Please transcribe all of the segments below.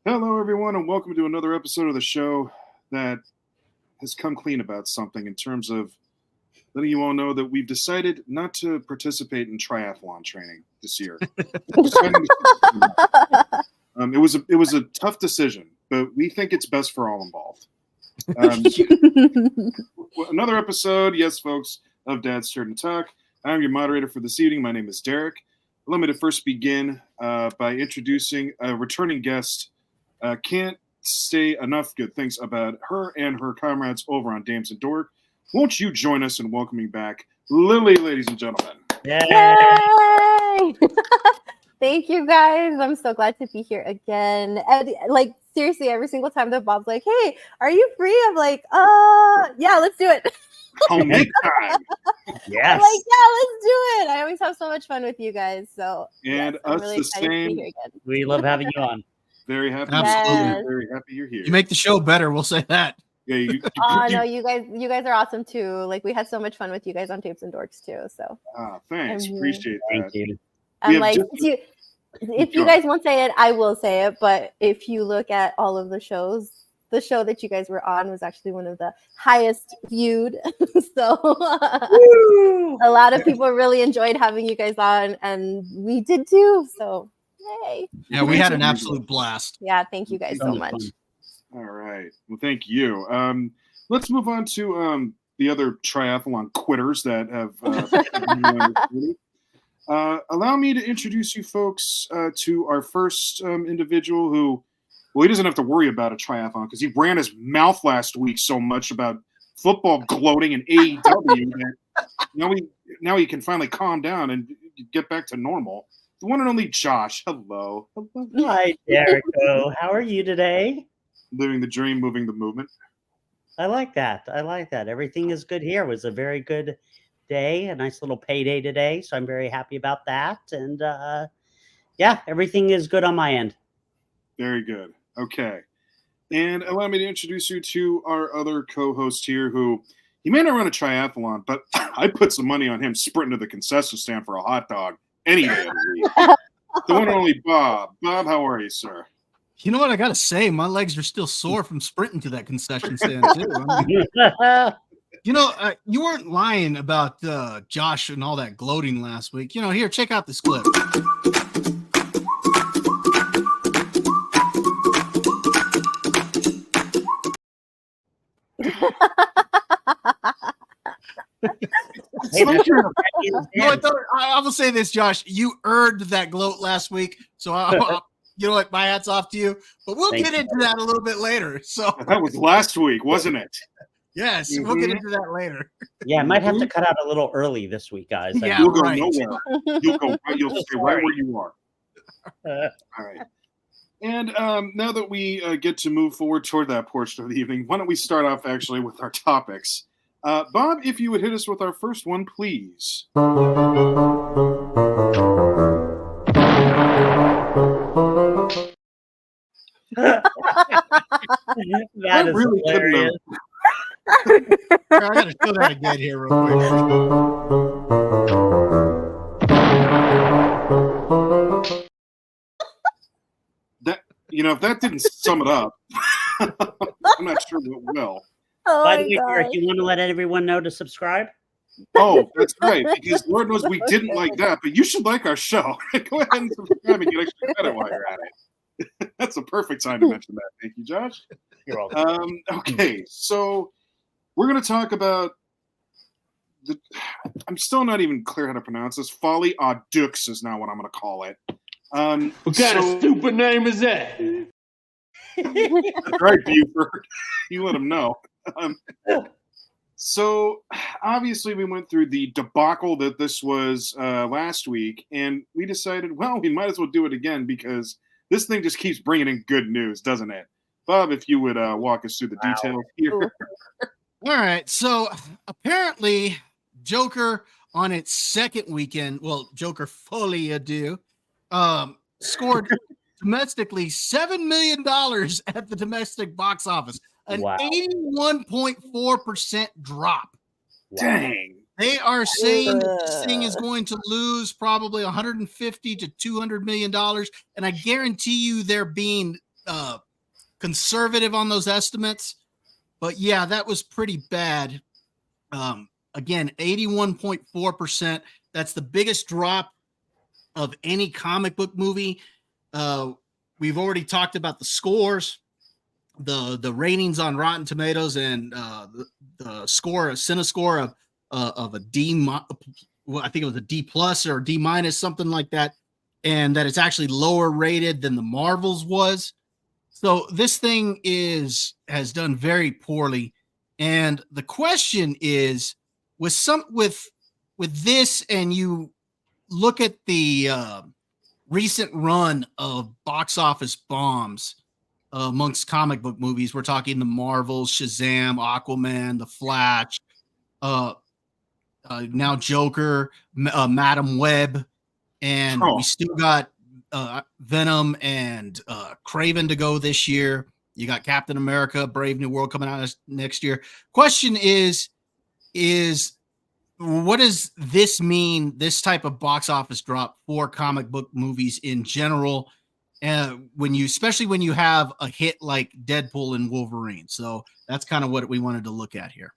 Hello, everyone, and welcome to another episode of the show that has come clean about something in terms of letting you all know that we've decided not to participate in triathlon training this year. It was a tough decision, but we think it's best for all involved. Another episode, yes, folks, of Dad's Turn to Talk. I'm your moderator for this evening. My name is Derek. Allow me to first begin by introducing a returning guest. Can't say enough good things about her and her comrades over on Dames and Dork. Won't you join us in welcoming back Lily, ladies and gentlemen? Yay! Thank you, guys. I'm so glad to be here again. And like, seriously, every single time that Bob's like, "Hey, are you free?" I'm like, yeah, let's do it. Homemade time. I'm Yes. like, yeah, let's do it. I always have so much fun with you guys. So, And yes, I'm us really the excited to be same. here again. We love having you on. Very happy. Absolutely. Very happy you're here. You make the show better. We'll say that. Yeah. No, you guys are awesome too. Like, we had so much fun with you guys on Tapes and Dorks too. So, thanks. Appreciate that. Thank you. I'm like, if you guys won't say it, I will say it. But if you look at all of the shows, the show that you guys were on was actually one of the highest viewed. So a lot of people really enjoyed having you guys on, and we did too. So yay! Yeah, we had an absolute blast. Yeah, thank you guys so much. All right. Well, thank you. Let's move on to the other triathlon quitters that have. Allow me to introduce you folks to our first individual who, well, he doesn't have to worry about a triathlon because he ran his mouth last week so much about football gloating and AEW that now he can finally calm down and get back to normal. The one and only Josh. Hello. Hi, Jericho. How are you today? Living the dream, moving the movement. I like that. Everything is good here. It was a very good day, a nice little payday today. So I'm very happy about that. And yeah, everything is good on my end. Very good. Okay. And allow me to introduce you to our other co-host here who, he may not run a triathlon, but I put some money on him sprinting to the concession stand for a hot dog any day of the week. The one and only Bob. Bob, how are you, sir? You know what I got to say? My legs are still sore from sprinting to that concession stand, too. I mean, you weren't lying about Josh and all that gloating last week. Here, check out this clip. I will say this, Josh. You earned that gloat last week, so you know what? My hat's off to you. But we'll get into that a little bit later. So that was last week, wasn't it? Yes, we'll get into that later. Yeah, I might have to cut out a little early this week, guys. Yeah, you'll go nowhere. You'll stay right where you are. All right. And now that we get to move forward toward that portion of the evening, why don't we start off actually with our topics? Bob, if you would hit us with our first one, please. That is really hilarious. I got to show that again here real quick. If that didn't sum it up, I'm not sure what will. Oh By the way, Derek, you want to let everyone know to subscribe? Oh, that's right, because Lord knows we didn't like that, but you should like our show. Go ahead and subscribe and get extra credit while you're at it. That's a perfect time to mention that. Thank you, Josh. You're welcome. Okay, so we're going to talk about I'm still not even clear how to pronounce this. Folie Deux is now what I'm going to call it. What kind of stupid name is that? That's right, Buford. You let him know. So obviously we went through the debacle that this was last week, and we decided, well, we might as well do it again because this thing just keeps bringing in good news, doesn't it? Bob, if you would walk us through the details here. All right. So apparently Joker on its second weekend, Joker Folie Deux, scored domestically $7 million at the domestic box office, an 81.4% drop. Dang. They are saying this thing is going to lose probably $150 to $200 million, and I guarantee you they're being conservative on those estimates, but yeah, that was pretty bad. Again, 81.4%. That's the biggest drop of any comic book movie. We've already talked about the scores, the ratings on Rotten Tomatoes, and the score, a CineScore of a D. Well, I think it was a D plus or D minus, something like that, and that it's actually lower rated than the Marvels was. So this thing has done very poorly, and the question is, with this, and you look at the recent run of box office bombs amongst comic book movies. We're talking the Marvels, Shazam, Aquaman, The Flash, now Joker, Madam Web, and we still got Venom and Kraven to go this year. You got Captain America, Brave New World coming out next year. Question is what does this mean, this type of box office drop for comic book movies in general? Especially when you have a hit like Deadpool and Wolverine. So that's kind of what we wanted to look at here.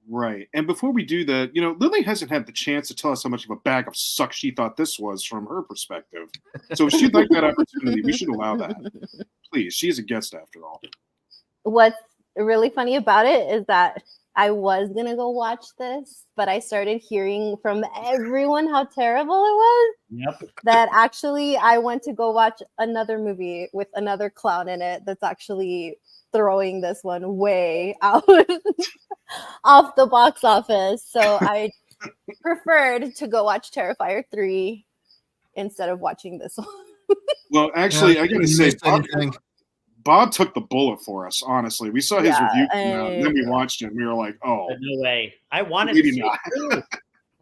Right. And before we do that, Lily hasn't had the chance to tell us how much of a bag of suck she thought this was from her perspective. So if she'd like that opportunity, we should allow that. Please. She's a guest after all. What's really funny about it is that I was going to go watch this, but I started hearing from everyone how terrible it was. Yep. That actually I went to go watch another movie with another clown in it that's actually throwing this one way out off the box office. So I preferred to go watch Terrifier 3 instead of watching this one. Well, actually, I gotta say, Bob took the bullet for us, honestly. We saw his review come out, and then we watched it, and we were like, oh. No way. I wanted to see it.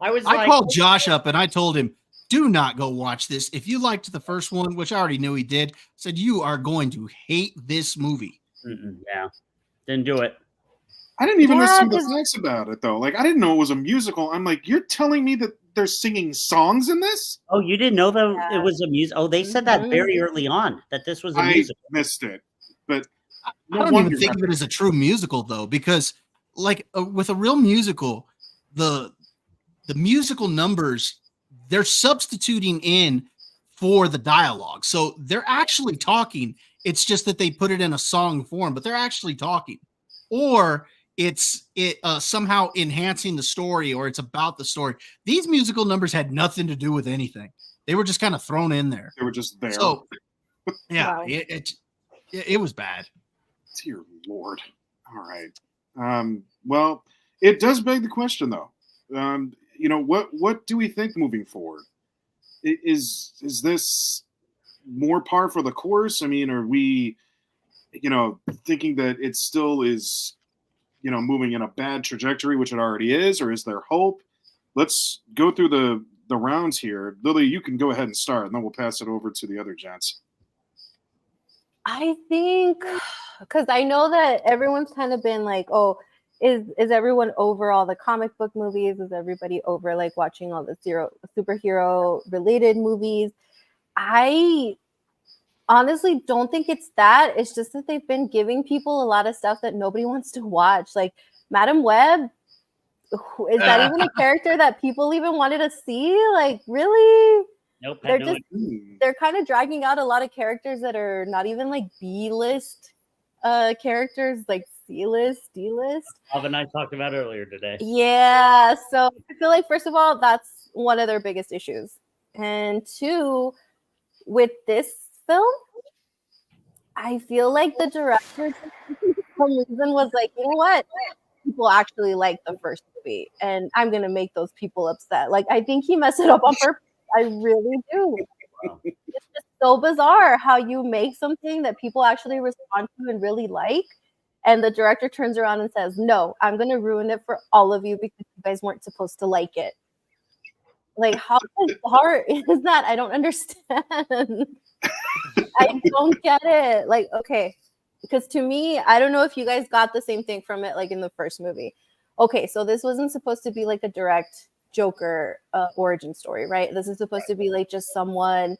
I called Josh up, and I told him, do not go watch this. If you liked the first one, which I already knew he did, said you are going to hate this movie. Yeah. Didn't do it. I didn't even know some of the facts about it, though. Like, I didn't know it was a musical. I'm like, you're telling me that they're singing songs in this? Oh, you didn't know that it was a music? Oh, they said that very early on, that this was a musical. I missed it. But I don't even think of it as a true musical, though, because like with a real musical, the musical numbers, they're substituting in for the dialogue. So they're actually talking. It's just that they put it in a song form, but they're actually talking. Or it's somehow enhancing the story, or it's about the story. These musical numbers had nothing to do with anything. They were just kind of thrown in there. They were just there. So, yeah, Wow. It was bad. Dear Lord. All right. Well, it does beg the question, though. What do we think moving forward? Is this more par for the course? I mean, are we, thinking that it still is, moving in a bad trajectory, which it already is, or is there hope? Let's go through the rounds here. Lily, you can go ahead and start, and then we'll pass it over to the other gents. I think, because I know that everyone's kind of been like, oh, is everyone over all the comic book movies? Is everybody over like watching all the superhero related movies? I honestly don't think it's that. It's just that they've been giving people a lot of stuff that nobody wants to watch. Like Madam Web, is that even a character that people even wanted to see? Like, really? Nope. They're kind of dragging out a lot of characters that are not even like B-list characters, like C-list, D-list. Bob and I talked about earlier today. Yeah. So I feel like, first of all, that's one of their biggest issues. And two, with this film, I feel like the director for some reason was like, you know what? People actually like the first movie, and I'm going to make those people upset. Like, I think he messed it up on purpose. I really do. Wow. It's just so bizarre how you make something that people actually respond to and really like, and the director turns around and says, no, I'm going to ruin it for all of you because you guys weren't supposed to like it. Like, how bizarre is that? I don't understand. I don't get it. Like, okay, because to me, I don't know if you guys got the same thing from it like in the first movie. Okay, so this wasn't supposed to be like a direct Joker origin story, right? This is supposed to be like just someone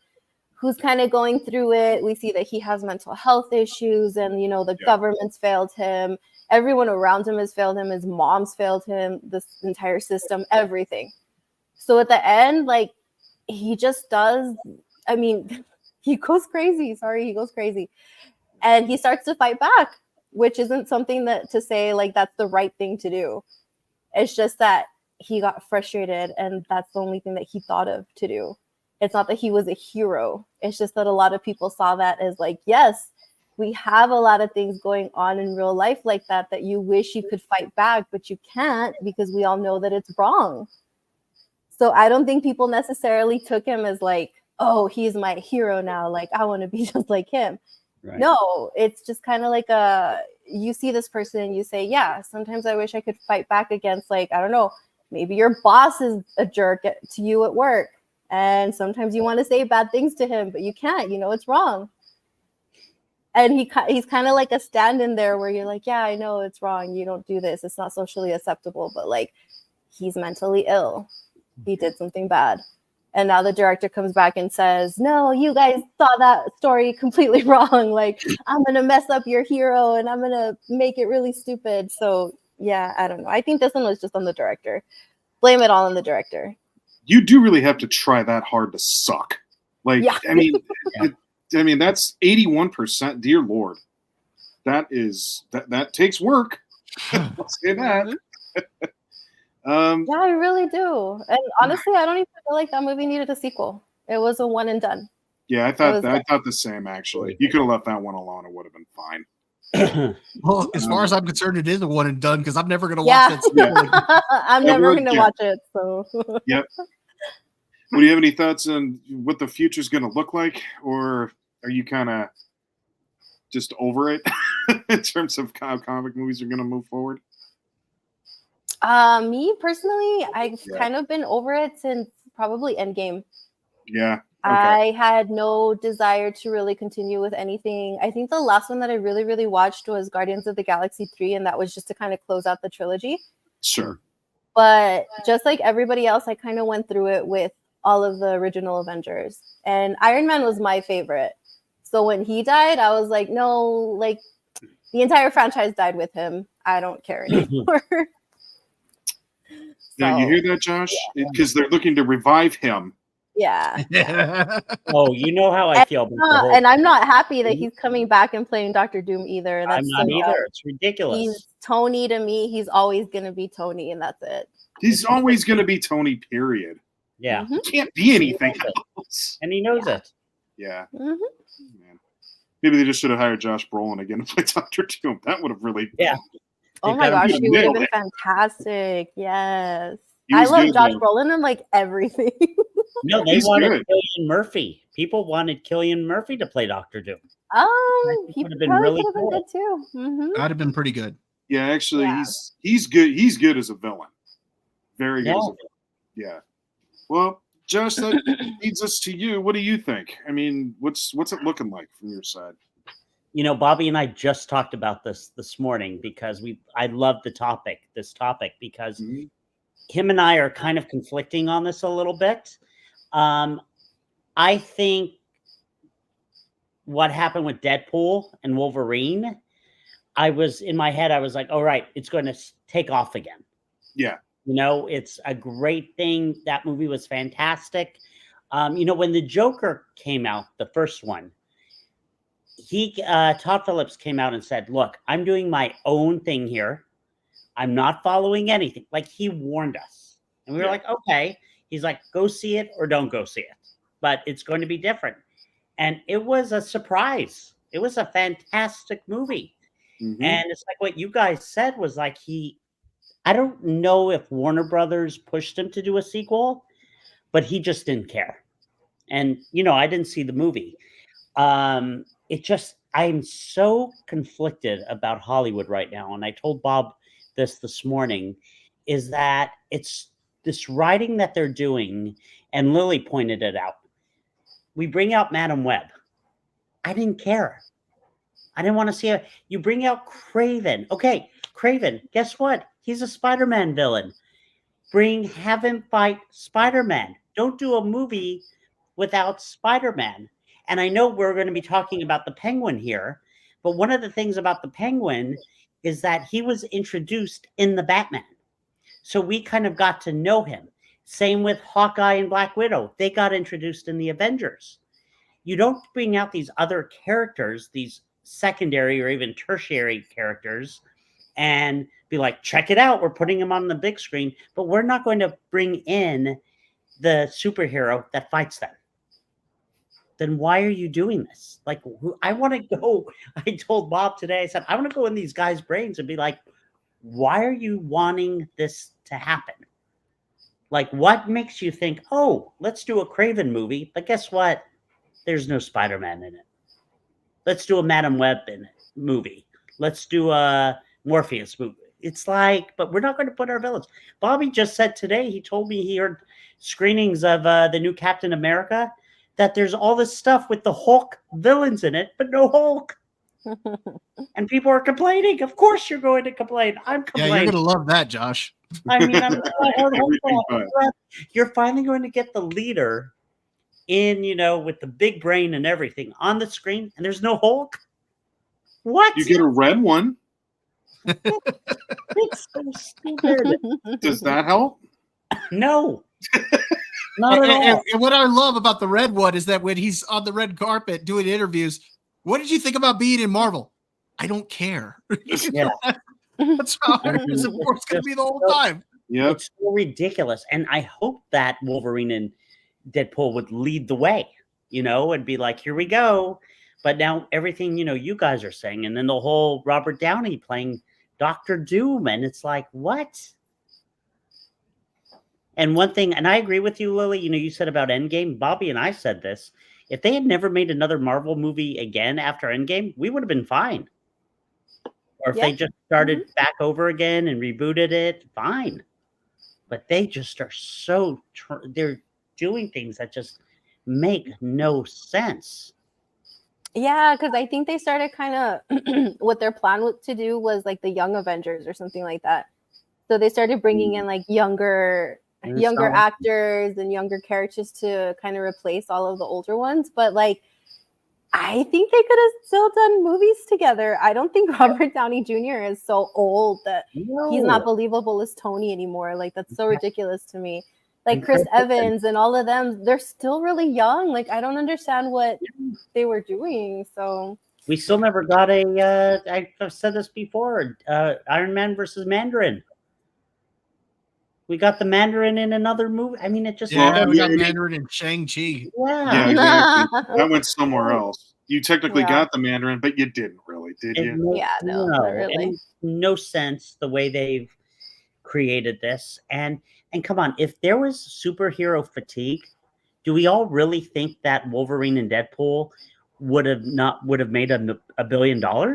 who's kind of going through it. We see that he has mental health issues, and, you know, the government's failed him. Everyone around him has failed him. His mom's failed him, this entire system, everything. So at the end, like, he just does, I mean, he goes crazy. Sorry, he goes crazy. And he starts to fight back, which isn't something that to say like that's the right thing to do. It's just that he got frustrated, and that's the only thing that he thought of to do. It's not that he was a hero. It's just that a lot of people saw that as like, yes, we have a lot of things going on in real life like that, that you wish you could fight back, but you can't because we all know that it's wrong. So I don't think people necessarily took him as like, oh, he's my hero now. Like, I want to be just like him. Right. No, it's just kind of like you see this person and you say, yeah, sometimes I wish I could fight back against, like, I don't know, maybe your boss is a jerk to you at work. And sometimes you want to say bad things to him, but you can't, you know, it's wrong. And he's kind of like a stand-in there where you're like, yeah, I know it's wrong. You don't do this. It's not socially acceptable. But like, he's mentally ill. He did something bad. And now the director comes back and says, no, you guys saw that story completely wrong. Like, I'm going to mess up your hero and I'm going to make it really stupid. So yeah, I don't know. I think this one was just on the director. Blame it all on the director. You do really have to try that hard to suck. Like, yeah. I mean, that's 81%. Dear Lord, that takes work. I'll say that. Yeah, I really do. And honestly, I don't even feel like that movie needed a sequel. It was a one and done. Yeah, I thought the same, actually. You could have left that one alone. It would have been fine. Well, as far as I'm concerned, it is a one and done because I'm never going to watch that sequel. I'm never going to watch it. So. Yep. Well, do you have any thoughts on what the future's going to look like? Or are you kind of just over it in terms of how comic movies are going to move forward? Me personally, I've kind of been over it since probably Endgame. Yeah. Okay. I had no desire to really continue with anything. I think the last one that I really, really watched was Guardians of the Galaxy 3, and that was just to kind of close out the trilogy. Sure. But just like everybody else, I kind of went through it with all of the original Avengers. And Iron Man was my favorite. So when he died, I was like, no, like the entire franchise died with him. I don't care anymore. Yeah, you hear that, Josh? Because they're looking to revive him. Yeah. Oh, you know how I feel. And I'm not happy that he's coming back and playing Dr. Doom either. I'm not either. It's ridiculous. He's Tony to me. He's always going to be Tony, and that's it. He's always going to be Tony, period. Yeah. He can't be anything else. And he knows it. Yeah. Man. Maybe they just should have hired Josh Brolin again to play Dr. Doom. That would have really... Yeah. Oh my gosh, he would have been fantastic. Yes. I love Josh Brolin in like everything. No, they wanted Cillian Murphy. People wanted Cillian Murphy to play Dr. Doom. Oh, he would have been really cool. Been good too. That'd have been pretty good. Yeah, actually, he's good. He's good as a villain. Very good as a villain. Yeah. Well, Josh, that leads us to you. What do you think? I mean, what's it looking like from your side? You know, Bobby and I just talked about this morning because I love this topic because him and I are kind of conflicting on this a little bit. I think what happened with Deadpool and Wolverine, in my head, I was like, all right, it's going to take off again. Yeah. You know, it's a great thing. That movie was fantastic. You know, when the Joker came out, the first one, Todd Phillips came out and said, look, I'm doing my own thing here. I'm not following anything. Like, he warned us. And we were like, okay. He's like, go see it or don't go see it. But it's going to be different. And it was a surprise. It was a fantastic movie. Mm-hmm. And it's like what you guys said was like I don't know if Warner Brothers pushed him to do a sequel, but he just didn't care. And, you know, I didn't see the movie. I'm so conflicted about Hollywood right now. And I told Bob this morning, is that it's this writing that they're doing. And Lily pointed it out. We bring out Madam Web. I didn't care. I didn't want to see it. You bring out Kraven. Okay, Kraven, guess what? He's a Spider-Man villain. Have him fight Spider-Man. Don't do a movie without Spider-Man. And I know we're going to be talking about the Penguin here, but one of the things about the Penguin is that he was introduced in the Batman. So we kind of got to know him. Same with Hawkeye and Black Widow. They got introduced in the Avengers. You don't bring out these other characters, these secondary or even tertiary characters, and be like, check it out, we're putting them on the big screen, but we're not going to bring in the superhero that fights them. Then why are you doing this? Like, I want to go. I told Bob today, I said, I want to go in these guys' brains and be like, why are you wanting this to happen? Like, what makes you think, oh, let's do a Craven movie, but guess what? There's no Spider-Man in it. Let's do a Madam Web movie. Let's do a Morpheus movie. It's like, but we're not going to put our villains. Bobby just said today, he told me he heard screenings of the new Captain America, that there's all this stuff with the Hulk villains in it, but no Hulk. And people are complaining. Of course you're going to complain. I'm complaining. Yeah, you're going to love that, Josh. I mean, you're finally going to get the leader in, with the big brain and everything on the screen, and there's no Hulk. What? You get a red one. It's so stupid. Does that help? No. Not at all. And what I love about the red one is that when he's on the red carpet doing interviews, what did you think about being in Marvel? I don't care. Yeah. That's how it's going to be the whole time. Yeah, it's so ridiculous. And I hope that Wolverine and Deadpool would lead the way, and be like, here we go. But now everything, you guys are saying, and then the whole Robert Downey playing Dr. Doom, and it's like, what? And one thing, and I agree with you, Lily, you said about Endgame, Bobby and I said this, if they had never made another Marvel movie again after Endgame, we would have been fine. Or if they just started back over again and rebooted it, fine. But they just are they're doing things that just make no sense. Yeah, because I think they started kind of what their plan to do was like the Young Avengers or something like that. So they started bringing in like younger actors and younger characters to kind of replace all of the older ones. But like, I think they could have still done movies together. I don't think Robert Downey Jr. is so old that he's not believable as Tony anymore. Like, that's so ridiculous to me. Like Chris Evans and all of them, they're still really young. Like, I don't understand what they were doing. So we still never got I've said this before, Iron Man versus Mandarin. We got the Mandarin in another movie. I mean, it just... Yeah, we got Mandarin in Shang-Chi. Yeah, exactly. That went somewhere else. You technically got the Mandarin, but you didn't really, did you? No, not really. It makes no sense the way they've created this. And come on, if there was superhero fatigue, do we all really think that Wolverine and Deadpool would have made $1 billion? I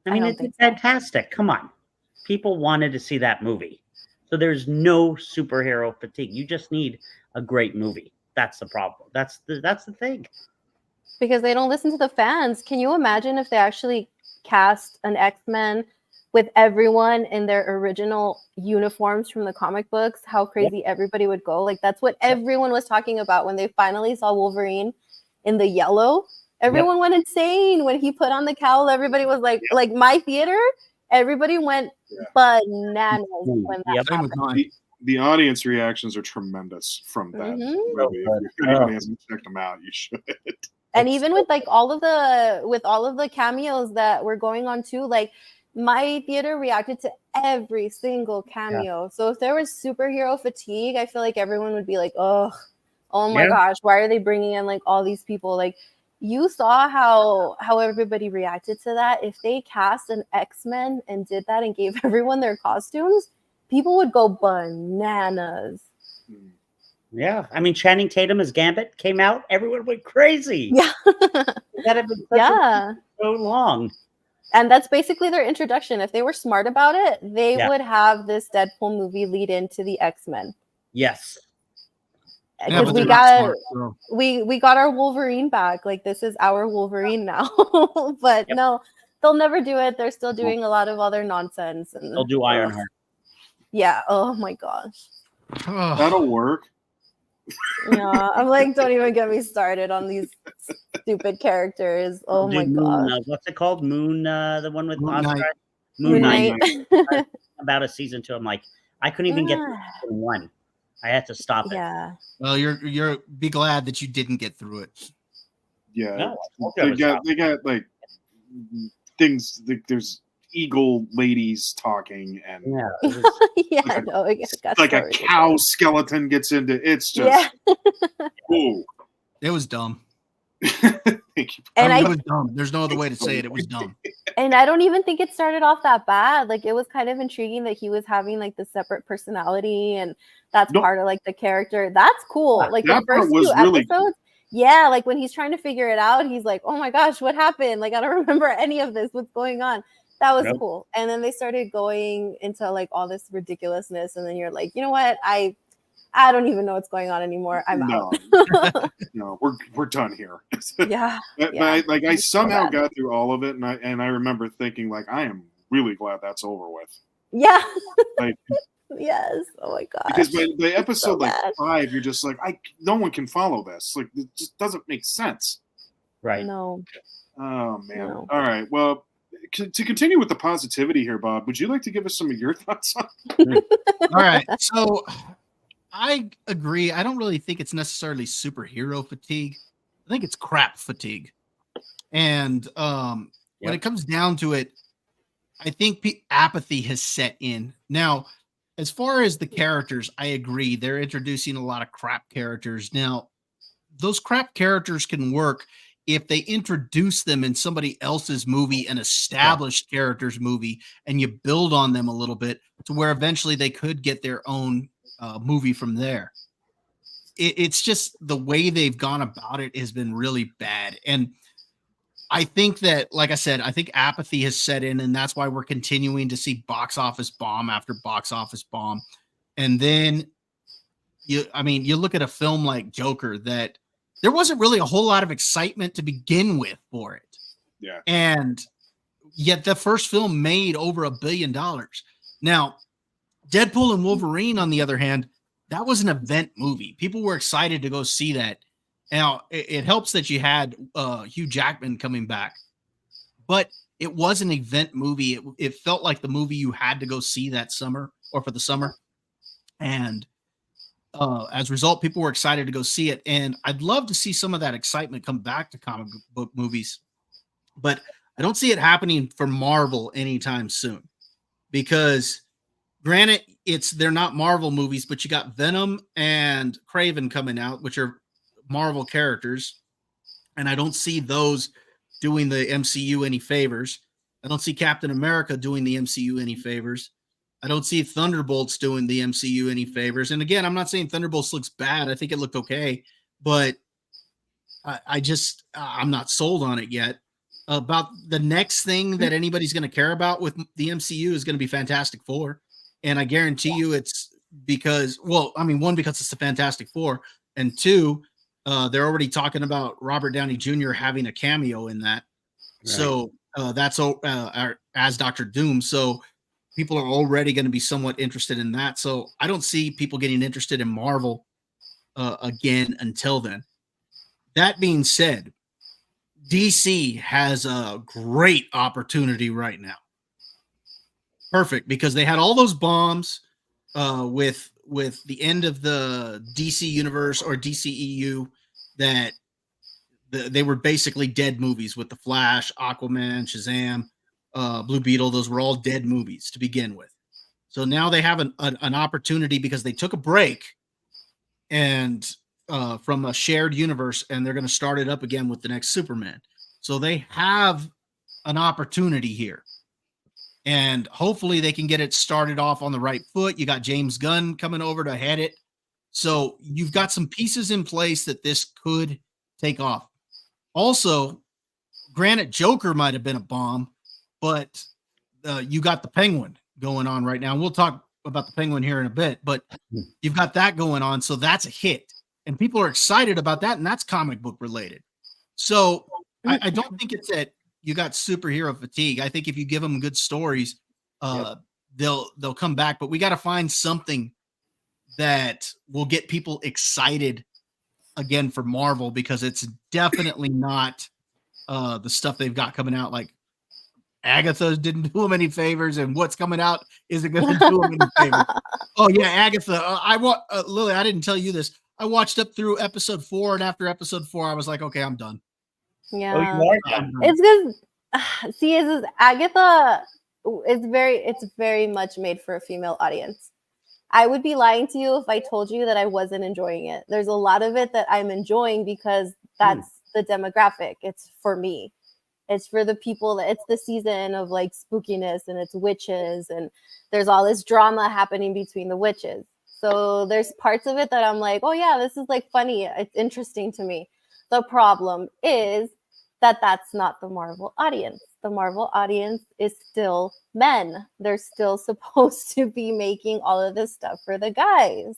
mean, it's fantastic. Come on. People wanted to see that movie. So there's no superhero fatigue. You just need a great movie. That's the problem. That's the thing. Because they don't listen to the fans. Can you imagine if they actually cast an X-Men with everyone in their original uniforms from the comic books? How crazy everybody would go. Like, that's what everyone was talking about when they finally saw Wolverine in the yellow. Everyone went insane when he put on the cowl. Everybody was like my theater. Everybody went bananas when that happened. The audience reactions are tremendous from that movie. If anybody hasn't checked them out, you should. And even with like all of the cameos that were going on too, like my theater reacted to every single cameo. Yeah. So if there was superhero fatigue, I feel like everyone would be like, oh my gosh, why are they bringing in like all these people? Like, you saw how everybody reacted to that. If they cast an X-Men and did that and gave everyone their costumes, people would go bananas. Yeah. I mean, Channing Tatum as Gambit came out. Everyone went crazy. Yeah. That had been so long. And that's basically their introduction. If they were smart about it, they would have this Deadpool movie lead into the X-Men. Yes. Because we got our Wolverine back. Like, this is our Wolverine now. But no, they'll never do it. They're still doing a lot of other nonsense. And they'll do Ironheart. Yeah. Oh my gosh. That'll work. Yeah, I'm like, don't even get me started on these stupid characters. Oh my Dude, Moon, gosh. what's it called? Moon, the one with Moon Oscar? Knight. Moon Knight. Knight. About a season 2. I'm like, I couldn't even get through season 1. I had to stop it. Yeah. Well, you're be glad that you didn't get through it. Yeah, No, I told you I was they got like things. There's eagle ladies talking, and Yeah, it was, Yeah, Like a- no, it got like so a ridiculous. cow skeleton gets into. It's just ooh. It was dumb. Thank you. And I mean, I it was dumb. There's no other way to say it. It was dumb. and I don't even think it started off that bad. Like, it was kind of intriguing that he was having like the separate personality, and that's Nope. part of like the character. That's cool. Like the That part first was few really episodes. Yeah, like when he's trying to figure it out, he's like, "Oh my gosh, what happened? Like, I don't remember any of this. What's going on?" That was Yep. cool. And then they started going into like all this ridiculousness, and then you're like, you know what? I don't even know what's going on anymore. I'm No. out. No, we're done here. Yeah. But Yeah. I It's so somehow bad. got through all of it, and I remember thinking like I am really glad that's over with. Yeah. Like Yes. Oh my gosh. because by episode like bad. 5, you're just like no one can follow this. Like it just doesn't make sense. right. No. Oh man. No. All right. Well, to continue with the positivity here, Bob, would you like to give us some of your thoughts on? All right. So I agree. I don't really think it's necessarily superhero fatigue. I think it's crap fatigue. And when Yep. it comes down to it, I think apathy has set in. Now, as far as the characters, I agree. They're introducing a lot of crap characters. Now, those crap characters can work if they introduce them in somebody else's movie, an established characters movie, and you build on them a little bit to where eventually they could get their own movie from there. It's just the way they've gone about it has been really bad. And I think that, like I said, I think apathy has set in, and that's why we're continuing to see box office bomb after box office bomb. And then you look at a film like Joker that there wasn't really a whole lot of excitement to begin with for it. Yeah. And yet the first film made over $1 billion. Now, Deadpool and Wolverine, on the other hand, that was an event movie. People were excited to go see that. Now, it helps that you had Hugh Jackman coming back, but it was an event movie. It felt like the movie you had to go see that summer or for the summer. And as a result, people were excited to go see it. And I'd love to see some of that excitement come back to comic book movies, but I don't see it happening for Marvel anytime soon because granted, they're not Marvel movies, but you got Venom and Kraven coming out, which are Marvel characters, and I don't see those doing the MCU any favors. I don't see Captain America doing the MCU any favors. I don't see Thunderbolts doing the MCU any favors. And again, I'm not saying Thunderbolts looks bad. I think it looked okay, but I'm not sold on it yet. About the next thing that anybody's going to care about with the MCU is going to be Fantastic Four. And I guarantee you it's because, one, because it's the Fantastic Four, and two, they're already talking about Robert Downey Jr. having a cameo in that. Right. So that's as Dr. Doom. So people are already going to be somewhat interested in that. So I don't see people getting interested in Marvel again until then. That being said, DC has a great opportunity right now. Perfect, because they had all those bombs with the end of the DC universe or DCEU that they were basically dead movies with the Flash, Aquaman, Shazam, Blue Beetle. Those were all dead movies to begin with. So now they have an opportunity because they took a break and from a shared universe, and they're going to start it up again with the next Superman. So they have an opportunity here. And hopefully they can get it started off on the right foot. You got James Gunn coming over to head it. So you've got some pieces in place that this could take off. Also, granted, Joker might have been a bomb, but you got the Penguin going on right now. And we'll talk about the Penguin here in a bit, but you've got that going on. So that's a hit. And people are excited about that. And that's comic book related. So I don't think it's that you got superhero fatigue. I think if you give them good stories, they'll come back. But we got to find something that will get people excited again for Marvel, because it's definitely not the stuff they've got coming out. Like Agatha didn't do them any favors, and what's coming out isn't going to do them any favors. Oh yeah, Agatha. Lily, I didn't tell you this. I watched up through episode 4, and after episode 4, I was like, okay, I'm done. Yeah, Oh, you are done. it's because see, is Agatha it's very much made for a female audience. I would be lying to you if I told you that I wasn't enjoying it. There's a lot of it that I'm enjoying because that's the demographic. It's for me. It's for the people that it's the season of like spookiness, and it's witches, and there's all this drama happening between the witches. So there's parts of it that I'm like, oh yeah, this is like funny. It's interesting to me. The problem is that that's not the Marvel audience. The Marvel audience is still men. They're still supposed to be making all of this stuff for the guys.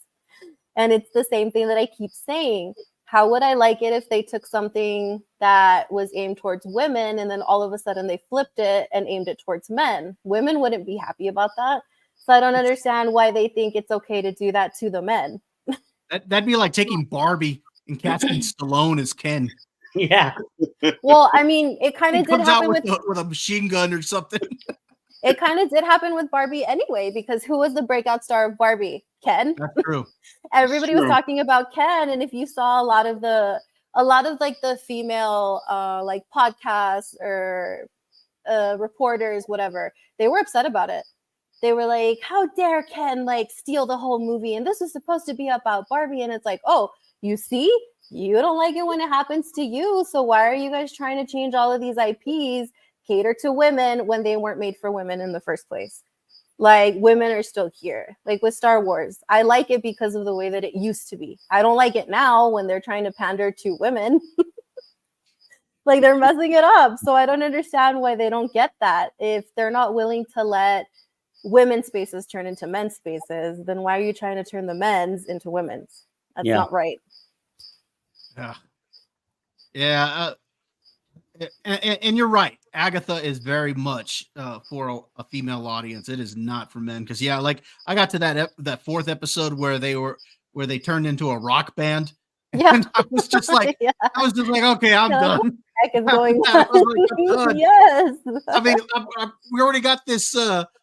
And it's the same thing that I keep saying. How would I like it if they took something that was aimed towards women and then all of a sudden they flipped it and aimed it towards men? Women wouldn't be happy about that. So I don't understand why they think it's okay to do that to the men. That'd be like taking Barbie and casting Stallone as Ken. Yeah. Well, I mean, it kind of did happen with a machine gun or something. It kind of did happen with Barbie anyway, because who was the breakout star of Barbie? Ken. That's true. Everybody was talking about Ken, and if you saw a lot of like the female like podcasts or reporters, whatever, they were upset about it. They were like, how dare Ken like steal the whole movie, and this was supposed to be about Barbie. And it's like, oh, you see, you don't like it when it happens to you, so why are you guys trying to change all of these IPs, cater to women when they weren't made for women in the first place? Like, women are still here. Like with Star Wars, I like it because of the way that it used to be. I don't like it now when they're trying to pander to women. Like, they're messing it up. So I don't understand why they don't get that. If they're not willing to let women's spaces turn into men's spaces, then why are you trying to turn the men's into women's? That's not right. Yeah. And you're right. Agatha is very much for a female audience. It is not for men. Because like I got to that 4th episode where they turned into a rock band. Yeah. And I was just like, okay, I'm done. What the heck is going on? Yes. I mean, we already got this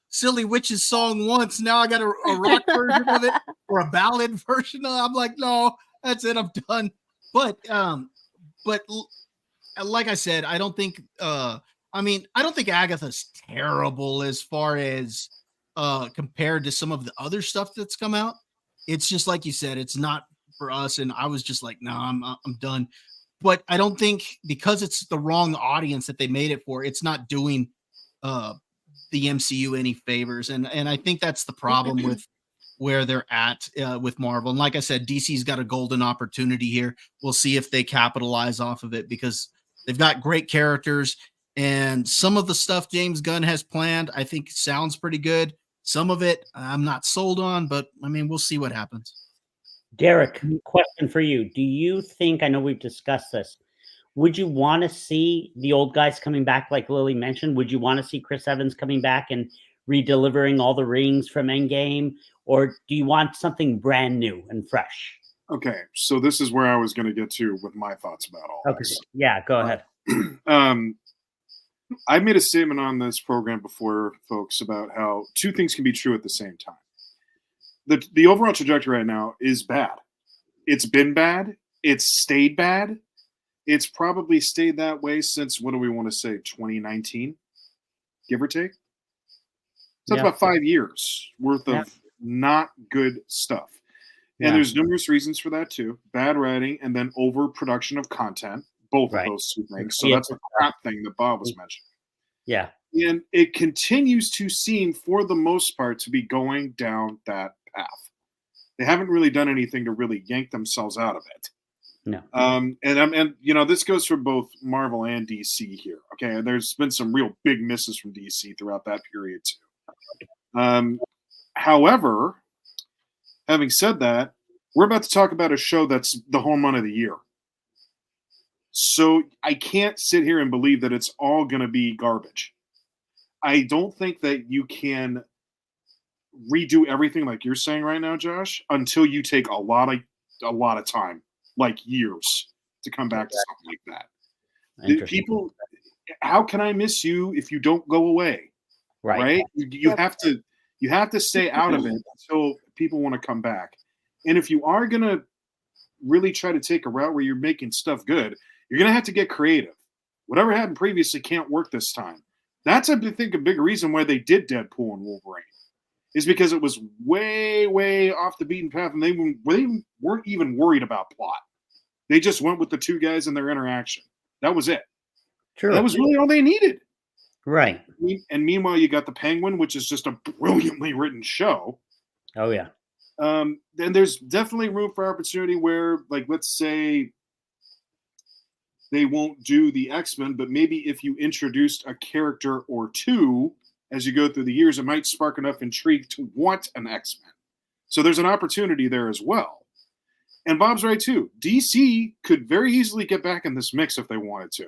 silly witches song once. Now I got a rock version of it, or a ballad version. I'm like, no, that's it. I'm done. But like I said, I don't think I don't think Agatha's terrible as far as compared to some of the other stuff that's come out. It's just like you said, it's not for us, and I was just like, no, I'm done. But I don't think, because it's the wrong audience that they made it for, it's not doing the MCU any favors, and I think that's the problem with where they're at with Marvel. And like I said, DC's got a golden opportunity here. We'll see if they capitalize off of it, because they've got great characters, and some of the stuff James Gunn has planned, I think, sounds pretty good. Some of it I'm not sold on, but I mean, we'll see what happens. Derek, question for you. Do you think, I know we've discussed this, would you want to see the old guys coming back like Lily mentioned? Would you want to see Chris Evans coming back and redelivering all the rings from Endgame? Or do you want something brand new and fresh? Okay, so this is where I was going to get to with my thoughts about all this. Yeah, go ahead. I made a statement on this program before, folks, about how two things can be true at the same time. The overall trajectory right now is bad. It's been bad. It's stayed bad. It's probably stayed that way since, what do we want to say, 2019, give or take? So that's about 5 years worth of not good stuff. And there's numerous reasons for that too. Bad writing and then overproduction of content, both of those two things. So that's the crap thing that Bob was mentioning. Yeah. And it continues to seem, for the most part, to be going down that path. They haven't really done anything to really yank themselves out of it. No. And you know, this goes for both Marvel and DC here. Okay, and there's been some real big misses from DC throughout that period too. However, having said that, we're about to talk about a show that's the home run of the year. So I can't sit here and believe that it's all going to be garbage. I don't think that you can redo everything like you're saying right now, Josh, until you take a lot of time, like years, to come back to something like that. People, how can I miss you if you don't go away? Right? You have to stay out of it until people want to come back. And if you are gonna really try to take a route where you're making stuff good, you're gonna have to get creative. Whatever happened previously can't work this time. That's, I think, a big reason why they did Deadpool and Wolverine, is because it was way, way off the beaten path, and they weren't even worried about plot. They just went with the two guys and their interaction. That was it. True. That was really all they needed. Right. And meanwhile, you got The Penguin, which is just a brilliantly written show. Oh, yeah. Then there's definitely room for opportunity where, like, let's say they won't do the X-Men, but maybe if you introduced a character or two as you go through the years, it might spark enough intrigue to want an X-Men. So there's an opportunity there as well. And Bob's right, too. DC could very easily get back in this mix if they wanted to.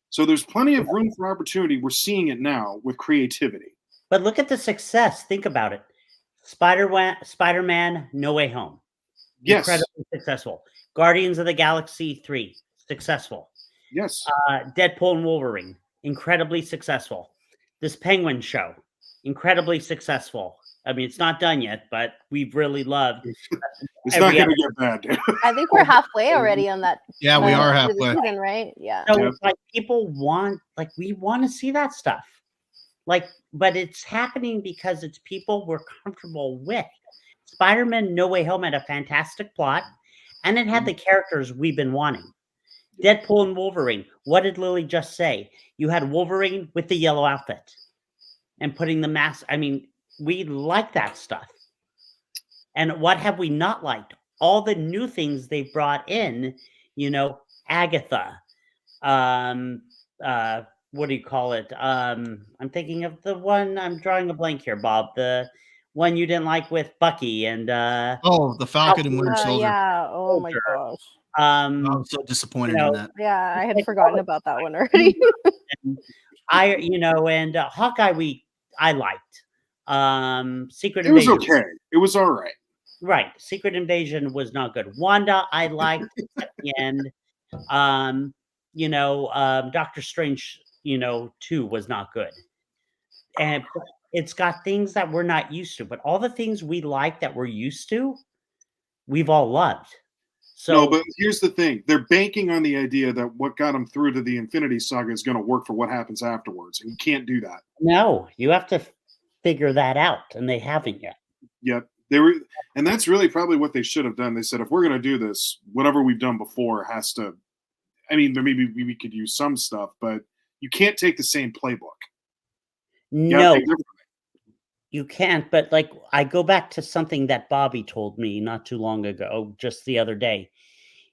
So there's plenty of room for opportunity. We're seeing it now with creativity. But look at the success. Think about it. Spider-Man, No Way Home. Yes. Incredibly successful. Guardians of the Galaxy 3. Successful. Yes. Deadpool and Wolverine. Incredibly successful. This Penguin show. Incredibly successful. I mean, it's not done yet, but we've really loved. It's not going to get bad, dude. I think we're halfway already on that. Yeah, we are halfway. Season, right? Yeah. So it's like people want, like, we want to see that stuff. Like, but it's happening because it's people we're comfortable with. Spider-Man No Way Home had a fantastic plot, and it had the characters we've been wanting. Deadpool and Wolverine. What did Lily just say? You had Wolverine with the yellow outfit and putting the mask. I mean, we like that stuff. And what have we not liked? All the new things they've brought in, Agatha. What do you call it? I'm thinking of the one, I'm drawing a blank here, Bob. The one you didn't like with Bucky and the Falcon and Winter Soldier. Yeah. Oh my gosh. I'm so disappointed in that. Yeah, I had forgotten about that one already. And Hawkeye I liked. Secret Invasion. It was Invasion. okay. It was all right. Right. Secret Invasion was not good. Wanda, I liked at the end. Doctor Strange, 2 was not good. And it's got things that we're not used to, but all the things we like that we're used to, we've all loved. So, no, but here's the thing. They're banking on the idea that what got them through to the Infinity Saga is going to work for what happens afterwards. And you can't do that. No, you have to figure that out, and they haven't yet. Yep. And that's really probably what they should have done. They said, if we're going to do this, whatever we've done before has to, maybe we could use some stuff, but you can't take the same playbook. No, you can't. But like, I go back to something that Bobby told me not too long ago, just the other day.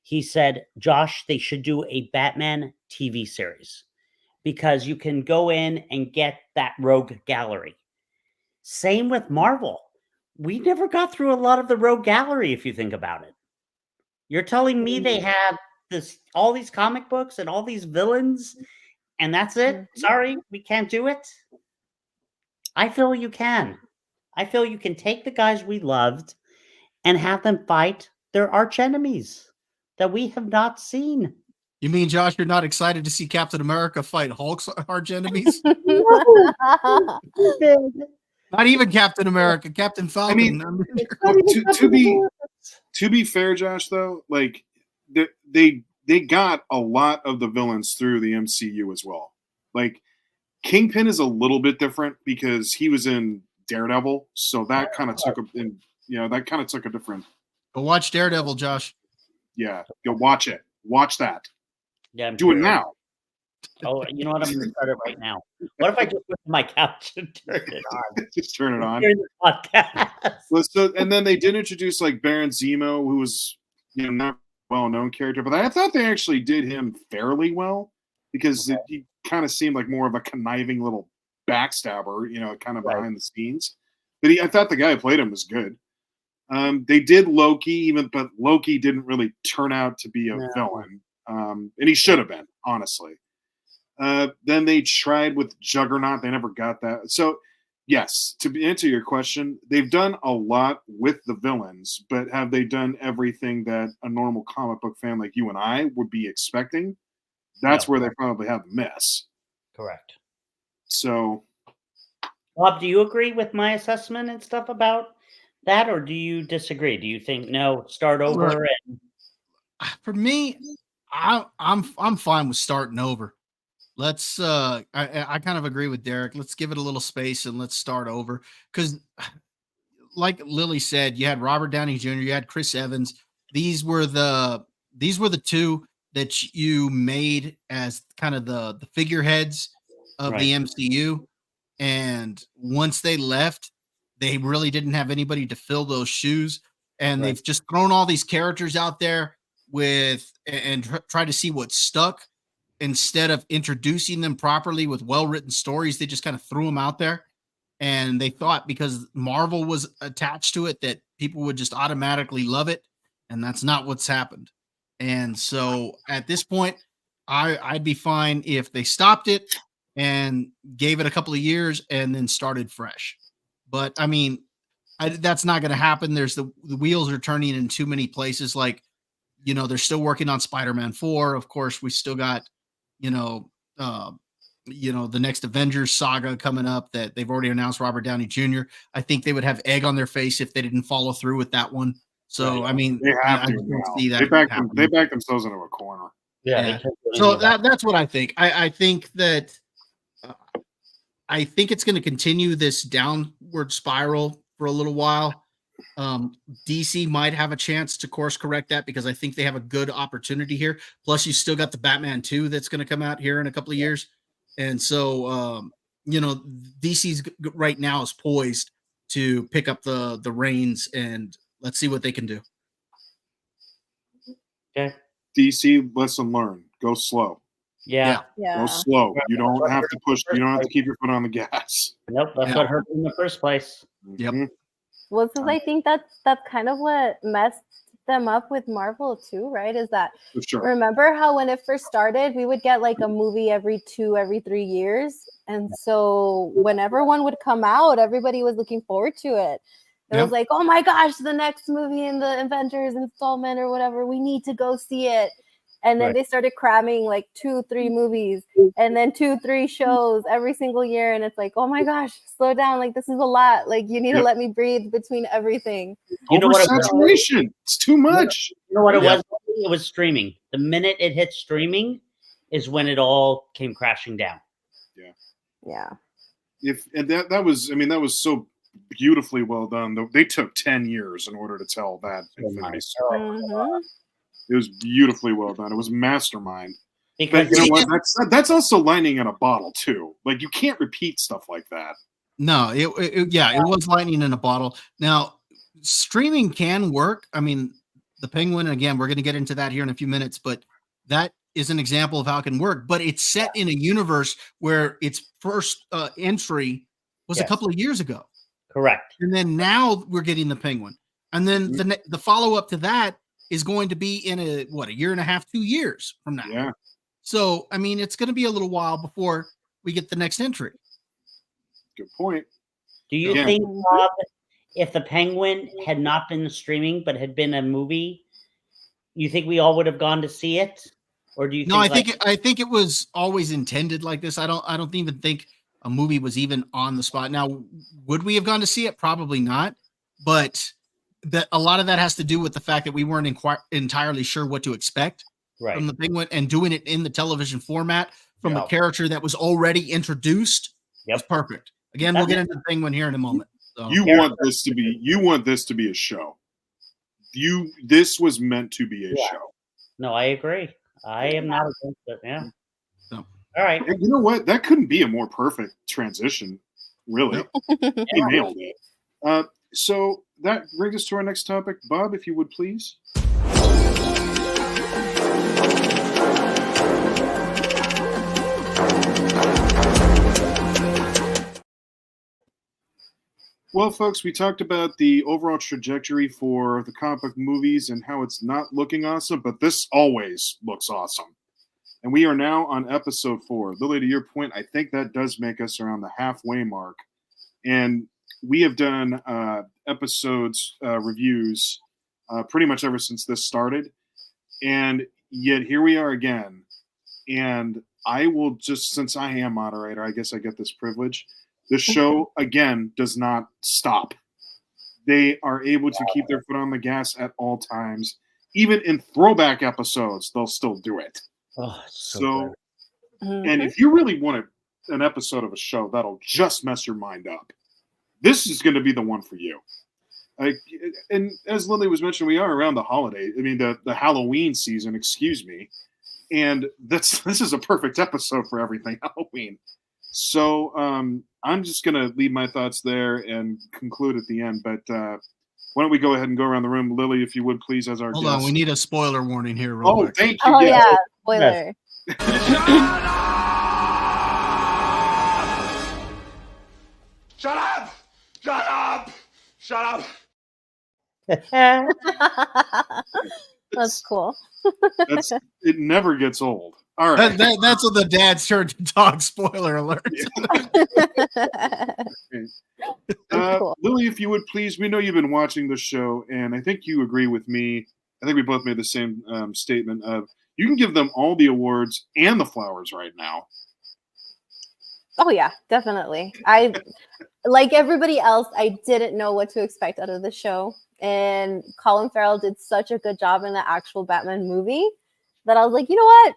He said, Josh, they should do a Batman TV series because you can go in and get that rogue gallery. Same with Marvel. We never got through a lot of the rogue gallery, if you think about it. You're telling me they have all these comic books and all these villains, and that's it? Sorry, we can't do it? I feel you can. I feel you can take the guys we loved and have them fight their arch enemies that we have not seen. You mean, Josh, you're not excited to see Captain America fight Hulk's arch enemies? Not even Captain America, Captain Falcon. To be fair, Josh, though, like they got a lot of the villains through the MCU as well. Like Kingpin is a little bit different because he was in Daredevil, so that kind of took a different. Go watch Daredevil, Josh. Yeah, go watch it. Watch that. Yeah, do it now. Oh, you know what? I'm going to start it right now. What if I just went to my couch and turned it on? Just turn it on. During the podcast. Well, and then they did introduce like Baron Zemo, who was not a well-known character, but I thought they actually did him fairly well because he kind of seemed like more of a conniving little backstabber, kind of behind the scenes. But I thought the guy who played him was good. They did Loki, but Loki didn't really turn out to be a villain, and he should have been, honestly. Then they tried with Juggernaut. They never got that. So Yes, to answer your question, they've done a lot with the villains, but have they done everything that a normal comic book fan like you and I would be expecting? That's No. where they probably have a miss. Correct. So, Bob, do you agree with my assessment and stuff about that, or do you disagree? Do you think no, start over? Look, And for me, I'm fine with starting over. Let's I kind of agree with Derek. Let's give it a little space and let's start over. Because like Lily said, you had Robert Downey Jr., you had Chris Evans. These were the two that you made as kind of the figureheads of the MCU. And once they left, they really didn't have anybody to fill those shoes. And they've just thrown all these characters out there with and try to see what stuck instead of introducing them properly with well-written stories. They just kind of threw them out there. And they thought because Marvel was attached to it that people would just automatically love it. And that's not what's happened. And so at this point, I'd be fine if they stopped it and gave it a couple of years and then started fresh. But I mean, that's not going to happen. There's the wheels are turning in too many places. Like, you know, they're still working on Spider-Man 4. Of course, we still got, the next Avengers saga coming up that they've already announced Robert Downey Jr. I think they would have egg on their face if they didn't follow through with that one. So, I mean, they have to see that they back themselves into a corner. yeah. So that's what I think. I think that I think it's going to continue this downward spiral for a little while. DC might have a chance to course correct that because I think they have a good opportunity here. Plus, you still got the Batman 2 that's going to come out here in a couple of years. And so, DC's right now is poised to pick up the reins, and let's see what they can do. Okay. DC, lesson learned. Go slow. Yeah. Go slow. You don't have to push. You don't have to keep your foot on the gas. Nope. That's what hurt in the first place. Yep. Well, since I think that's kind of what messed them up with Marvel too, right? Is that For sure. remember how when it first started, we would get like a movie every 3 years, and so whenever one would come out, everybody was looking forward to it. It was like, oh my gosh, the next movie in the Avengers installment or whatever, we need to go see it. And then they started cramming like 2-3 movies and then 2-3 shows every single year. And it's like, oh my gosh, slow down. Like, this is a lot. Like, you need to let me breathe between everything. You know what saturation. It's too much. You know what it was? It was streaming. The minute it hit streaming is when it all came crashing down. Yeah. That was so beautifully well done. They took 10 years in order to tell that Infinity story. Mm-hmm. It was beautifully well done. It was mastermind. Because but you know what? That's also lightning in a bottle too. Like you can't repeat stuff like that. No, it was lightning in a bottle. Now, streaming can work. I mean, the Penguin, again, we're going to get into that here in a few minutes, but that is an example of how it can work. But it's set in a universe where its first entry was a couple of years ago. Correct. And then now we're getting the Penguin. And then the follow-up to that is going to be in a year and a half, 2 years from now. Yeah. So, I mean, it's going to be a little while before we get the next entry. Good point. Do you think, Bob, if the Penguin had not been streaming but had been a movie, you think we all would have gone to see it? Or do you think I think it was always intended like this. I don't even think a movie was even on the spot. Now, would we have gone to see it? Probably not. But that a lot of that has to do with the fact that we weren't entirely sure what to expect from the Penguin, and doing it in the television format from a character that was already introduced. That's perfect. Again, we'll get into the Penguin here in a moment. So. You want this to be a show. This was meant to be a show. No, I agree. I am not against it. Yeah. So. All right. And you know what? That couldn't be a more perfect transition. Really, he nailed it. So that brings us to our next topic. Bob, if you would please. Well, folks, we talked about the overall trajectory for the comic book movies and how it's not looking awesome, but this always looks awesome. And we are now on episode 4. Lily, to your point, I think that does make us around the halfway mark And we have done episodes reviews pretty much ever since this started. And yet here we are again. And I will just, since I am moderator, I guess I get this privilege. The show, again, does not stop. They are able to keep their foot on the gas at all times. Even in throwback episodes, they'll still do it. Oh, so and if you really want an episode of a show that'll just mess your mind up, this is going to be the one for you. And as Lily was mentioning, we are around the holiday. I mean, the Halloween season, excuse me. And this is a perfect episode for everything Halloween. So I'm just going to leave my thoughts there and conclude at the end. But why don't we go ahead and go around the room? Lily, if you would, please, as our Hold guest. on, we need a spoiler warning here real quick. Thank you. Oh, yeah, spoiler. Shut up! Shut up! Shut up! That's cool. It never gets old. All right. That's what the dad's turn to talk. Spoiler alert. Cool. Lily, if you would please, we know you've been watching the show, and I think you agree with me. I think we both made the same statement of you can give them all the awards and the flowers right now. Oh yeah, definitely. I like everybody else, I didn't know what to expect out of the show. And Colin Farrell did such a good job in the actual Batman movie that I was like, you know what?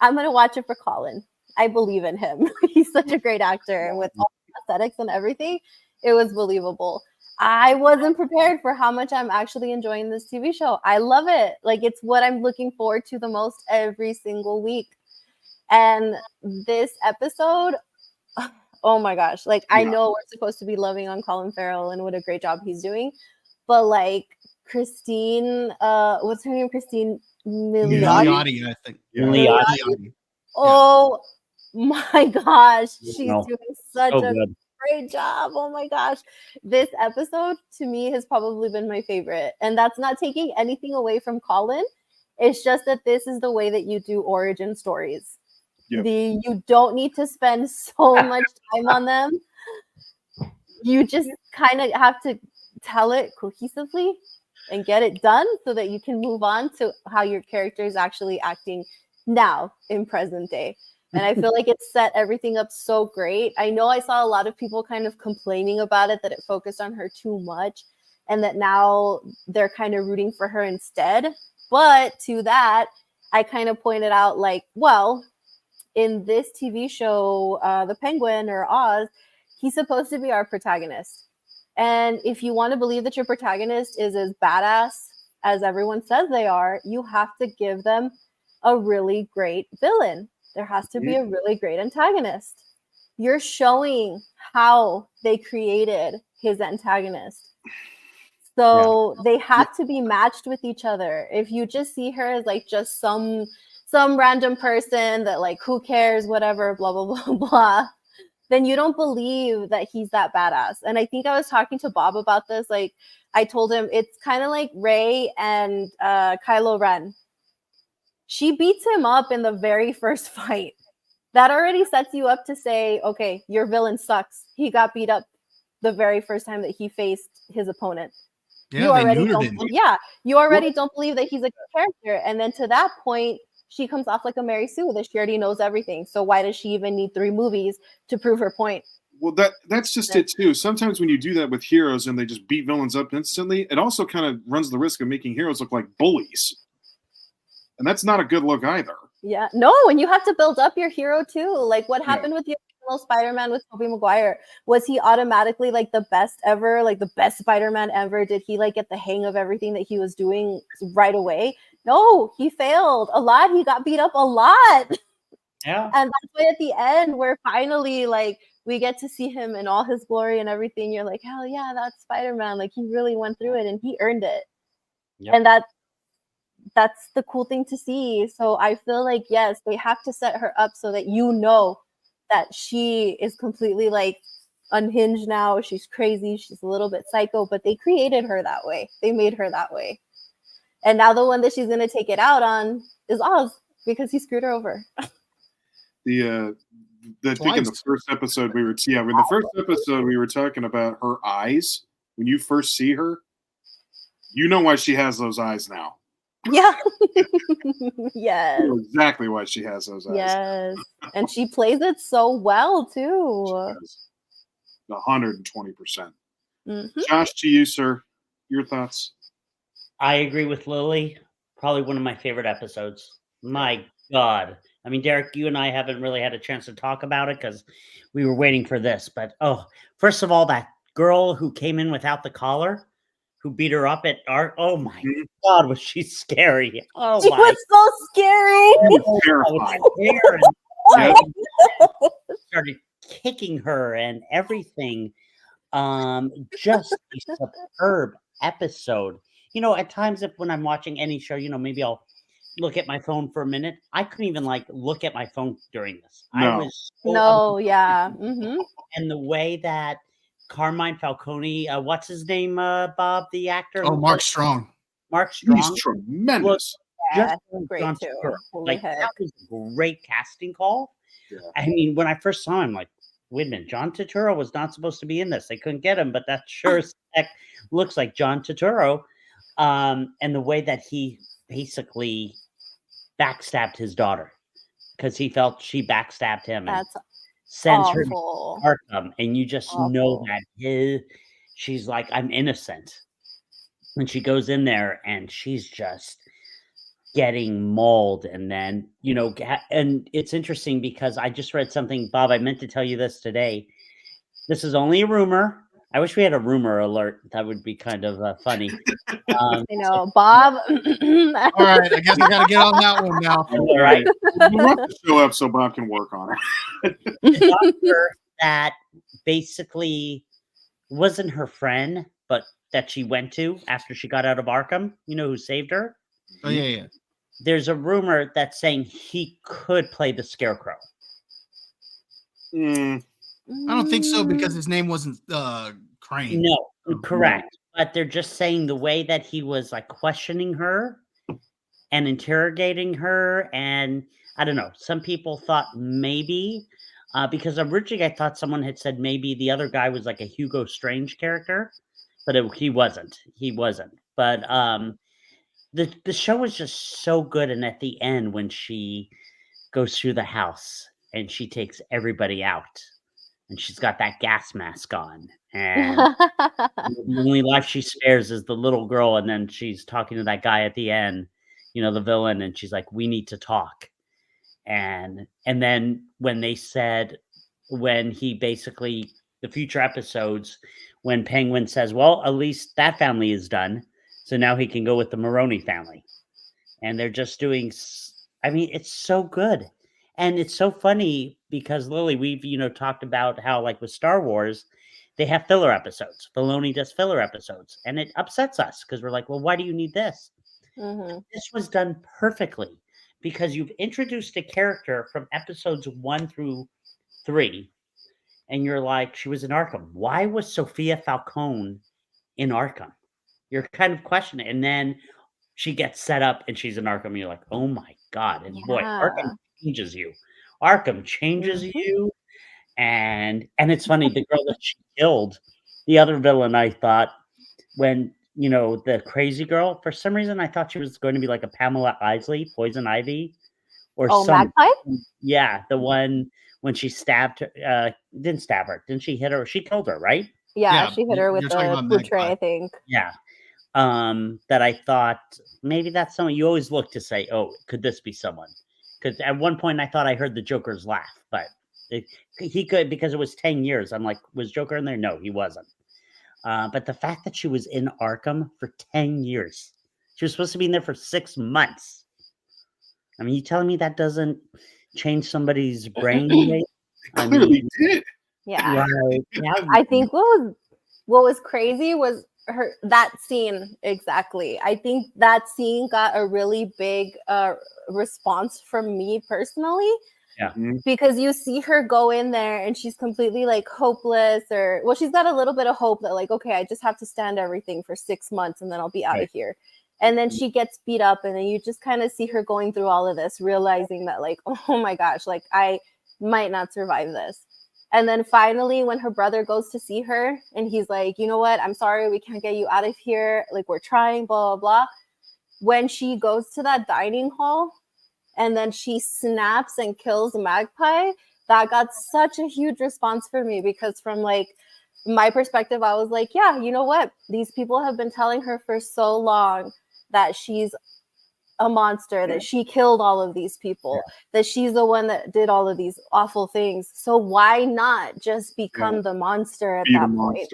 I'm going to watch it for Colin. I believe in him. He's such a great actor. And with all the aesthetics and everything, it was believable. I wasn't prepared for how much I'm actually enjoying this TV show. I love it. Like, it's what I'm looking forward to the most every single week. And this episode, oh my gosh. Like, I know we're supposed to be loving on Colin Farrell and what a great job he's doing. But like Christine, what's her name? Christine Milioti, I think. Milioti. Oh my gosh. She's doing such a great job. Oh my gosh. This episode to me has probably been my favorite. And that's not taking anything away from Colin. It's just that this is the way that you do origin stories. Yep. You don't need to spend so much time on them. You just kind of have to tell it cohesively and get it done so that you can move on to how your character is actually acting now in present day. And I feel like it set everything up so great. I know I saw a lot of people kind of complaining about it, that it focused on her too much and that now they're kind of rooting for her instead. But to that, I kind of pointed out like, well, in this TV show, The Penguin or Oz, he's supposed to be our protagonist. And if you want to believe that your protagonist is as badass as everyone says they are, you have to give them a really great villain. There has to be a really great antagonist. You're showing how they created his antagonist. So they have to be matched with each other. If you just see her as like just some random person that like, who cares, whatever, blah, blah, blah, blah, then you don't believe that he's that badass. And I think I was talking to Bob about this. Like, I told him it's kind of like Rey and Kylo Ren. She beats him up in the very first fight. That already sets you up to say, okay, your villain sucks. He got beat up the very first time that he faced his opponent. Yeah, you already don't believe that he's a good character. And then to that point, she comes off like a Mary Sue, that she already knows everything. So why does she even need 3 movies to prove her point? Well, that's just it too. Sometimes when you do that with heroes and they just beat villains up instantly, it also kind of runs the risk of making heroes look like bullies. And that's not a good look either. Yeah, no, and you have to build up your hero too. Like what happened with the original Spider-Man with Tobey Maguire? Was he automatically like the best ever, like the best Spider-Man ever? Did he like get the hang of everything that he was doing right away? No, he failed a lot. He got beat up a lot. Yeah. And that's why at the end, we're finally like, we get to see him in all his glory and everything. You're like, hell yeah, that's Spider-Man. Like he really went through it and he earned it. Yep. And that's the cool thing to see. So I feel like, yes, they have to set her up so that you know that she is completely like unhinged now. She's crazy. She's a little bit psycho, but they created her that way. They made her that way. And now the one that she's going to take it out on is Oz because he screwed her over. The I think in the first episode we were talking about her eyes. When you first see her, you know why she has those eyes now. Yeah. Yes. You know exactly why she has those eyes. Yes. And she plays it so well too. 120%. Mm-hmm. Josh, to you, sir. Your thoughts? I agree with Lily. Probably one of my favorite episodes. My God. I mean, Derek, you and I haven't really had a chance to talk about it because we were waiting for this. But first of all, that girl who came in without the collar, who beat her up at art. Oh my God, was she scary? Oh she my! was so scary. She was terrifying. Yep. Started kicking her and everything. Just a superb episode. You know, at times when I'm watching any show, you know, maybe I'll look at my phone for a minute. I couldn't even look at my phone during this. No. I was so No, yeah. Mm-hmm. And the way that Carmine Falcone, what's his name, Bob, the actor? Oh, Mark Strong. Mark Strong. He's tremendous. Yeah, Just great John too. Turturro. Holy Like heck. that was a great casting call. Yeah. I mean, when I first saw him, like, wait a minute, John Turturro was not supposed to be in this. They couldn't get him, but that sure as heck looks like John Turturro. And the way that he basically backstabbed his daughter because he felt she backstabbed him and That's sends her to awful. Arkham, and you just know Awful. that she's like, I'm innocent. And she goes in there and she's just getting mauled. And then, you know, and it's interesting because I just read something, Bob, I meant to tell you this today. This is only a rumor. I wish we had a rumor alert. That would be kind of funny. I know, Bob. All right, I guess I got to get on that one now. All right. We want to show up so Bob can work on it. The doctor that basically wasn't her friend, but that she went to after she got out of Arkham, you know, who saved her? Oh, yeah. There's a rumor that's saying he could play the Scarecrow. Mm, I don't think so because his name wasn't Crane. No, correct. But they're just saying the way that he was like questioning her and interrogating her. And I don't know, some people thought maybe because originally I thought someone had said maybe the other guy was like a Hugo Strange character, but he wasn't. He wasn't. But the show was just so good. And at the end, when she goes through the house and she takes everybody out and she's got that gas mask on and the only life she spares is the little girl. And then she's talking to that guy at the end, you know, the villain. And she's like, we need to talk. And then when they said, when he basically, the future episodes, when Penguin says, well, at least that family is done. So now he can go with the Maroni family. And they're just doing, I mean, it's so good. And it's so funny because Lily, we've, you know, talked about how like with Star Wars, they have filler episodes. Filoni does filler episodes. And it upsets us because we're like, well, why do you need this? Mm-hmm. This was done perfectly because you've introduced a character from episodes 1 through 3. And you're like, she was in Arkham. Why was Sophia Falcone in Arkham? You're kind of questioning it. And then she gets set up and she's in Arkham. And you're like, oh my God. And boy, Arkham changes you. Arkham changes you. And it's funny, the girl that she killed, the other villain, I thought, when, you know, the crazy girl, for some reason, I thought she was going to be like a Pamela Isley, Poison Ivy, or Magpie? Yeah, the one when she stabbed her, didn't stab her. Didn't she hit her? She killed her, right? Yeah, she hit her with the the tray, I think. Yeah. That I thought maybe that's someone you always look to say, oh, could this be someone? Because at one point I thought I heard the Joker's laugh, but he could, because it was 10 years. I'm like, was Joker in there? No, he wasn't. But the fact that she was in Arkham for 10 years, she was supposed to be in there for 6 months. I mean, you telling me that doesn't change somebody's brain? It clearly did. Yeah. Right. Yeah. I think what was crazy was that scene. Exactly. I think that scene got a really big response from me personally. Yeah. Because you see her go in there and she's completely like hopeless, or well, she's got a little bit of hope that like, okay, I just have to stand everything for 6 months and then I'll be out of here. And then she gets beat up, and then you just kind of see her going through all of this, realizing that like, oh my gosh, like might not survive this. And then finally, when her brother goes to see her and he's like, you know what, I'm sorry, we can't get you out of here. Like, we're trying, blah, blah, blah. When she goes to that dining hall and then she snaps and kills Magpie, that got such a huge response for me, because from like my perspective, I was like, yeah, you know what? These people have been telling her for so long that she's a monster, that she killed all of these people, that she's the one that did all of these awful things. So why not just become the monster at that point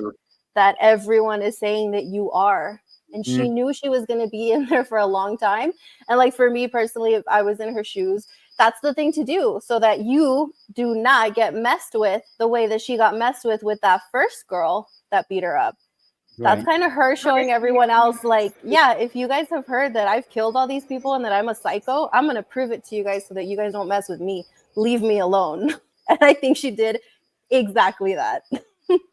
that everyone is saying that you are? And she knew she was going to be in there for a long time. And like, for me personally, if I was in her shoes, that's the thing to do, so that you do not get messed with the way that she got messed with that first girl that beat her up. Right. That's kind of her showing everyone else, like, yeah, if you guys have heard that I've killed all these people and that I'm a psycho, I'm going to prove it to you guys so that you guys don't mess with me. Leave me alone. And I think she did exactly that.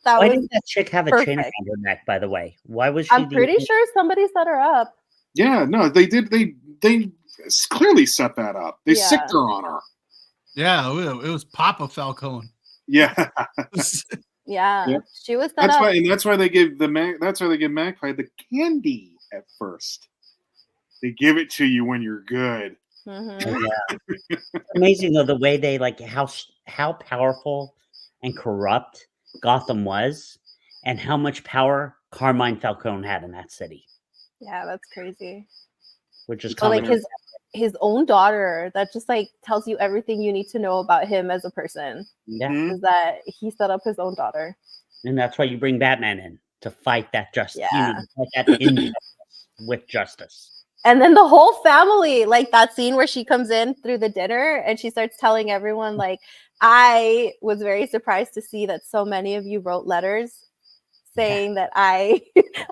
Why didn't that chick have a chain around her neck, by the way? Why was she? I'm pretty sure somebody set her up. Yeah, no, they did. They clearly set that up. They sicked her on her. Yeah, it was Papa Falcone. Yeah. Yeah, she was set up. That's why they give Magpie the candy at first. They give it to you when you're good. Mm-hmm. Yeah. Amazing though, the way they like how powerful and corrupt Gotham was, and how much power Carmine Falcone had in that city. Yeah, that's crazy. Which is like his own daughter, that just like tells you everything you need to know about him as a person. Yeah, is that he set up his own daughter, and that's why you bring Batman in to fight that justice. Yeah, you need to fight that injustice with justice. And then the whole family, like that scene where she comes in through the dinner and she starts telling everyone, like, I was very surprised to see that so many of you wrote letters saying that I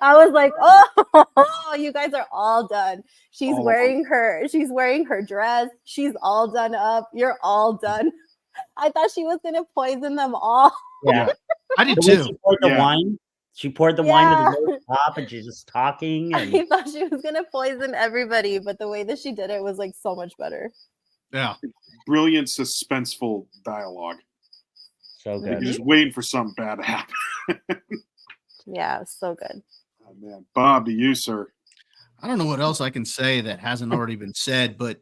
was like, oh, you guys are all done. She's wearing her dress. She's all done up. You're all done. I thought she was gonna poison them all. Yeah, I did too. She poured the wine. She poured the wine to the very top, and she's just talking. And I thought she was gonna poison everybody, but the way that she did it was like so much better. Yeah, brilliant, suspenseful dialogue. So good. You're just waiting for something bad to happen. Yeah, so good. Oh man, Bob, to you, sir. I don't know what else I can say that hasn't already been said, but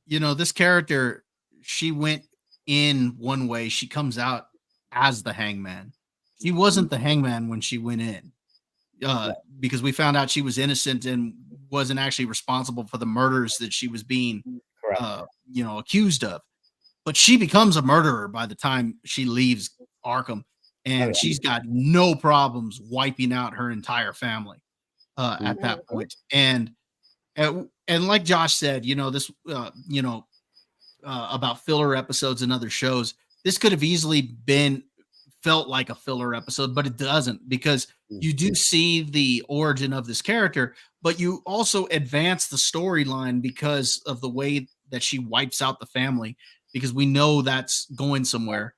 this character, she went in one way, she comes out as the Hangman. She wasn't the Hangman when she went in, because we found out she was innocent and wasn't actually responsible for the murders that she was being, accused of. But she becomes a murderer by the time she leaves Arkham, and she's got no problems wiping out her entire family at that point. And like Josh said, this, about filler episodes and other shows, this could have easily felt like a filler episode, but it doesn't, because you do see the origin of this character, but you also advance the storyline because of the way that she wipes out the family, because we know that's going somewhere.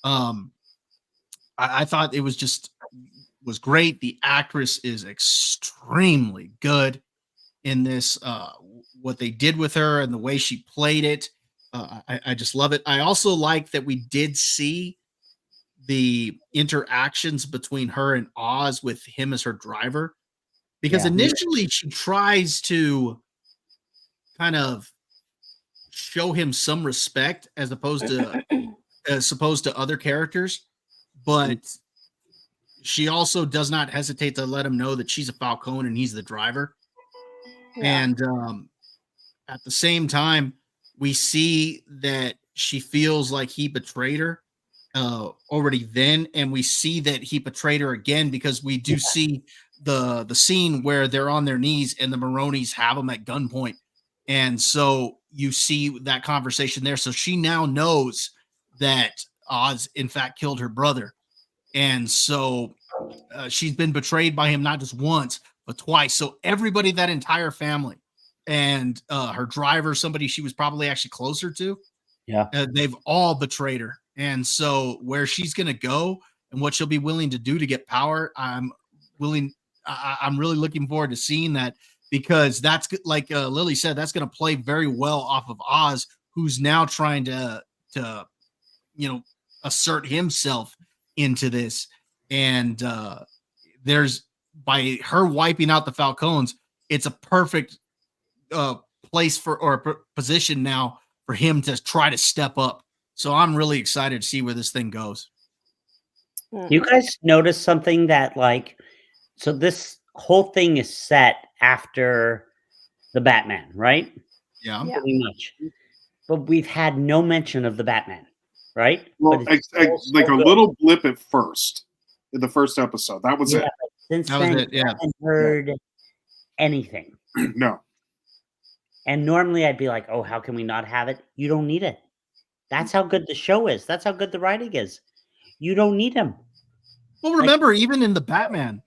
I thought it was great. The actress is extremely good in this, what they did with her and the way she played it. I just love it. I also like that we did see the interactions between her and Oz with him as her driver, because initially she tries to kind of show him some respect as opposed to other characters, but she also does not hesitate to let him know that she's a Falcone and he's the driver. And at the same time, we see that she feels like he betrayed her already then, and we see that he betrayed her again, because we do see the scene where they're on their knees and the Maronis have them at gunpoint, and so you see that conversation there. So she now knows that Oz in fact killed her brother, and so she's been betrayed by him not just once but twice. So everybody, that entire family, and her driver, somebody she was probably actually closer to, they've all betrayed her. And so where she's going to go and what she'll be willing to do to get power, I'm really looking forward to seeing that, because that's like Lily said, that's going to play very well off of Oz, who's now trying to to assert himself into this. And there's, by her wiping out the Falcons, it's a perfect place position now for him to try to step up. So I'm really excited to see where this thing goes. You guys notice something that, like, so this whole thing is set after the Batman, right? Yeah. Pretty much. But we've had no mention of the Batman, right? Well, like a little blip at first, in the first episode. That was it. Since That then, was it, yeah. I haven't heard anything. No. And normally I'd be like, oh, how can we not have it? You don't need it. That's how good the show is. That's how good the writing is. You don't need him. Well, remember, even in the Batman,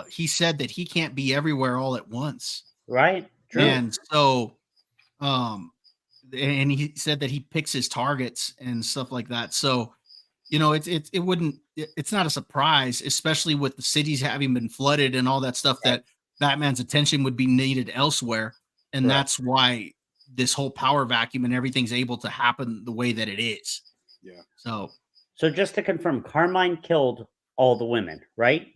he said that he can't be everywhere all at once. Right. True. And so, and he said that he picks his targets and stuff like that. So, it's not a surprise, especially with the cities having been flooded and all that stuff, that Batman's attention would be needed elsewhere. And that's why this whole power vacuum and everything's able to happen the way that it is. Yeah. So just to confirm, Carmine killed all the women, right?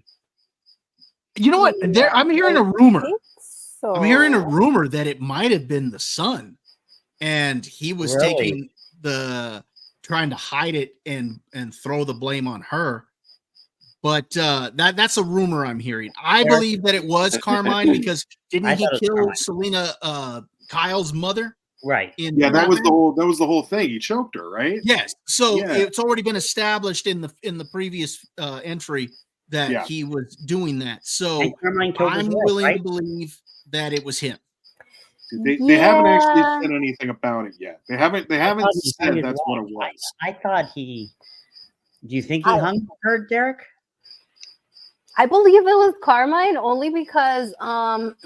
You know what? I'm hearing a rumor. So. I'm hearing a rumor that it might have been the son, and he was trying to hide it and throw the blame on her. But that's a rumor I'm hearing. I believe that it was Carmine, because didn't he kill Selena Kyle's mother? Right. That was the whole thing. He choked her, right? Yes. So it's already been established in the previous entry that he was doing that. So I'm willing to believe that it was him. They haven't actually said anything about it yet. They haven't said that's what it was. I thought he. Do you think he hung her, Derek? I believe it was Carmine, only because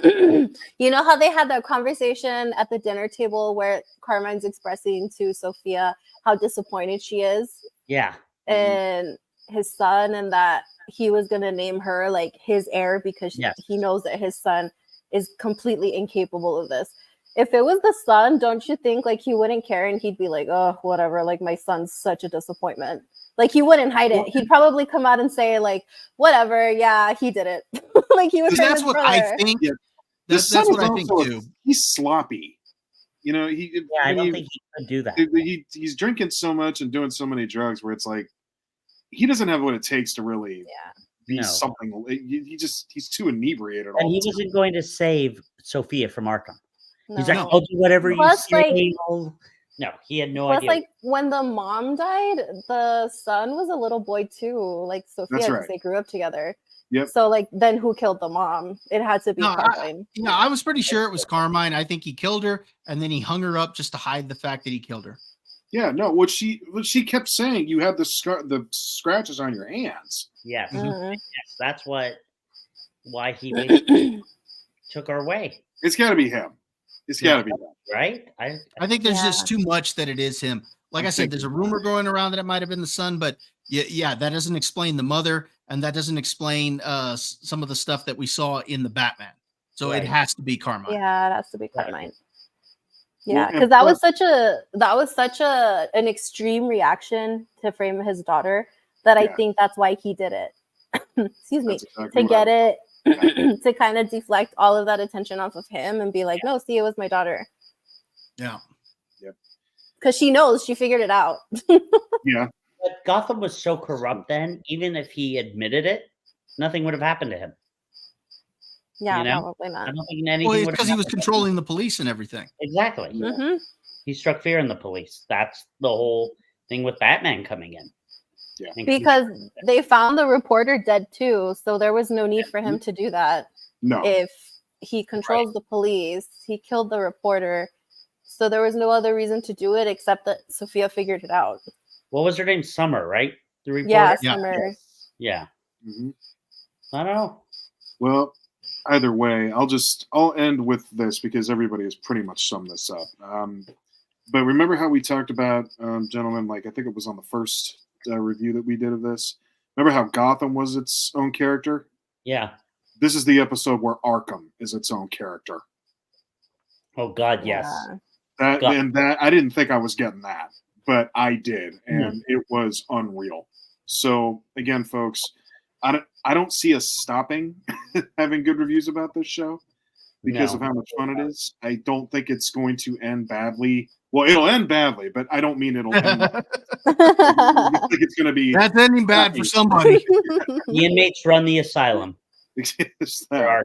you know how they had that conversation at the dinner table where Carmine's expressing to Sophia how disappointed she is. Yeah. And his son, and that he was going to name her like his heir because he knows that his son is completely incapable of this. If it was the son, don't you think like he wouldn't care and he'd be like, oh, whatever, like my son's such a disappointment. Like he wouldn't hide it. He'd probably come out and say like, whatever, yeah, he did it. Like he was. That's what I think. Yeah. That's what I think too. He's sloppy. I don't think he could do that. He's drinking so much and doing so many drugs where it's like he doesn't have what it takes to really be something. He's too inebriated. And he wasn't going to save Sophia from Arkham. No. He's like, I'll do whatever you say. No, he had no idea. Plus, like when the mom died, the son was a little boy too. Like Sophia, because they grew up together. Yep. So like, then who killed the mom? It had to be Carmine. I was pretty sure it was Carmine. I think he killed her, and then he hung her up just to hide the fact that he killed her. Yeah, no. What she kept saying, you had the scratches on your hands. Yes, yes, that's why he took her away. It's got to be him. It's got to be him, right? I think there's just too much that it is him. Like I said, there's a rumor going around that it might have been the son, but that doesn't explain the mother, and that doesn't explain some of the stuff that we saw in the Batman. So it has to be Carmine. Yeah, it has to be Carmine. Yeah, because that was such an extreme reaction to frame his daughter that I think that's why he did it. Excuse me, to get it. To kind of deflect all of that attention off of him and be like, no, see, it was my daughter. Yeah. Yep. Because she knows, she figured it out. Yeah. But Gotham was so corrupt then, even if he admitted it, nothing would have happened to him. Yeah, probably not. I don't think anything. Well, because he was controlling the police and everything. Exactly. Mm-hmm. He struck fear in the police. That's the whole thing with Batman coming in. Yeah. Because they found the reporter dead too, so there was no need for him to do that. No. If he controls the police, he killed the reporter, so there was no other reason to do it except that Sophia figured it out. What was her name? Summer, right? The reporter? Yeah, Summer. Yeah. Mm-hmm. I don't know. Well, either way, I'll end with this because everybody has pretty much summed this up. But remember how we talked about, gentlemen, like I think it was on the first review that we did of this. Remember how Gotham was its own character? Yeah. This is the episode where Arkham is its own character. Oh God, yes. That I didn't think I was getting that, but I did, and it was unreal. So again, folks, I don't see us stopping having good reviews about this show because of how much fun it is. I don't think it's going to end badly. Well, it'll end badly, but I don't mean it'll end. I think it's going to be. That's ending bad for somebody. The inmates run the asylum. It's that.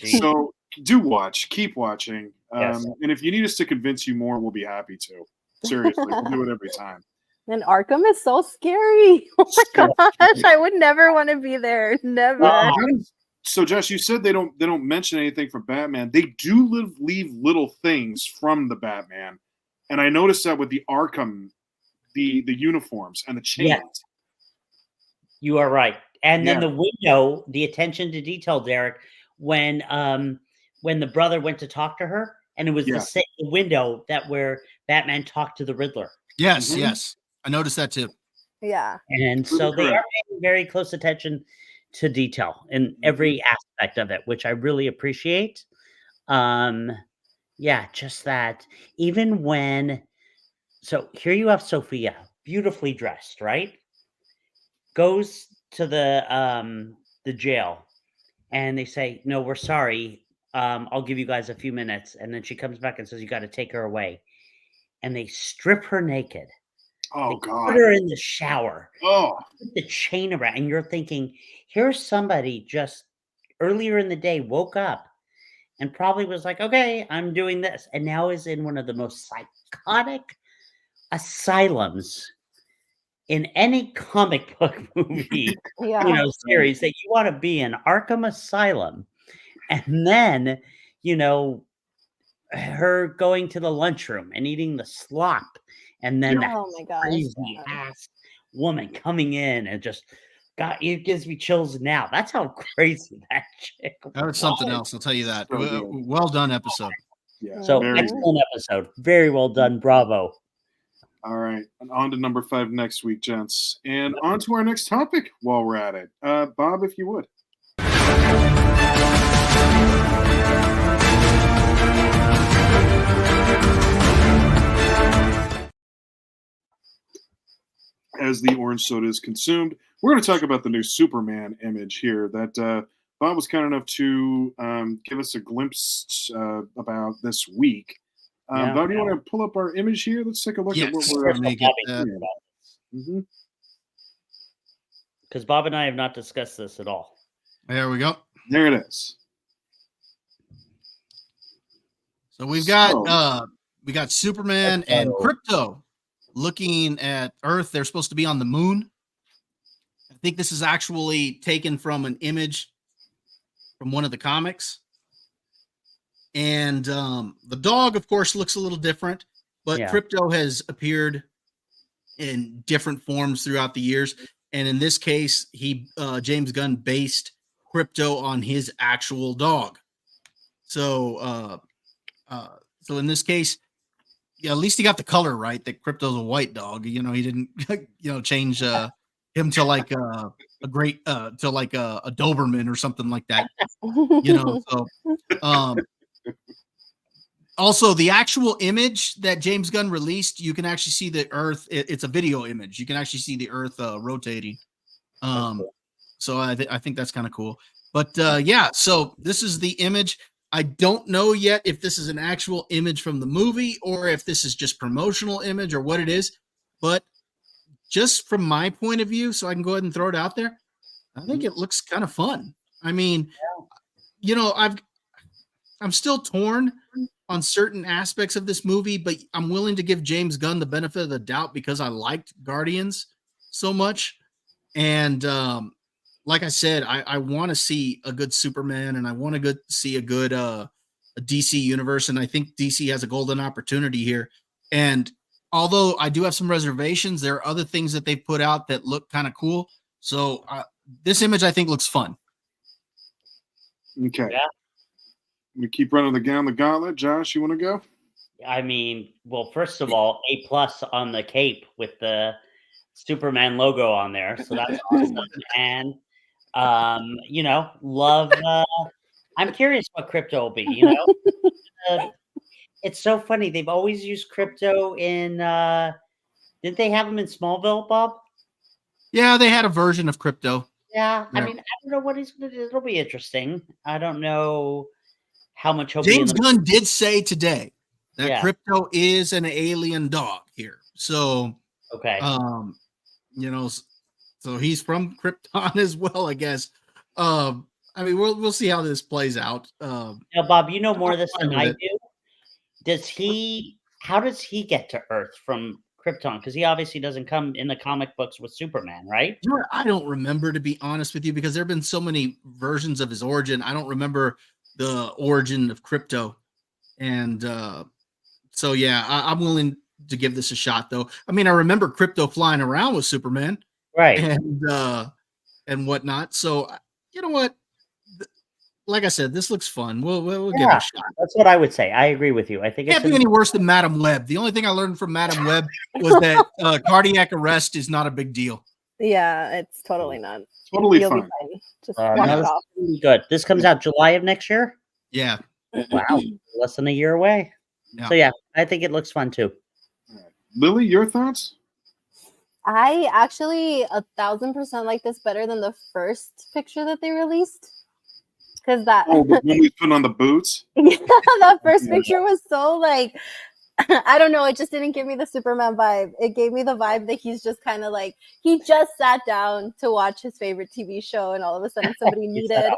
So do watch, keep watching, Yes. and if you need us to convince you more, we'll be happy to. Seriously, we'll do it every time. And Arkham is so scary. Oh my gosh, I would never want to be there. Never. So, Josh, you said they don't mention anything from Batman. They do leave little things from the Batman, and I noticed that with the Arkham, the uniforms and the chains. Yes. You are right. And then the window, the attention to detail, Derek, when the brother went to talk to her, and it was the same window where Batman talked to the Riddler. Yes, yes. I noticed that too. Yeah. And so they are paying very close attention to detail in every aspect of it, which I really appreciate. Just that. Even when, so here you have Sophia, beautifully dressed, right? Goes to the jail, and they say, "No, we're sorry. I'll give you guys a few minutes." And then she comes back and says, "You got to take her away." And they strip her naked. Oh, they God. Put her in the shower. Oh. Put the chain around. And you're thinking, here's somebody just earlier in the day woke up and probably was like, okay, I'm doing this. And now is in one of the most psychotic asylums in any comic book movie, series that you want to be in. Arkham Asylum. And then, her going to the lunchroom and eating the slop. And then that crazy ass woman coming in and just it gives me chills now. That's how crazy that chick was. That was something else, I'll tell you that. Well done episode. Yeah. So excellent episode. Very well done. Bravo. All right. And on to number 5 next week, gents. And on to our next topic while we're at it. Bob, if you would. As the orange soda is consumed, we're going to talk about the new Superman image here that Bob was kind enough to give us a glimpse about this week. Bob, do you want to pull up our image here? Let's take a look at what we're because Bob and I have not discussed this at all. There we go. There it is. So we got Superman and Krypto looking at Earth. They're supposed to be on the moon. I think this is actually taken from an image from one of the comics. And the dog, of course, looks a little different, but Krypto has appeared in different forms throughout the years. And in this case, James Gunn based Krypto on his actual dog. So in this case, at least he got the color right. That Krypto's a white dog. He didn't, change him to like a Doberman or something like that. Also, the actual image that James Gunn released, you can actually see the Earth. It's a video image. You can actually see the Earth rotating. So I think that's kind of cool. But so this is the image. I don't know yet if this is an actual image from the movie or if this is just promotional image or what it is. But just from my point of view, so I can go ahead and throw it out there, I think it looks kind of fun. I mean, I'm still torn on certain aspects of this movie, but I'm willing to give James Gunn the benefit of the doubt because I liked Guardians so much. And like I said, I want to see a good Superman and I want to see a good a DC universe. And I think DC has a golden opportunity here. And although I do have some reservations, there are other things that they've put out that look kind of cool. So this image, I think, looks fun. Okay. Yeah. We keep running the gauntlet. Josh, you want to go? I mean, well, first of all, A+ on the cape with the Superman logo on there. So that's awesome. And, love. I'm curious what Krypto will be, it's so funny. They've always used Krypto in Did they have him in Smallville, Bob? Yeah, they had a version of Crypto. Yeah, I Yeah. mean, I don't know what he's going to do. It'll be interesting. I don't know how much he'll James be in Gunn did say today that Yeah. Crypto is an alien dog here. So, Okay. you know, so he's from Krypton as well, I guess. I mean, we'll see how this plays out. Now, Bob, you know more of this fine than with I it. do. How does he get to Earth from Krypton? Because he obviously doesn't come in the comic books with Superman, right? You know what? I don't remember, to be honest with you, because there have been so many versions of his origin. I don't remember the origin of Crypto. And so, yeah, I'm willing to give this a shot, though. I mean, I remember Crypto flying around with Superman. Right. And whatnot. So, you know what? Like I said, this looks fun. We'll give it a shot. That's what I would say. I agree with you. I think Can't be any worse than Madam Web. The only thing I learned from Madam Web was that cardiac arrest is not a big deal. Yeah, it's totally not. Totally You'll be fine. fine. Just walk it off. Good. This comes out July of next year. Yeah. Wow, less than a year away. Yeah. So yeah, I think it looks fun too. Lily, your thoughts? I actually 1,000% like this better than the first picture that they released. Because that Oh, the one we put on the boots? yeah, that first picture was so like I don't know, it just didn't give me the Superman vibe. It gave me the vibe that he's just kind of like he just sat down to watch his favorite TV show and all of a sudden somebody needed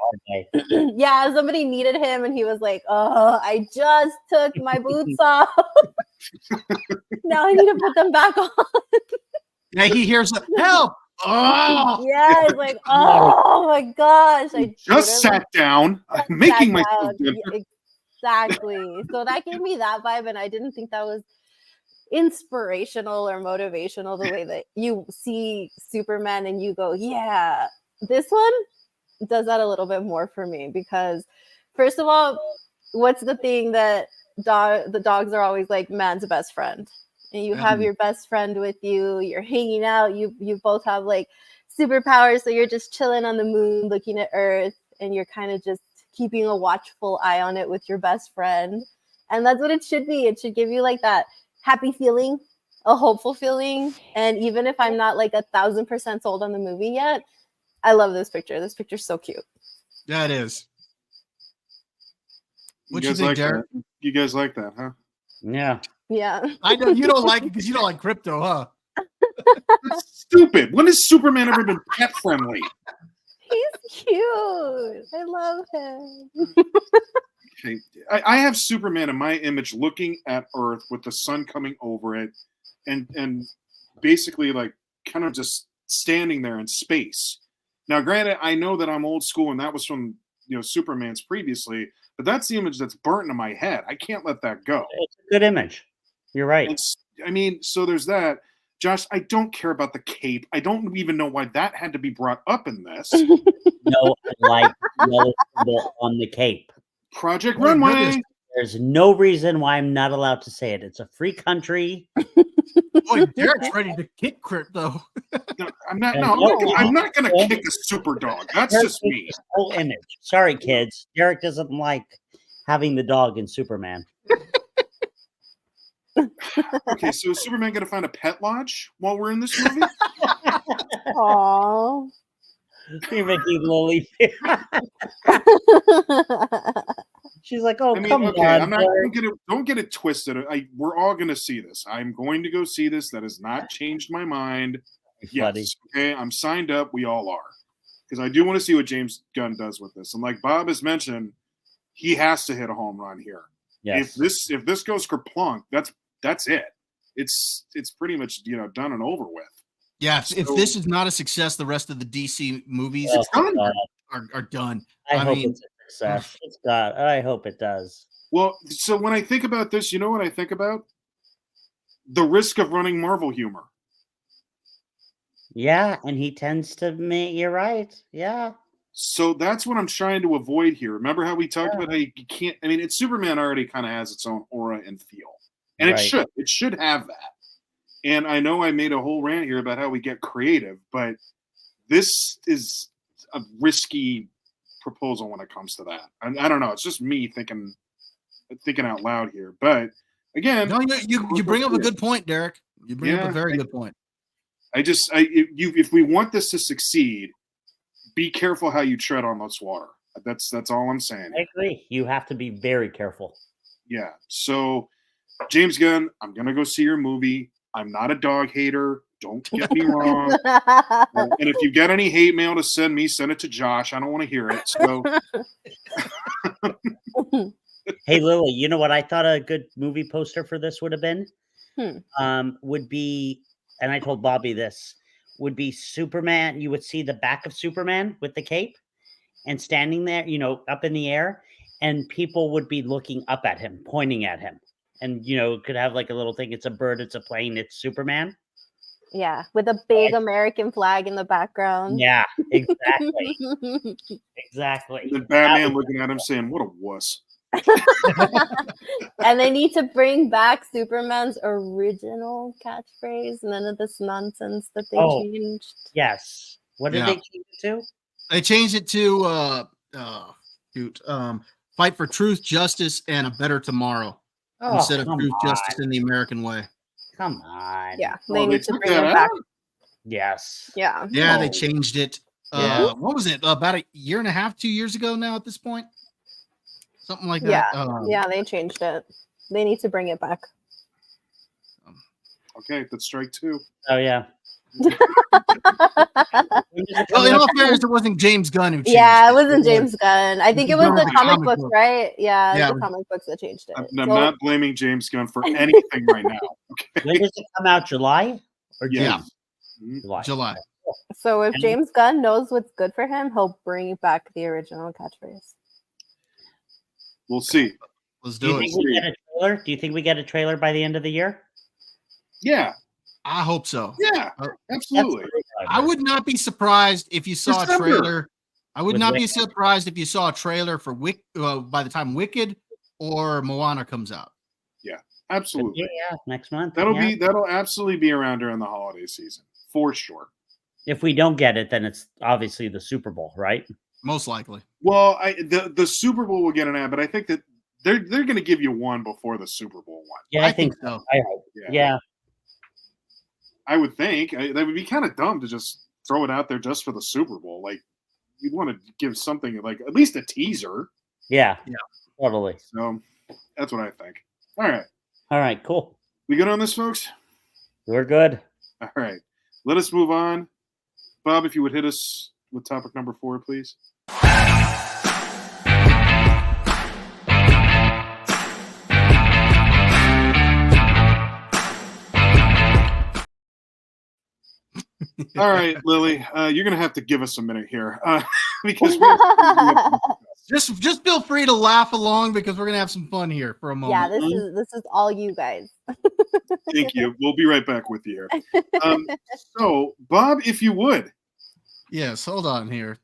yeah, somebody needed him and he was like, "Oh, I just took my boots off. Now I need to put them back on." Yeah, he hears help. Oh, yeah, it's like, oh my gosh, I just sat down. I'm making myself dinner. Exactly. So that gave me that vibe, and I didn't think that was inspirational or motivational the way that you see Superman and you go, yeah. This one does that a little bit more for me because, first of all, what's the thing that the dogs are always like, man's best friend, and you have your best friend with you. You're hanging out. You both have like superpowers, so you're just chilling on the moon, looking at Earth, and you're kind of just keeping a watchful eye on it with your best friend. And that's what it should be. It should give you like that happy feeling, a hopeful feeling. And even if I'm not like 1,000% sold on the movie yet, I love this picture. This picture's so cute. that is. What you guys think, like Derek? that? You guys like that, huh? Yeah. Yeah. I know you don't like it because you don't like Crypto, huh? That's stupid. When has Superman ever been pet friendly? He's cute. I love him. Okay. I have Superman in my image looking at Earth with the sun coming over it and basically like kind of just standing there in space. Now, granted, I know that I'm old school and that was from Superman's previously, but that's the image that's burnt into my head. I can't let that go. It's a good image. You're right. So there's that. Josh, I don't care about the cape. I don't even know why that had to be brought up in this. No, I like yellow symbol on the cape. Project Runway. There's no reason why I'm not allowed to say it. It's a free country. Boy, Derek's ready to kick Crypto. No, I'm not. No, I'm not going to kick a super dog. That's just me. Whole image. Sorry, kids. Derek doesn't like having the dog in Superman. Okay, so is Superman going to find a pet lodge while we're in this movie? Aww. You're making Lily. She's like, "Oh, come okay, on!" I'm not. Don't get it twisted. We're all going to see this. I'm going to go see this. That has not changed my mind. Yes. Okay, I'm signed up. We all are, because I do want to see what James Gunn does with this. And like Bob has mentioned, he has to hit a home run here. Yes. If this goes kerplunk, that's it. It's pretty much done and over with. Yeah, if this is not a success, the rest of the DC movies are done. I hope it's a success. I hope it does. Well, so when I think about this, you know what I think about? The risk of running Marvel humor. Yeah, and he tends to make. You're right. Yeah. So that's what I'm trying to avoid here. Remember how we talked about how you can't? I mean, Superman already kind of has its own aura and feel, and it should have that. And I know I made a whole rant here about how we get creative, but this is a risky proposal when it comes to that. I don't know. It's just me thinking out loud here. But again, no, you bring up a good point, Derek. You bring up a very good point. If we want this to succeed, be careful how you tread on this water. That's all I'm saying. I agree. You have to be very careful. Yeah. So, James Gunn, I'm gonna go see your movie. I'm not a dog hater. Don't get me wrong. And if you get any hate mail to send me, send it to Josh. I don't want to hear it. So, Hey, Lily, you know what I thought a good movie poster for this would have been? Would be, and I told Bobby this, would be Superman. You would see the back of Superman with the cape and standing there, up in the air, and people would be looking up at him, pointing at him. And, could have like a little thing. It's a bird, it's a plane, it's Superman. Yeah, with a big American flag in the background. Yeah, exactly. Exactly. The Batman looking at him saying, "What a wuss." And they need to bring back Superman's original catchphrase, none of this nonsense that they changed. Yes. What did they change it to? They changed it to fight for truth, justice, and a better tomorrow instead of truth, justice, in the American way. Come on. Yeah, they need to bring it back. Yes. Yeah. Yeah, they changed it. What was it? About a year and a half, 2 years ago now at this point? Something like that. Yeah, they changed it. They need to bring it back. Okay, that's strike 2. Oh, yeah. Well, in all fairness, it wasn't James Gunn who changed it. Yeah, it wasn't James Gunn. I think it was the comic books, right? Yeah, the comic books that changed it. I'm not blaming James Gunn for anything right now. Okay. When does it come out? July? Or June? Yeah. July. So if James Gunn knows what's good for him, he'll bring back the original catchphrase. We'll see. Let's do it. Do you think we get a trailer by the end of the year? Yeah. I hope so. Yeah, absolutely. I would not be surprised if you saw a trailer. I would not be surprised if you saw a trailer for by the time Wicked or Moana comes out. Yeah, absolutely. Yeah, next month. That'll absolutely be around during the holiday season for sure. If we don't get it, then it's obviously the Super Bowl, right? Most likely. Well, the Super Bowl will get an ad, but I think that they're going to give you one before the Super Bowl one. Yeah, I think so. I hope. Yeah. I would think that would be kind of dumb to just throw it out there just for the Super Bowl. Like, you'd want to give something like at least a teaser. Yeah, totally. So that's what I think. All right, cool. We good on this, folks? We're good. All right, let us move on. Bob, if you would hit us with topic number 4, please. All right, Lily, you're going to have to give us a minute here because just feel free to laugh along because we're going to have some fun here for a moment. Yeah, this is all you guys. Thank you. We'll be right back with you here. So, Bob, if you would. Yes, hold on here.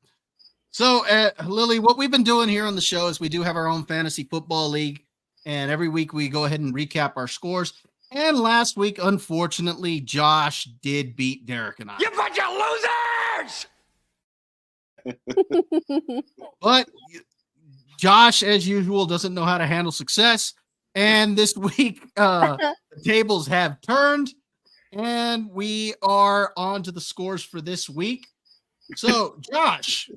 So, Lily, what we've been doing here on the show is we do have our own fantasy football league, and every week we go ahead and recap our scores. And last week, unfortunately, Josh did beat Derek and I. You bunch of losers! But Josh, as usual, doesn't know how to handle success. And this week, the tables have turned, and we are on to the scores for this week. So, Josh.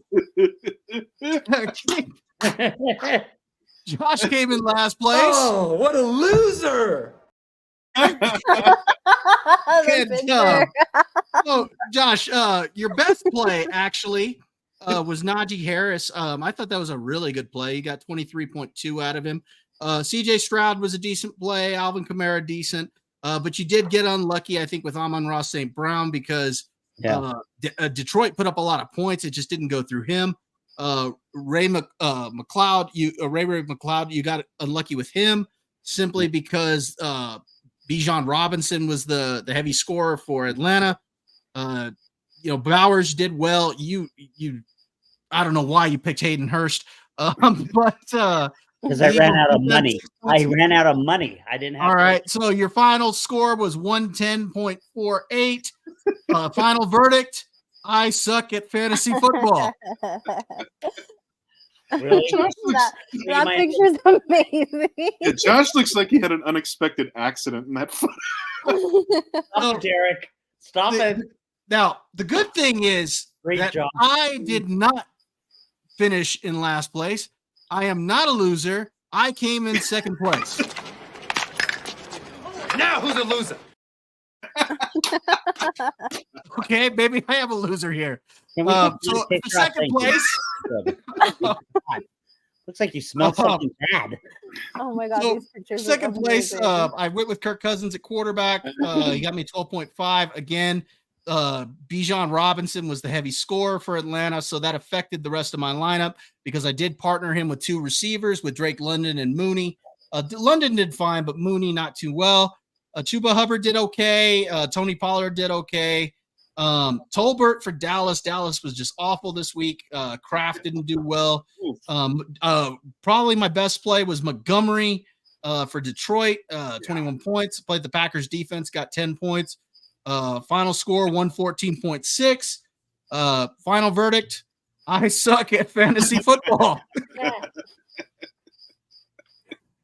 Josh came in last place. Oh, what a loser! So, Josh, your best play actually was Najee Harris. I thought that was a really good play. You got 23.2 out of him. CJ Stroud was a decent play. Alvin Kamara, decent. But you did get unlucky, I think, with Amon-Ra St. Brown because Detroit put up a lot of points. It just didn't go through him. Ray McLeod, you got unlucky with him simply because Bijan Robinson was the heavy scorer for Atlanta. Bowers did well. I don't know why you picked Hayden Hurst, but because I ran out of money. I didn't have. All right. So your final score was 110.48. Final verdict: I suck at fantasy football. Really? Josh looks, That picture's amazing. yeah, Josh looks like he had an unexpected accident in that photo. Stop, Derek. Stop it. Now, the good thing is Great that job. I did not finish in last place. I am not a loser. I came in second place. Now who's a loser? Okay, maybe I have a loser here. Can we So get this for picture up? second Thank you. place, Good. Looks like you smelled something bad. Oh my god, So, these pictures. second are place, amazing. I went with Kirk Cousins at quarterback. He got me 12.5. Again, Bijan Robinson was the heavy scorer for Atlanta, so that affected the rest of my lineup because I did partner him with two receivers with Drake London and Mooney. London did fine, but Mooney not too well. Chuba Hubbard did okay. Tony Pollard did okay. Tolbert for Dallas. Dallas was just awful this week. Kraft didn't do well. Probably my best play was Montgomery for Detroit, 21 points. Played the Packers defense, got 10 points. Final score 114.6. Final verdict: I suck at fantasy football.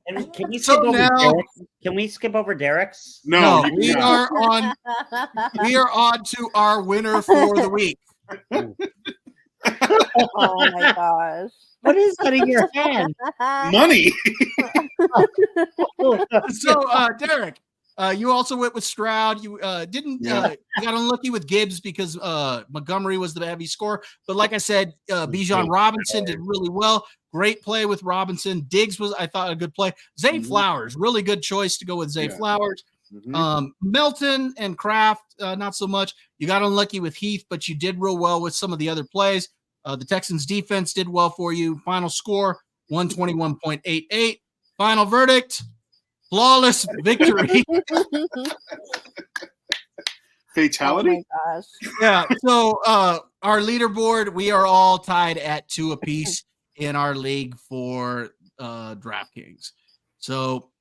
And can we So skip over now- Derek? Can we skip over Derek's? No, No, you we cannot. are on. We are on to our winner for the week. Oh my gosh. What is that in your hand? Money. So, Derek, you also went with Stroud. You didn't. Yeah. You got unlucky with Gibbs because Montgomery was the heavy score. But like I said, Bijan Robinson did really well. Great play with Robinson. Diggs was, I thought, a good play. Zay Mhm. Flowers, really good choice to go with Zay Yeah. Flowers. Mhm. Melton and Kraft, not so much. You got unlucky with Heath, but you did real well with some of the other plays. The Texans defense did well for you. Final score 121.88. Final verdict: flawless victory. Fatality. Oh my gosh. Yeah. So our leaderboard, we are all tied at 2 apiece in our league for DraftKings. So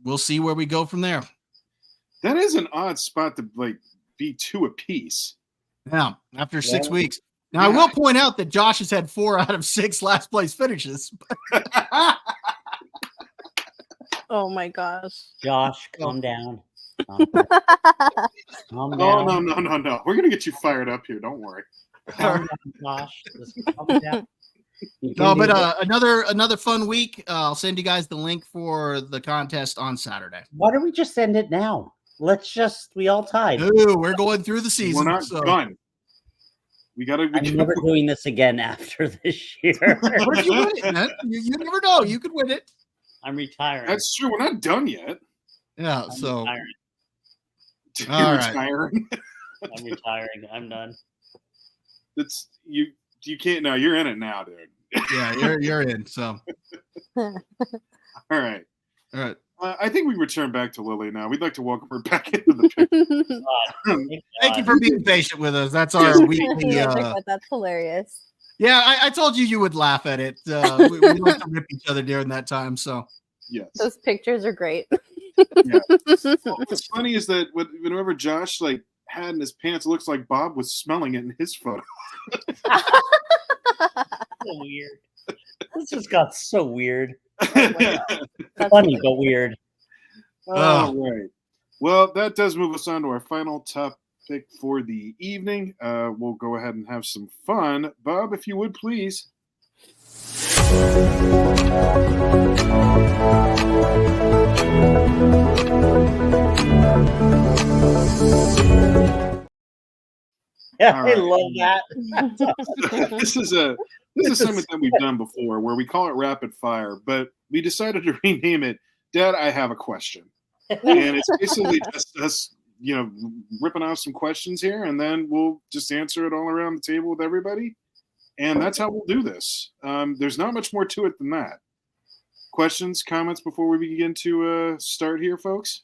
we'll see where we go from there. That is an odd spot to be 2 apiece. Now, after 6 Yeah. weeks. Now, I Yeah. will point out that Josh has had 4 out of 6 last place finishes. Oh my gosh. Josh, calm down. Calm Oh down. no. We're gonna get you fired up here. Don't worry. Calm down, Josh. Just calm down. You can No, do but this. another fun week. I'll send you guys the link for the contest on Saturday. Why don't we just send it now? We all tied. Ooh, we're going through the season. We're not so. done. We gotta. I'm never doing this again after this year. Where'd you win it, man? You never know. You could win it. I'm retiring. That's true. We're not done yet. Yeah. I'm So retiring. You're All right. retiring. I'm retiring. I'm done. It's you. You can't. No, you're in it now, dude. yeah, you're in. So All right. all right. I think we return back to Lily now. We'd like to welcome her back into the picture. Thank you for being patient with us. That's our Yes. weekly. That's hilarious. Yeah, I told you would laugh at it. We like to rip each other during that time. So Yes. Those pictures are great. What's funny is that whenever Josh had in his pants, it looks like Bob was smelling it in his photo. So weird. This just got so weird. That's Funny, but weird. All right. Well, that does move us on to our final topic for the evening. We'll go ahead and have some fun. Bob, if you would, please. Yeah, All I right. love that. This is a segment that we've done before where we call it rapid fire, but we decided to rename it Dad, I Have a Question. And it's basically just us, ripping off some questions here, and then we'll just answer it all around the table with everybody. And that's how we'll do this. There's not much more to it than that. Questions, comments before we begin to start here, folks?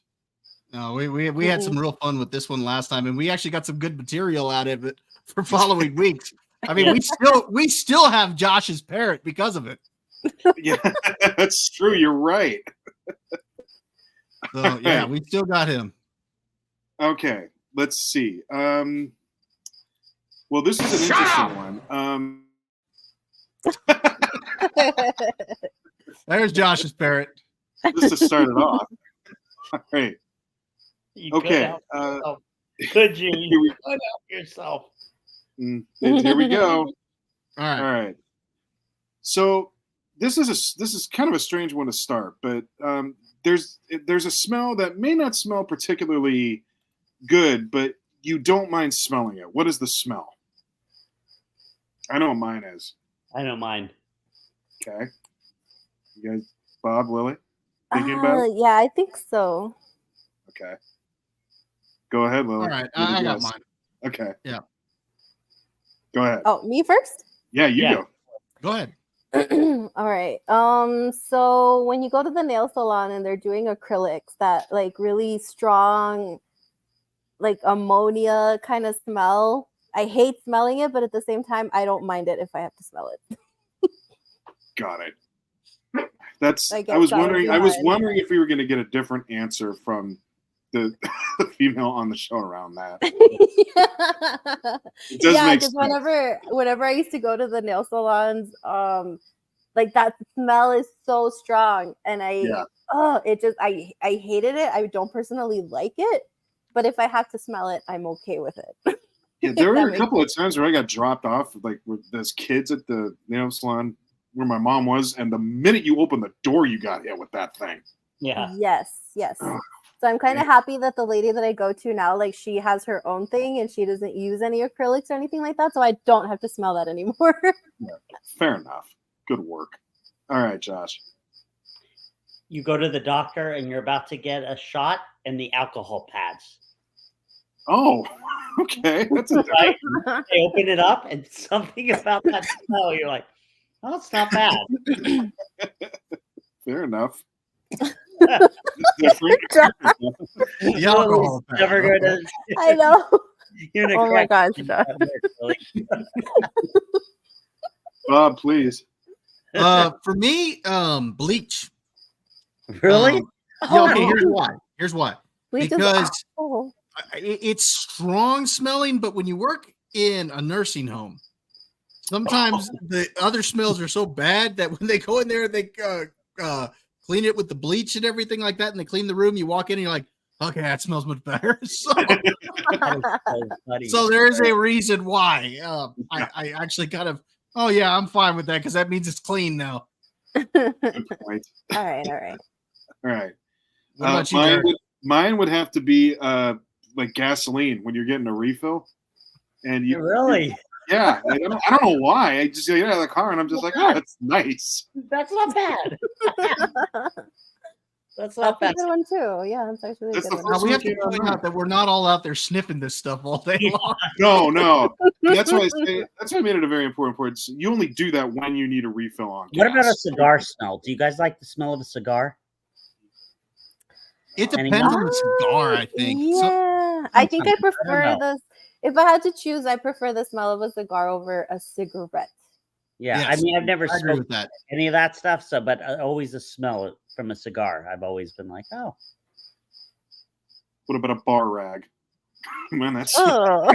no, we had some real fun with this one last time, and we actually got some good material out of it for following weeks. I mean, we still have Josh's parrot because of it. Yeah, that's true. You're right. So yeah, we still got him. Okay, let's see. Well, this is an interesting one. There's Josh's parrot. Just to start it off. All right. You could Okay. help yourself. Could you? Here You we, could help yourself. here we go. All right. All right. So this is kind of a strange one to start, but there's a smell that may not smell particularly good, but you don't mind smelling it. What is the smell? I know what mine is. I don't mind. Okay. You guys, Bob, Lily, thinking about it? Yeah, I think so. Okay. Go ahead, Lily. All right. Give it a I got guess. mine. Okay. Yeah. Go ahead. Oh, me first? Yeah, you Yeah. go. Go ahead. All right. So when you go to the nail salon and they're doing acrylics, that like really strong, like ammonia kind of smell. I hate smelling it, but at the same time, I don't mind it if I have to smell it. Got it. That's. I I guess was that would wondering. be I was mine. wondering if we were going to get a different answer from the female on the show around that. It does Yeah, make because sense. whenever I used to go to the nail salons, like that smell is so strong, and Yeah. I hated it. I don't personally like it, but if I have to smell it, I'm okay with it. Yeah, there That were a makes couple of times where I got dropped off, like with those kids at the nail salon where my mom was, and the minute you open the door, you got hit with that thing. Yeah. Yes. Ugh, So I'm kind yeah. of happy that the lady that I go to now, like she has her own thing and she doesn't use any acrylics or anything like that, so I don't have to smell that anymore. Fair enough. Good work. All right, Josh. You go to the doctor and you're about to get a shot, and the alcohol pads. Oh, okay. That's a Right? They open it up, and something about that smell, you're like, oh, it's not bad. fair enough. It's different. The alcohol pad. Never Okay. gonna. I know. You're gonna Oh my crack gosh, me. Josh. Bob, please. For me, bleach. Really? Yeah, okay, Oh. here's why. Here's why. Bleach is Because awful. it's strong smelling, but when you work in a nursing home, sometimes the other smells are so bad that when they go in there, they clean it with the bleach and everything like that, and they clean the room. You walk in and you're like, okay, that smells much better. So, so there is a reason why. I actually kind of, oh yeah, I'm fine with that because that means it's clean now. Good point. All right. All right. What about you, mine, Derek? mine would have to be like gasoline when you're getting a refill. And you Really? yeah, I don't know why. I just get out of the car and I'm just like, oh, that's nice. That's not bad. That's That's not a bad. good one too. Yeah, that's actually a That's good the one. Now, we have to Came on point mine. out that we're not all out there sniffing this stuff all day long. No. That's why I say that's why I made it a very important point. You only do that when you need a refill on What about a gas. cigar smell? Do you guys like the smell of a cigar? It Any depends on the cigar, I think. Yeah, I think I sometimes, I don't prefer know. this. If I had to choose, I prefer the smell of a cigar over a cigarette. Yeah, Yes, I mean, I've never I agree smoked with that. any of that stuff. So, but always a smell from a cigar. I've always been like, oh, What about a bar rag? Man, that's Oh,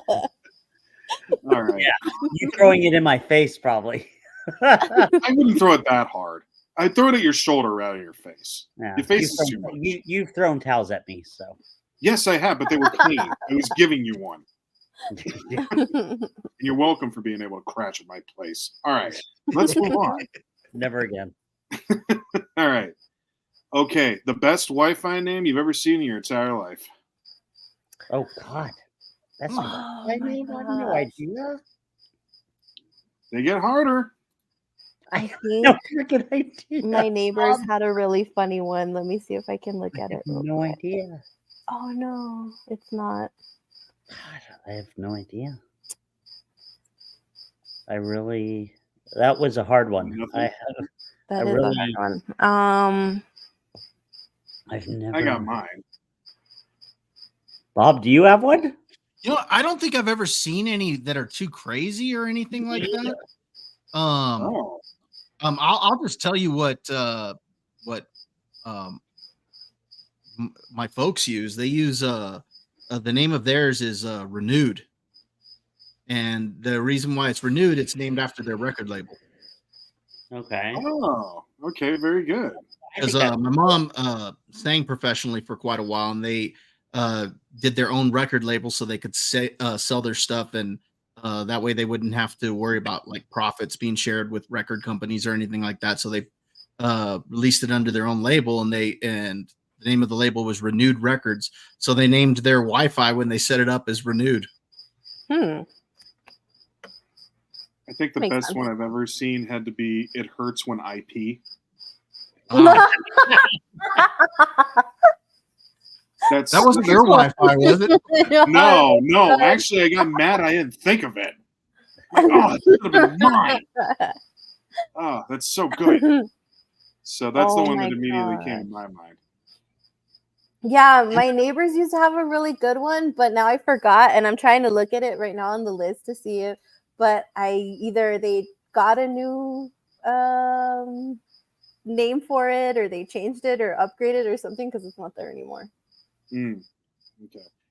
all right. Yeah. You throwing it in my face, probably. I wouldn't throw it that hard. I'd throw it at your shoulder rather than your face. Yeah. Your face is too much. You've thrown towels at me, so Yes, I have, but they were clean. I was giving you one. And you're welcome for being able to crash at my place. All right, let's move on. never again. All right. Okay, the best Wi-Fi name you've ever seen in your entire life. Oh God, that's Oh I my mean, I have no gosh. idea. They get harder. I I have think no freaking idea. my neighbors had a really funny one. Let me see if I can look at it. real No quick. idea. Oh no, it's not. God, I have no idea. That was a hard one. Nothing? That I is really- a hard one. I've never. I got mine. Bob, do you have one? You know, I don't think I've ever seen any that are too crazy or anything like that. Oh, I'll just tell you what my folks use. They use the name of theirs is Renewed, and the reason why it's renewed, it's named after their record label. Okay. Oh, okay, very good. Because my mom sang professionally for quite a while, and they did their own record label so they could sell their stuff, and that way they wouldn't have to worry about like profits being shared with record companies or anything like that. So they released it under their own label, and the name of the label was Renewed Records. So they named their Wi-Fi when they set it up as Renewed. Hmm. I think the Makes best sense. one I've ever seen had to be "It Hurts When I Pee." Wow. That's That wasn't your Wi-Fi, was it? no. Actually, I got mad. I didn't think of it. Like, oh, it should have been mine. Oh, that's so good. So that's the Oh one my that immediately came gosh. to my mind. Yeah, my neighbors used to have a really good one, but now I forgot, and I'm trying to look at it right now on the list to see it. But either they got a new name for it, or they changed it, or upgraded, or something, because it's not there anymore. Okay.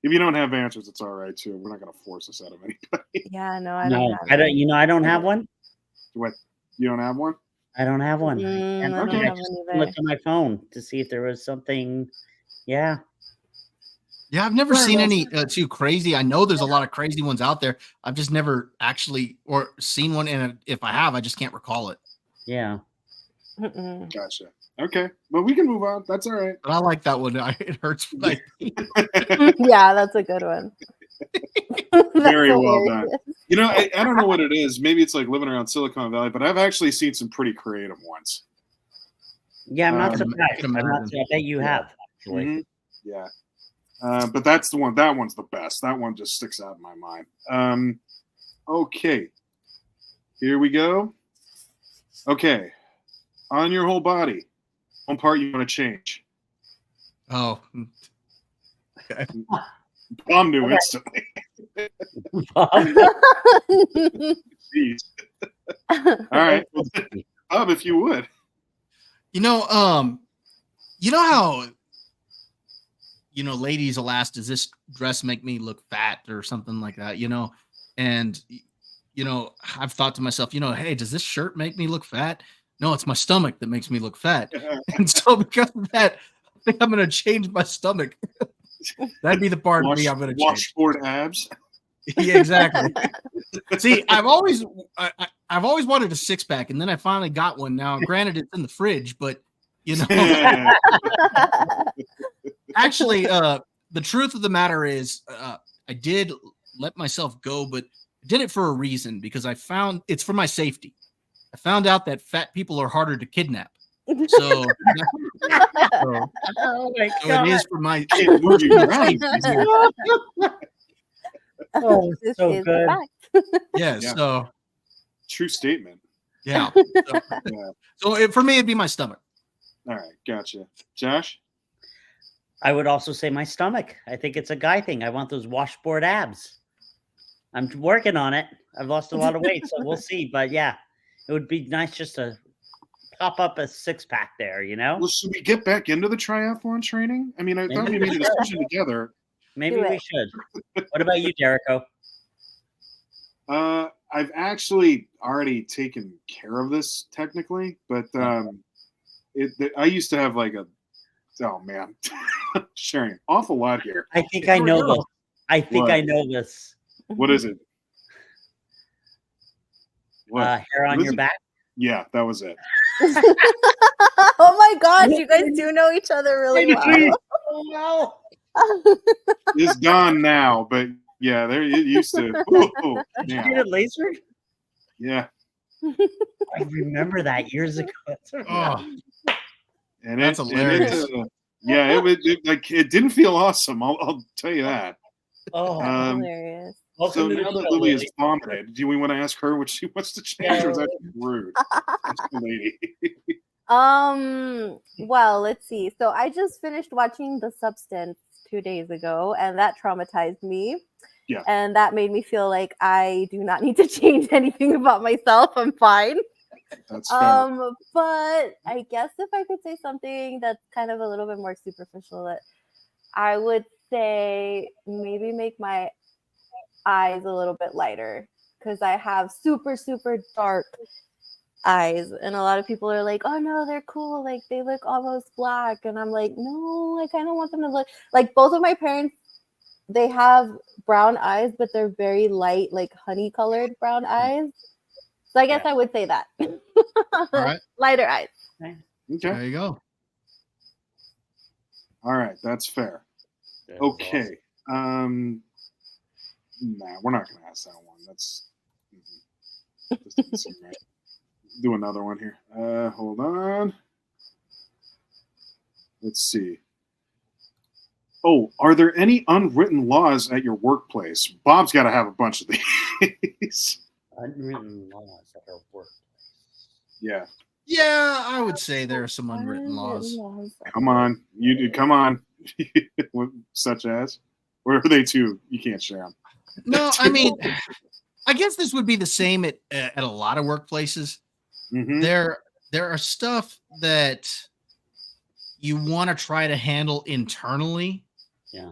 If you don't have answers, it's all right too. We're not going to force this out of anybody. Yeah, no, I No, don't have I don't. it. You know, I don't have one. What? You don't have one? I don't have one. I I don't Okay. have just one either. looked at my phone to see if there was something. Yeah. Yeah, I've never Well, seen well- any too crazy. I know there's a lot of crazy ones out there. I've just never actually or seen one, and if I have, I just can't recall it. Yeah. Mm-mm. Gotcha. Okay, but we can move on. That's all right. But I like that one. It hurts. Like, Yeah, that's a good one. Very That's well hilarious. done. You know, I don't know what it is. Maybe it's like living around Silicon Valley, but I've actually seen some pretty creative ones. Yeah, I'm not Um, surprised. I can imagine. I bet you have. Actually. Mhm. Yeah. But that's the one. That one's the best. That one just sticks out in my mind. Okay. Here we go. Okay. On your whole body, one part you want to change. oh, Bomb knew Okay. instantly. Jeez. All right. Well, Bob, if you would. you know how ladies will ask, does this dress make me look fat or something like that? And I've thought to myself, hey, does this shirt make me look fat? No, it's my stomach that makes me look fat. And so because of that, I think I'm going to change my stomach. That'd be the part of me I'm going to change. Washboard abs. Yeah, exactly. See, I've always wanted a six pack, and then I finally got one. Now, granted, it's in the fridge, but actually, the truth of the matter is, I did let myself go, but I did it for a reason, because I found it's for my safety. I found out that fat people are harder to kidnap. So, Oh my so god! it is for my. Can't move you around. Oh, This so is good. the fact. Yeah. Yeah. So True statement. yeah. Yeah. So for me, it'd be my stomach. All right. Gotcha. Josh? I would also say my stomach. I think it's a guy thing. I want those washboard abs. I'm working on it. I've lost a lot of weight, so we'll see. But yeah, it would be nice just to pop up a six pack there. Well, should we get back into the triathlon training? I mean, I thought we Maybe made a decision together. Maybe Do we it. should. What about you, Jericho? I've actually already taken care of this technically, but I used to have like oh man, sharing an awful lot here. I think I know this. I think What? I know this. What is it? What? Hair on What is your it? back. Yeah, that was it. Oh my gosh, you guys do know each other really well. Oh no! It's gone now, but yeah, there it used to. Oh, Did you man. get it lasered? Yeah, I remember that years ago. Oh, and That's hilarious. Yeah, it didn't feel awesome. I'll tell you that. Oh, Hilarious. welcome So to the now that show, Lily has Lily. vomited, do we want to ask her what she wants to change, or is that rude? That's the lady. Well, let's see. So I just finished watching The Substance 2 days ago, and that traumatized me. Yeah. And that made me feel like I do not need to change anything about myself. I'm fine. That's fair. But I guess if I could say something that's kind of a little bit more superficial, that I would say maybe make my eyes a little bit lighter because I have super, super dark eyes. And a lot of people are like, oh no, they're cool. Like they look almost black. And I'm like, no, I kind of want them to look like both of my parents. They have brown eyes, but they're very light, like honey colored brown eyes. So I guess I would say that. All right. Lighter eyes. Okay. There you go. All right, that's fair. Okay. Nah, we're not gonna ask that one. That's doesn't seem right. Do another one here. Hold on. Let's see. Oh, are there any unwritten laws at your workplace? Bob's got to have a bunch of these. Unwritten laws at our workplace. Yeah. Yeah, I would say there are some unwritten laws. Come on. You do. Come on. Such as? Or are they too? You can't share them. No, I mean, I guess this would be the same at a lot of workplaces. Mm-hmm. There are stuff that you want to try to handle internally. Yeah.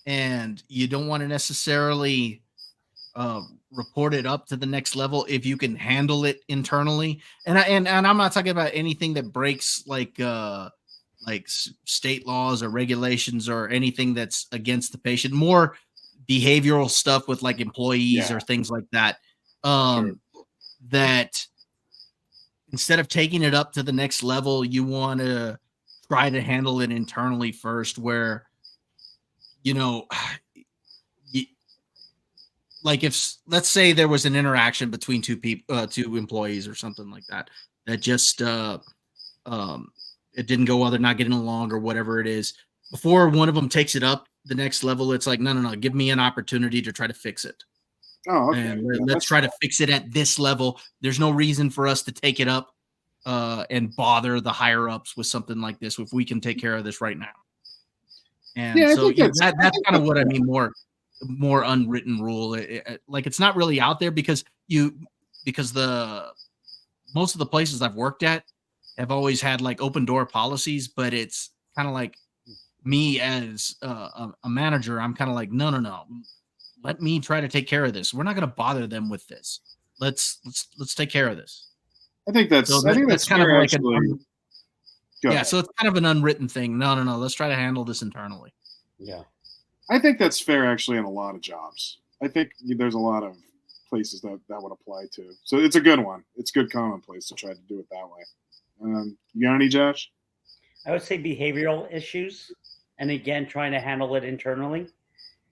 And you don't want to necessarily report it up to the next level if you can handle it internally. And I'm not talking about anything that breaks like state laws or regulations or anything that's against the patient. More behavioral stuff with like employees or things like that. Sure. That instead of taking it up to the next level, you want to try to handle it internally first, where like if let's say there was an interaction between two employees or something like that just it didn't go well, they're not getting along or whatever it is, before one of them takes it up the next level, it's like, no, give me an opportunity to try to fix it. Oh, okay. And let's try to fix it at this level. There's no reason for us to take it up and bother the higher ups with something like this if we can take care of this right now. And so that's kind of what I mean, more unwritten rule. Like it's not really out there because most of the places I've worked at have always had like open door policies, but it's kind of like me as a manager, I'm kind of like, no, let me try to take care of this. We're not going to bother them with this. Let's take care of this. I think that's kind of like so it's kind of an unwritten thing. No, let's try to handle this internally. Yeah. I think that's fair actually in a lot of jobs. I think there's a lot of places that would apply to. So it's a good one. It's good commonplace to try to do it that way. You got any, Josh? I would say behavioral issues, and again, trying to handle it internally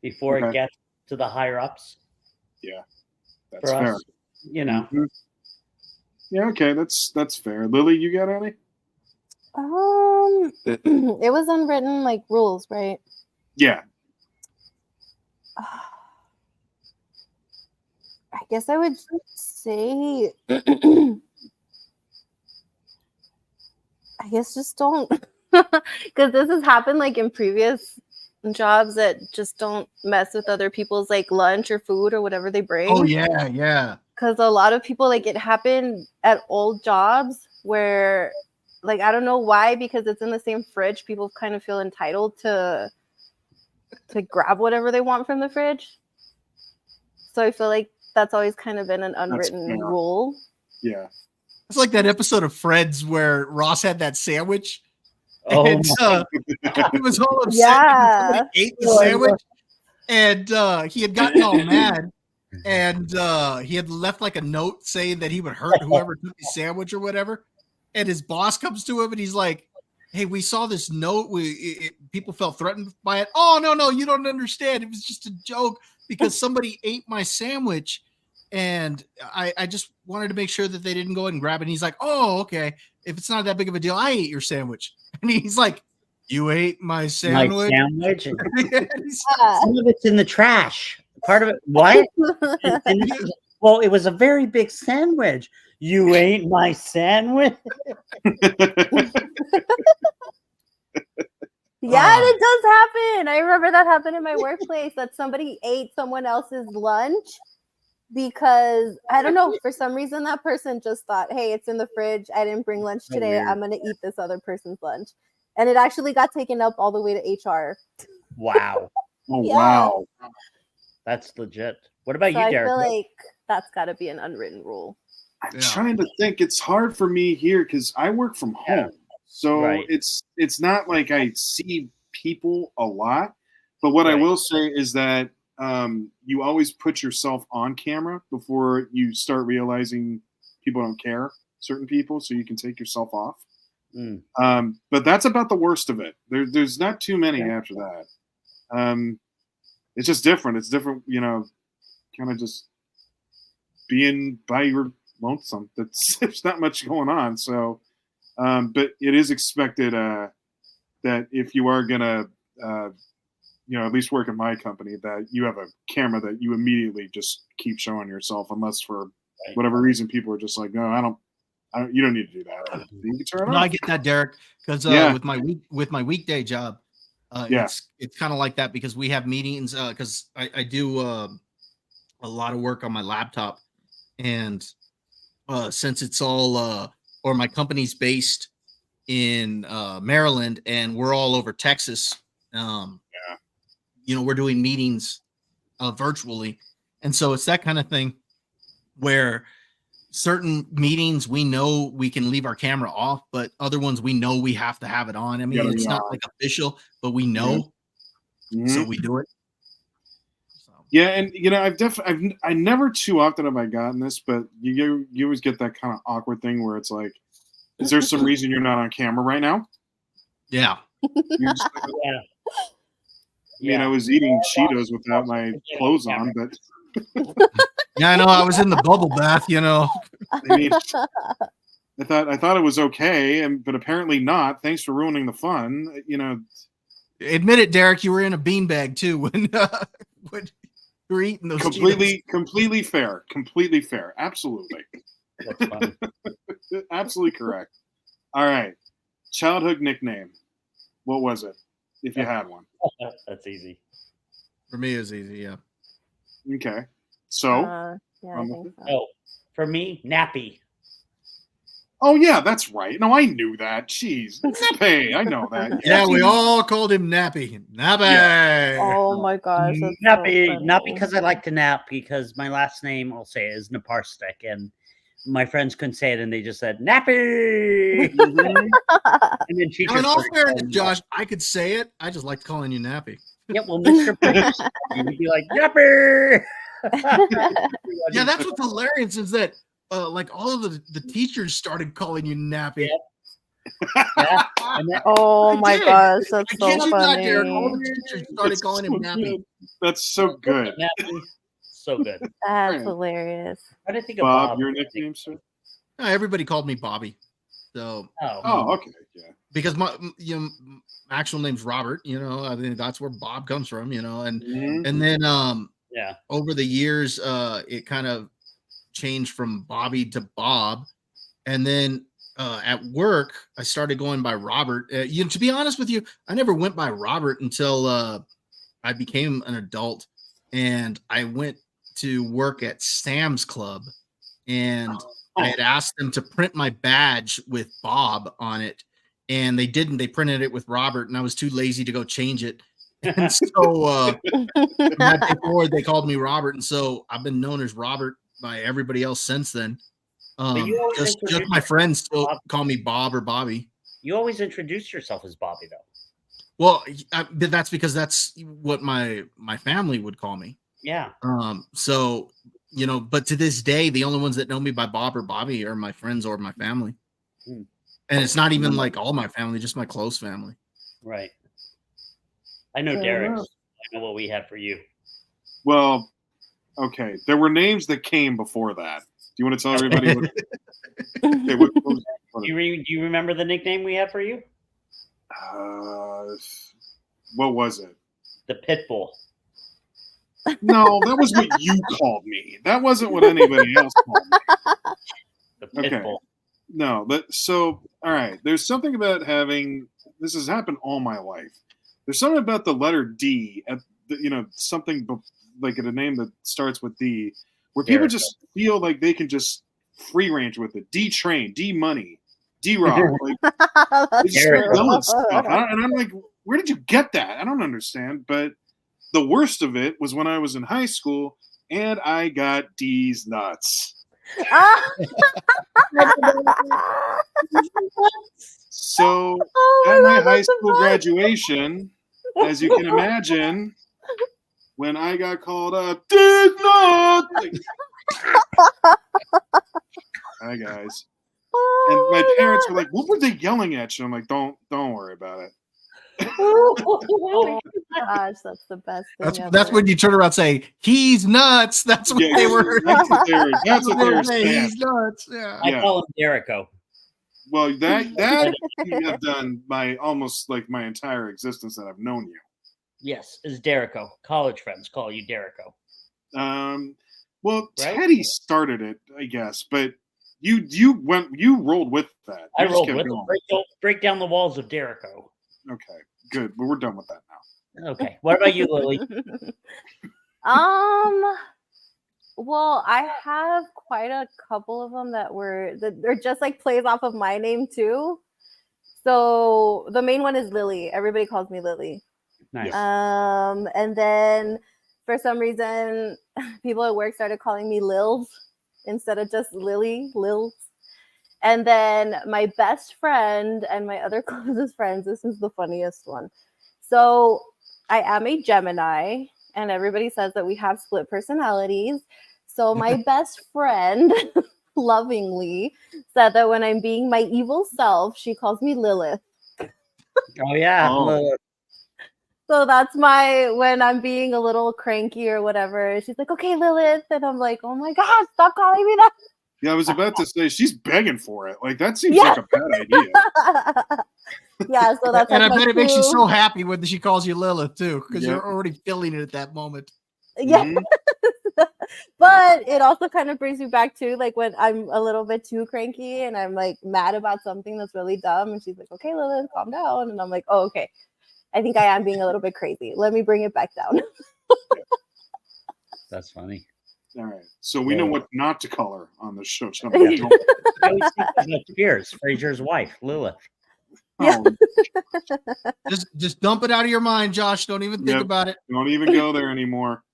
before it gets to the higher ups. Yeah, that's fair. Us, Mm-hmm. Yeah, okay, that's fair. Lily, you got any? It was unwritten like rules, right? Yeah. I guess I would say I guess just don't, because this has happened like in previous jobs, that just don't mess with other people's like lunch or food or whatever they bring. Oh yeah. Because a lot of people, like, it happened at old jobs where, like, I don't know why, because it's in the same fridge, people kind of feel entitled to grab whatever they want from the fridge. So I feel like that's always kind of been an unwritten rule. Yeah. It's like that episode of Friends where Ross had that sandwich. Oh, and he was all upset Yeah. because somebody ate the sandwich. And he had gotten all mad. And he had left like a note saying that he would hurt whoever took the sandwich or whatever. And his boss comes to him and he's like, hey, we saw this note. People felt threatened by it. Oh, no, you don't understand. It was just a joke because somebody ate my sandwich. And I just wanted to make sure that they didn't go ahead and grab it. And he's like, oh, okay. If it's not that big of a deal, I ate your sandwich. And he's like, you ate my sandwich? Some of it's in the trash. Part of it, what? Well, it was a very big sandwich. You ate my sandwich? Yeah, and it does happen. I remember that happened in my workplace, that somebody ate someone else's lunch because, I don't know, for some reason that person just thought, hey, it's in the fridge. I didn't bring lunch today. I'm going to eat this other person's lunch. And it actually got taken up all the way to HR. Wow. Oh, yeah. Wow. That's legit. What about So you, I Derek? feel like that's got to be an unwritten rule. I'm Yeah. trying to think. It's hard for me here because I work from Yeah. home, so Right. it's not like I see people a lot. But what I Right. will say is that you always put yourself on camera before you start realizing people don't care, certain people, so you can take yourself off. Mm. But that's about the worst of it. There's not too many Yeah. after that. It's just different. It's different, kind of just being by your lonesome. There's not much going on. So, but it is expected that if you are gonna, at least work in my company, that you have a camera that you immediately just keep showing yourself, unless for Right. whatever reason people are just like, no, I don't. You don't need to do that. You can turn it No, off. I get that, Derek, because Yeah. with my weekday job, Yeah. it's kind of like that because we have meetings because I do a lot of work on my laptop, and since it's all or my company's based in Maryland and we're all over Texas, we're doing meetings virtually, and so it's that kind of thing where certain meetings we know we can leave our camera off, but other ones we know we have to have it on. I mean, Gotta be it's not on. like official, but we know, so Mhm. we do it. So, Yeah, and I never too often have I gotten this, but you always get that kind of awkward thing where it's like, is there some reason you're not on camera right now? yeah. You're just like, Yeah. I mean, I was eating Cheetos without my clothes on, but Yeah, I know. I was in the bubble bath, I mean, I thought it was okay, but apparently not. Thanks for ruining the fun. Admit it, Derek. You were in a beanbag too when you were eating those Cheetos. completely fair. Completely fair. Absolutely. That's funny. Absolutely correct. All right. Childhood nickname. What was it? If you had one. That's easy. For me, it's easy. Yeah. Okay. So. Yeah, I think so. Oh, for me, Nappy. Oh yeah, that's right. No, I knew that. Jeez, Nappy. I know that. Yeah, we all called him Nappy. Nappy. Oh my gosh, that's Nappy, so not funny. because I like to nap, because my last name, I'll say, is Naparstek, and my friends couldn't say it, and they just said Nappy. Mhm. And then teachers. Now, in all started fairness, calling me Josh, I could say it. I just like calling you Nappy. Yeah, well, Mr. Priest, he would be like, Nappy. Yeah, that's what's hilarious is that like all of the teachers started calling you Nappy. Yeah. And that, Oh I my did. gosh, that's I so kid you not, funny. Derek. All the teachers started calling him Nappy. That's so good. Nappy. So good. That's Right. hilarious. I didn't think of Bob, Bob. your nickname, sir? Everybody called me Bobby. So Oh, okay. Yeah. because my actual name's Robert, I think that's where Bob comes from, and Mhm. and then Yeah. over the years it kind of changed from Bobby to Bob, and then at work I started going by Robert. To be honest with you, I never went by Robert until I became an adult, and I went to work at Sam's Club, and I had asked them to print my badge with Bob on it, and they didn't. They printed it with Robert, and I was too lazy to go change it. And so from that day forward, they called me Robert, and so I've been known as Robert by everybody else since then. you always Just introduce my friends still Bob. call me Bob or Bobby. You always introduce yourself as Bobby, though. Well, but that's because that's what my family would call me. Yeah. So but to this day, the only ones that know me by Bob or Bobby are my friends or my family. Hmm. And it's not even like all my family, just my close family. Right. I know Fair Derek's. enough. I know what we had for you. Well, okay. There were names that came before that. Do you want to tell everybody what? Okay, what Do you remember the nickname we had for you? what was it? The Pitbull. No, that was what you called me. That wasn't what anybody else called me. The Okay. Pitbull. No, all right. There's something about this has happened all my life. There's something about the letter D at something like a name that starts with D, where people Derek. just feel like they can just free range with it. D Train, D Money, D Rock. Like they just Derek. start yelling stuff. And I'm like, where did you get that? I don't understand. But the worst of it was when I was in high school and I got D's nuts. Ah! So Oh at my God, high that's the school best. graduation, as you can imagine, when I got called up, D's nuts. Like, hi guys. And my Oh parents were like, "What were they yelling at you?" I'm like, "Don't worry about it." Oh gosh, that's the best thing ever. That's when you turn around and say, "He's nuts." That's what Yeah, they were. That's what they were. That's what they were saying. saying. He's nuts. Yeah. I Yeah. call him Jericho. Well, that you have done almost like my entire existence that I've known you. Yes, is Jericho. College friends call you Jericho. Well, Right? Teddy started it, I guess, but you rolled with that. I You just rolled kept with going. it. Break down the walls of Jericho. Okay, good. But we're done with that now. Okay. What about you, Lily? Well, I have quite a couple of them that they're just like plays off of my name too. So the main one is Lily. Everybody calls me Lily. Nice. And then for some reason, people at work started calling me Lils instead of just Lily, Lils. And then my best friend and my other closest friends, this is the funniest one. So I am a Gemini, and everybody says that we have split personalities. So my best friend lovingly said that when I'm being my evil self, she calls me Lilith. Oh yeah. Oh. So that's when I'm being a little cranky or whatever. She's like, "Okay, Lilith," and I'm like, "Oh my God, stop calling me that." Yeah, I was about to say she's begging for it. Like that seems Yeah. like a bad idea. Yeah, so that's And like I my bet it makes you clue. so happy when she calls you Lilith too, because Yep. you're already feeling it at that moment. Yeah. Mhm. But it also kind of brings me back to like when I'm a little bit too cranky and I'm like mad about something that's really dumb, and she's like, "Okay, Lilith, calm down," and I'm like, "Oh, okay. I think I am being a little bit crazy. Let me bring it back down." That's funny. All right, so we know what not to call her on the show. I always think of Spears, Fraser's wife, Lilith. Yeah. Just dump it out of your mind, Josh. Don't even think Yep. about it. Don't even go there anymore.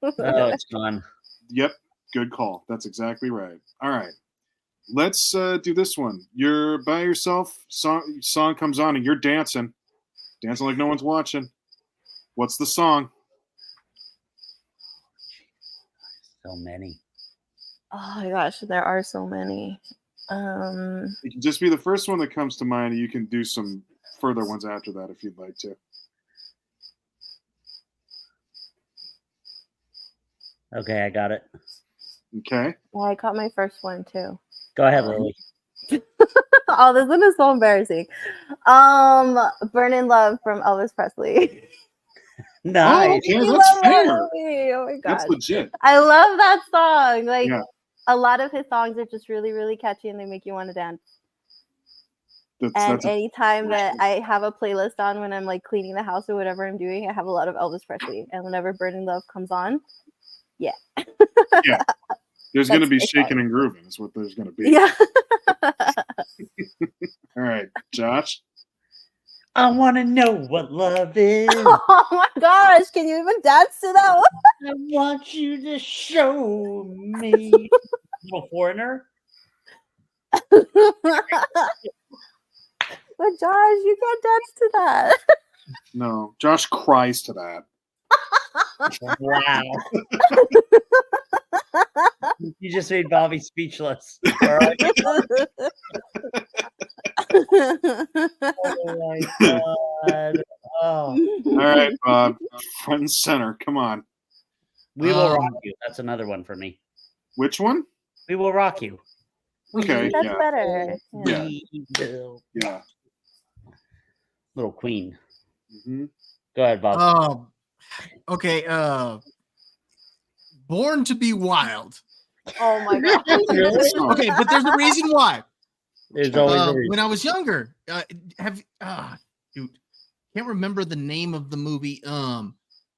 Oh, it's gone. Yep, good call. That's exactly right. All right, let's do this one. You're by yourself. Song comes on and you're dancing like no one's watching. What's the song? So many. Oh my gosh, there are so many. It can just be the first one that comes to mind. You can do some further ones after that if you'd like to. Okay, I got it. Okay. Yeah, I caught my first one too. Go ahead, Lily. Oh, this one is so embarrassing. "Burn in Love" from Elvis Presley. Nice. Okay, You that's love fair. Elvis. Oh my god, That's legit. I love that song. Like Yeah. a lot of his songs are just really, really catchy and they make you want to dance. And That's anytime that I have a playlist on when I'm like cleaning the house or whatever I'm doing, I have a lot of Elvis Presley. And whenever "Burn in Love" comes on, yeah. Yeah. There's going to That's be my shaking song. and grooving is what there's going to be. Yeah. All right, Josh. I want to know what love is. Oh my gosh, can you even dance to that one? I want you to show me. Little Foreigner. But Josh, you can't dance to that. No, Josh cries to that. Wow. You just made Bobby speechless. All right. Oh my god. Oh. All right, Bob. Front and center. Come on. We Will Rock You. That's another one for me. Which one? We Will Rock You. Okay. That's Yeah. better. Yeah. We will. Yeah. Little Queen. hmm Go ahead, Bob. Okay. "Born to Be Wild." Oh my god. Really? Okay, but there's a reason why. There's always a reason. When I was younger, dude, can't remember the name of the movie.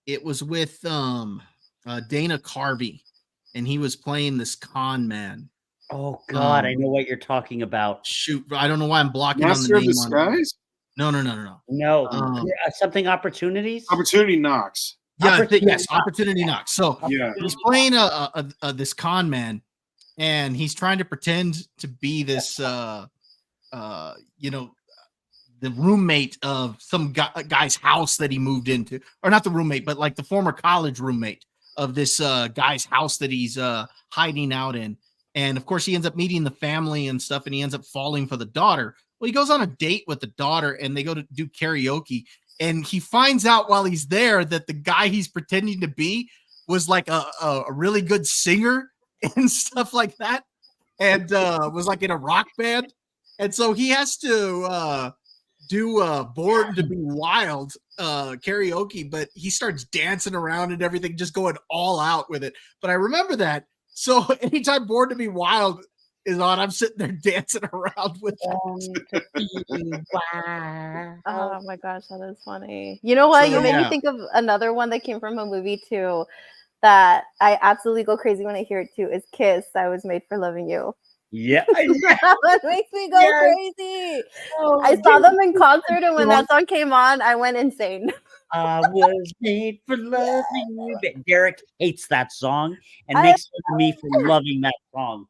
It was with Dana Carvey, and he was playing this con man. Oh God, I know what you're talking about. Shoot, I don't know why I'm blocking Master on of the name. Disguise? No. No, something opportunities. Opportunity Knocks. Yeah, yes, opportunity knock. So Yeah. he's playing this con man, and he's trying to pretend to be this, the roommate of some guy's house that he moved into, or not the roommate, but like the former college roommate of this guy's house that he's hiding out in. And of course, he ends up meeting the family and stuff, and he ends up falling for the daughter. Well, he goes on a date with the daughter, and they go to do karaoke. And he finds out while he's there that the guy he's pretending to be was like a really good singer and stuff like that, and was like in a rock band. And so he has to do Born to Be Wild karaoke, but he starts dancing around and everything, just going all out with it. But I remember that. So anytime Born to Be Wild is on, I'm sitting there dancing around with it. Oh my gosh, that is funny. You know what? So, You made yeah. me think of another one that came from a movie too that I absolutely go crazy when I hear it too. Is Kiss, I Was Made for Loving You. Yeah. That one makes me go Yes. crazy. Oh, I saw them in concert, and when that song came on, I went insane. I was made for loving you. But Derek hates that song and makes fun of me for loving that song.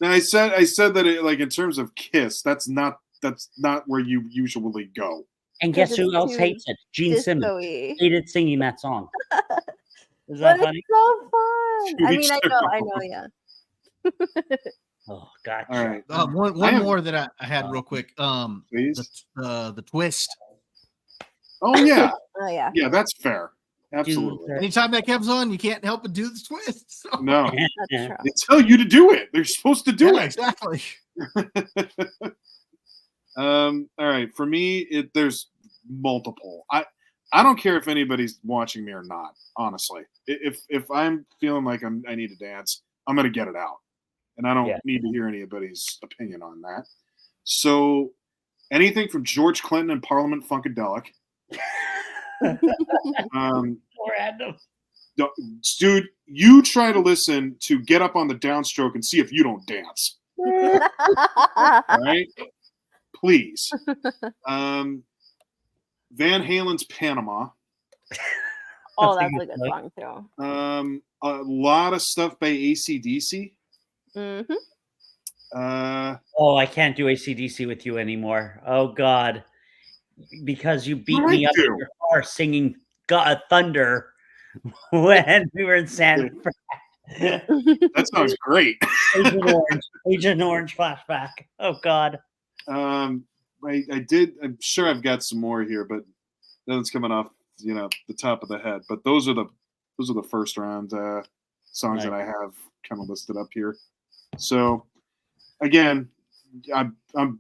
Now, I said that it, like in terms of Kiss, that's not where you usually go. And guess Because who it's else too hates it? Gene Simmons disco-y. hated singing that song. Is that But funny? it's so fun. To I each mean, their I know, own. yeah. Oh, gotcha. All right. One more that I had real quick. Please. The twist. Oh yeah. Oh yeah. Yeah, that's fair. Absolutely. Anytime that comes on, you can't help but do the twist. So. No. That's true. They tell you to do it. They're supposed to do Yeah, it. exactly. All right. For me, there's multiple. I don't care if anybody's watching me or not, honestly. If I'm feeling like I need to dance, I'm gonna get it out. And I don't need to hear anybody's opinion on that. So anything from George Clinton and Parliament Funkadelic. Random. Dude, you try to listen to Get Up on the Downstroke and see if you don't dance. All right? Please. Van Halen's Panama. Oh, that's a good song too. A lot of stuff by AC/DC. Mm-hmm. Oh, I can't do AC/DC with you anymore. Oh, God. Because you beat What me I up in do? your car singing Thunder when we were in San Fran. That sounds great. Agent Orange flashback. Oh, God. I did. I'm sure I've got some more here, but nothing's coming off, the top of the head. But those are the first round songs that I have kind of listed up here. So again, I'm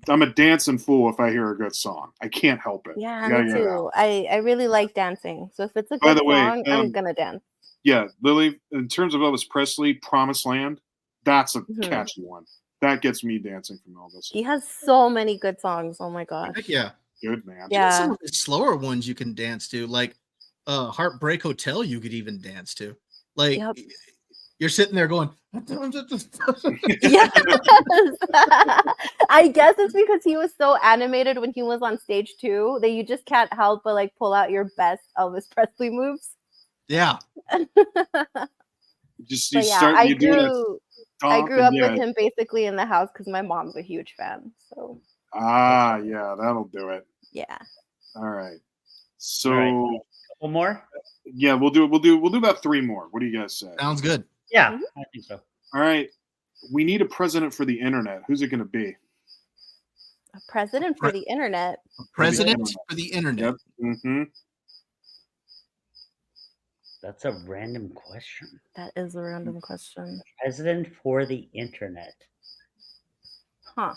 a dancing fool if I hear a good song. I can't help it. Yeah, me too. I really like dancing. So if it's a By good the way, song, I'm gonna dance. Yeah, Lily, in terms of Elvis Presley, Promised Land, that's a Mhm. catchy one. That gets me dancing from Elvis. He has so many good songs. Oh my gosh. Heck yeah. Good, man. Yeah. Even some of the slower ones you can dance to, like Heartbreak Hotel, you could even dance to. Like Yep. you're sitting there going, Yes. I guess it's because he was so animated when he was on stage too that you just can't help but like pull out your best Elvis Presley moves. yeah. Just But you yeah, start. I You do that grew up stomp and with him basically in the house because my mom's a huge fan. So yeah, that'll do it. yeah. All right. So All right. Couple more? yeah, we'll do about 3 more. What do you guys say? Sounds good. Yeah, Mhm. I think so. All right. We need a president for the internet. Who's it going to be? A president for the internet. President for the internet. Yep. Mm-hmm. That's a random question. That is a random question. President for the internet. Huh.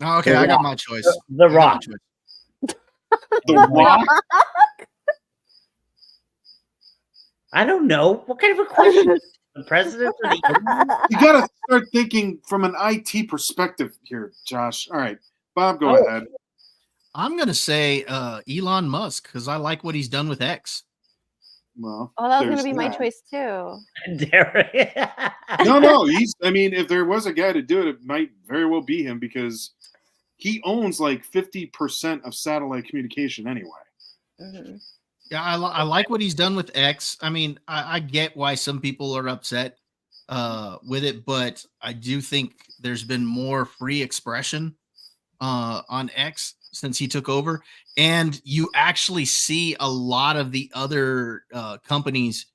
Oh, okay, I got my choice. The I got my Rock. choice. The Rock. I don't know. What kind of a question is the president for the internet? You got to start thinking from an IT perspective here, Josh. All right, Bob, go ahead. I'm gonna say Elon Musk because I like what he's done with X. Well, Oh, that was there's gonna be my that. choice too. Derek. No, I mean, if there was a guy to do it, it might very well be him because he owns like 50% of satellite communication anyway. Mhm. Yeah, I like what he's done with X. I mean, I get why some people are upset with it, but I do think there's been more free expression on X since he took over, and you actually see a lot of the other companies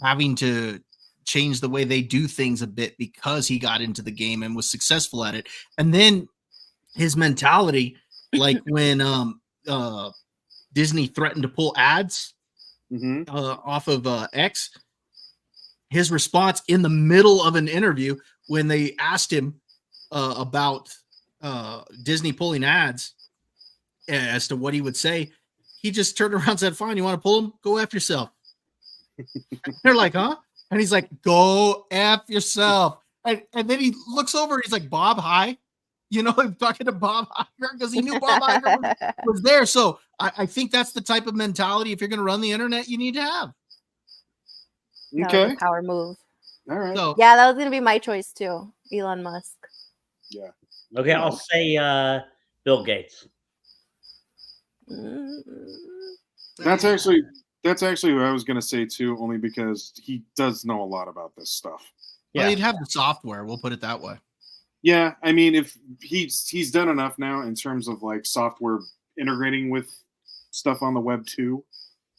having to change the way they do things a bit because he got into the game and was successful at it. And then his mentality, like when Disney threatened to pull ads off of X, his response in the middle of an interview when they asked him about Disney pulling ads as to what he would say, he just turned around and said, "Fine, you want to pull them? Go F yourself." They're like, "Huh?" And he's like, "Go F yourself." And then he looks over, he's like, "Bob, hi." You know, I'm talking to Bob Iger because he knew Bob Iger was there. So I think that's the type of mentality, if you're going to run the internet, you need to have. That was Okay. a power move. All right. So Yeah, that was gonna be my choice too. Elon Musk. Yeah. Okay, I'll say Bill Gates. Mm. That's actually what I was gonna say too, only because he does know a lot about this stuff. well, Yeah. you'd have the software. We'll put it that way. Yeah, I mean, if he's done enough now in terms of like software integrating with stuff on the web too,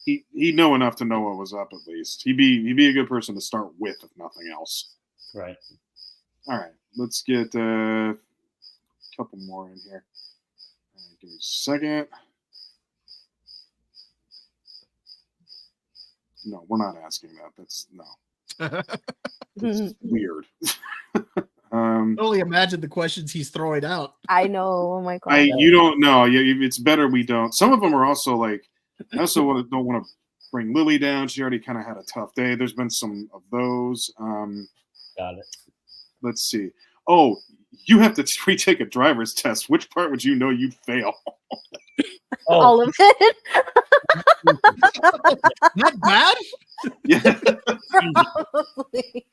he'd know enough to know what was up at least. He'd be a good person to start with, if nothing else. Right. All right, let's get a couple more in here. All right, give me a second. No, we're not asking that. That's no. That's weird. Only imagine the questions he's throwing out. I know. Oh my god. You don't know. It's better we don't. Some of them are also like. I also don't want to bring Lily down. She already kind of had a tough day. There's been some of those. Got it. Let's see. Oh, you have to retake a driver's test. Which part would you know you'd fail? Oh, All of it. Not bad. Yeah. Probably.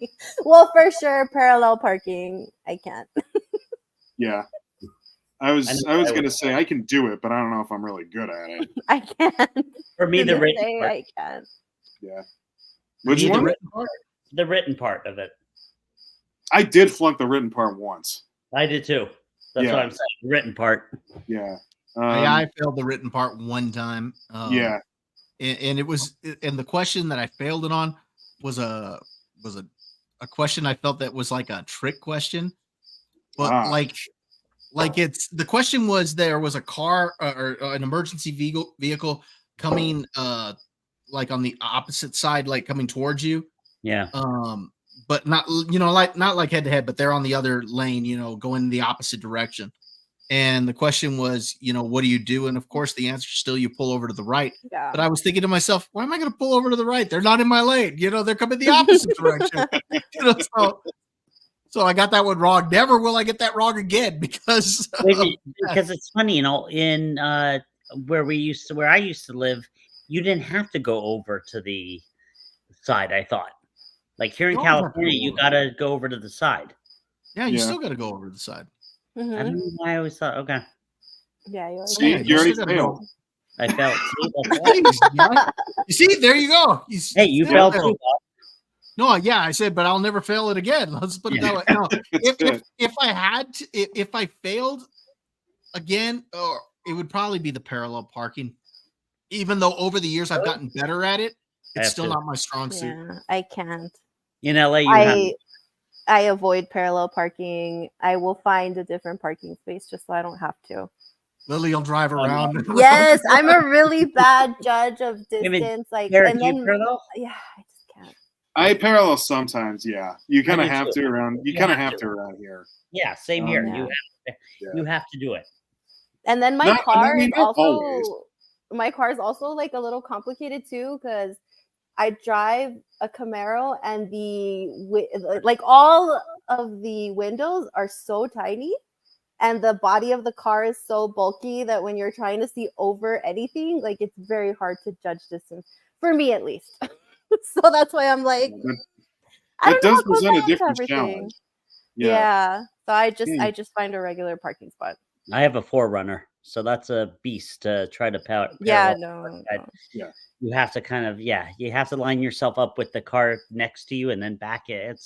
Well, for sure, parallel parking. I can't. Yeah. I was gonna say I can do it, but I don't know if I'm really good at it. I can't. for me, the To written say part, I can't. Yeah. for Which me, one? the written part of it. I did flunk the written part once. I did too. That's Yeah. what I'm saying. The written part. Yeah. Yeah, I failed the written part one time. Yeah. And it was, and the question that I failed it on was a question I felt that was like a trick question, but like it's the question was, there was a car or an emergency vehicle coming like on the opposite side, like coming towards you, Yeah. but not like head to head, but they're on the other lane, going the opposite direction. And the question was, what do you do? And of course, the answer is still you pull over to the right. Yeah. But I was thinking to myself, why am I going to pull over to the right? They're not in my lane. They're coming the opposite direction. So I got that one wrong. Never will I get that wrong again because It's funny, in where I used to live, you didn't have to go over to the side. I thought, like here in You always have to California, go you over. gotta go over to the side. yeah, you Yeah. still got to go over to the side. I Mhm. don't know why I always thought. Okay, Yeah, you always See, have you to. already still gotta failed. go. I felt. See, that's why. Yeah. You see, there you go. Hey, you still felt too. Bob. No, yeah, I said, but I'll never fail it again. Let's put it that way. No, if I had to, if I failed again, or it would probably be the parallel parking. Even though over the years I've gotten better at it, I it's have still to. not my strong suit. Yeah, I can't. In LA, you have. I avoid parallel parking. I will find a different parking space just so I don't have to. Lily will drive around. and Yes, I'm a really bad judge of Wait a minute, distance. Like, Derek, and do you then parallel? yeah, I just can't. I parallel sometimes, yeah. You kind of do have too. to around. You You kind of have have to. to around here. Yeah, same here. Yeah. You have to do it. And then my Not- I car mean, is not also always. my car is also like a little complicated too because I drive a Camaro and like all of the windows are so tiny and the body of the car is so bulky that when you're trying to see over anything, like it's very hard to judge distance for me at least. So that's why I'm like, I That don't know does how close present I a am to different everything. challenge. Yeah. So I Hmm. just find a regular parking spot. I have a 4Runner. So that's a beast to try to pair Yeah, off. no, But no. Yeah. you have to kind of, you have to line yourself up with the car next to you and then back it.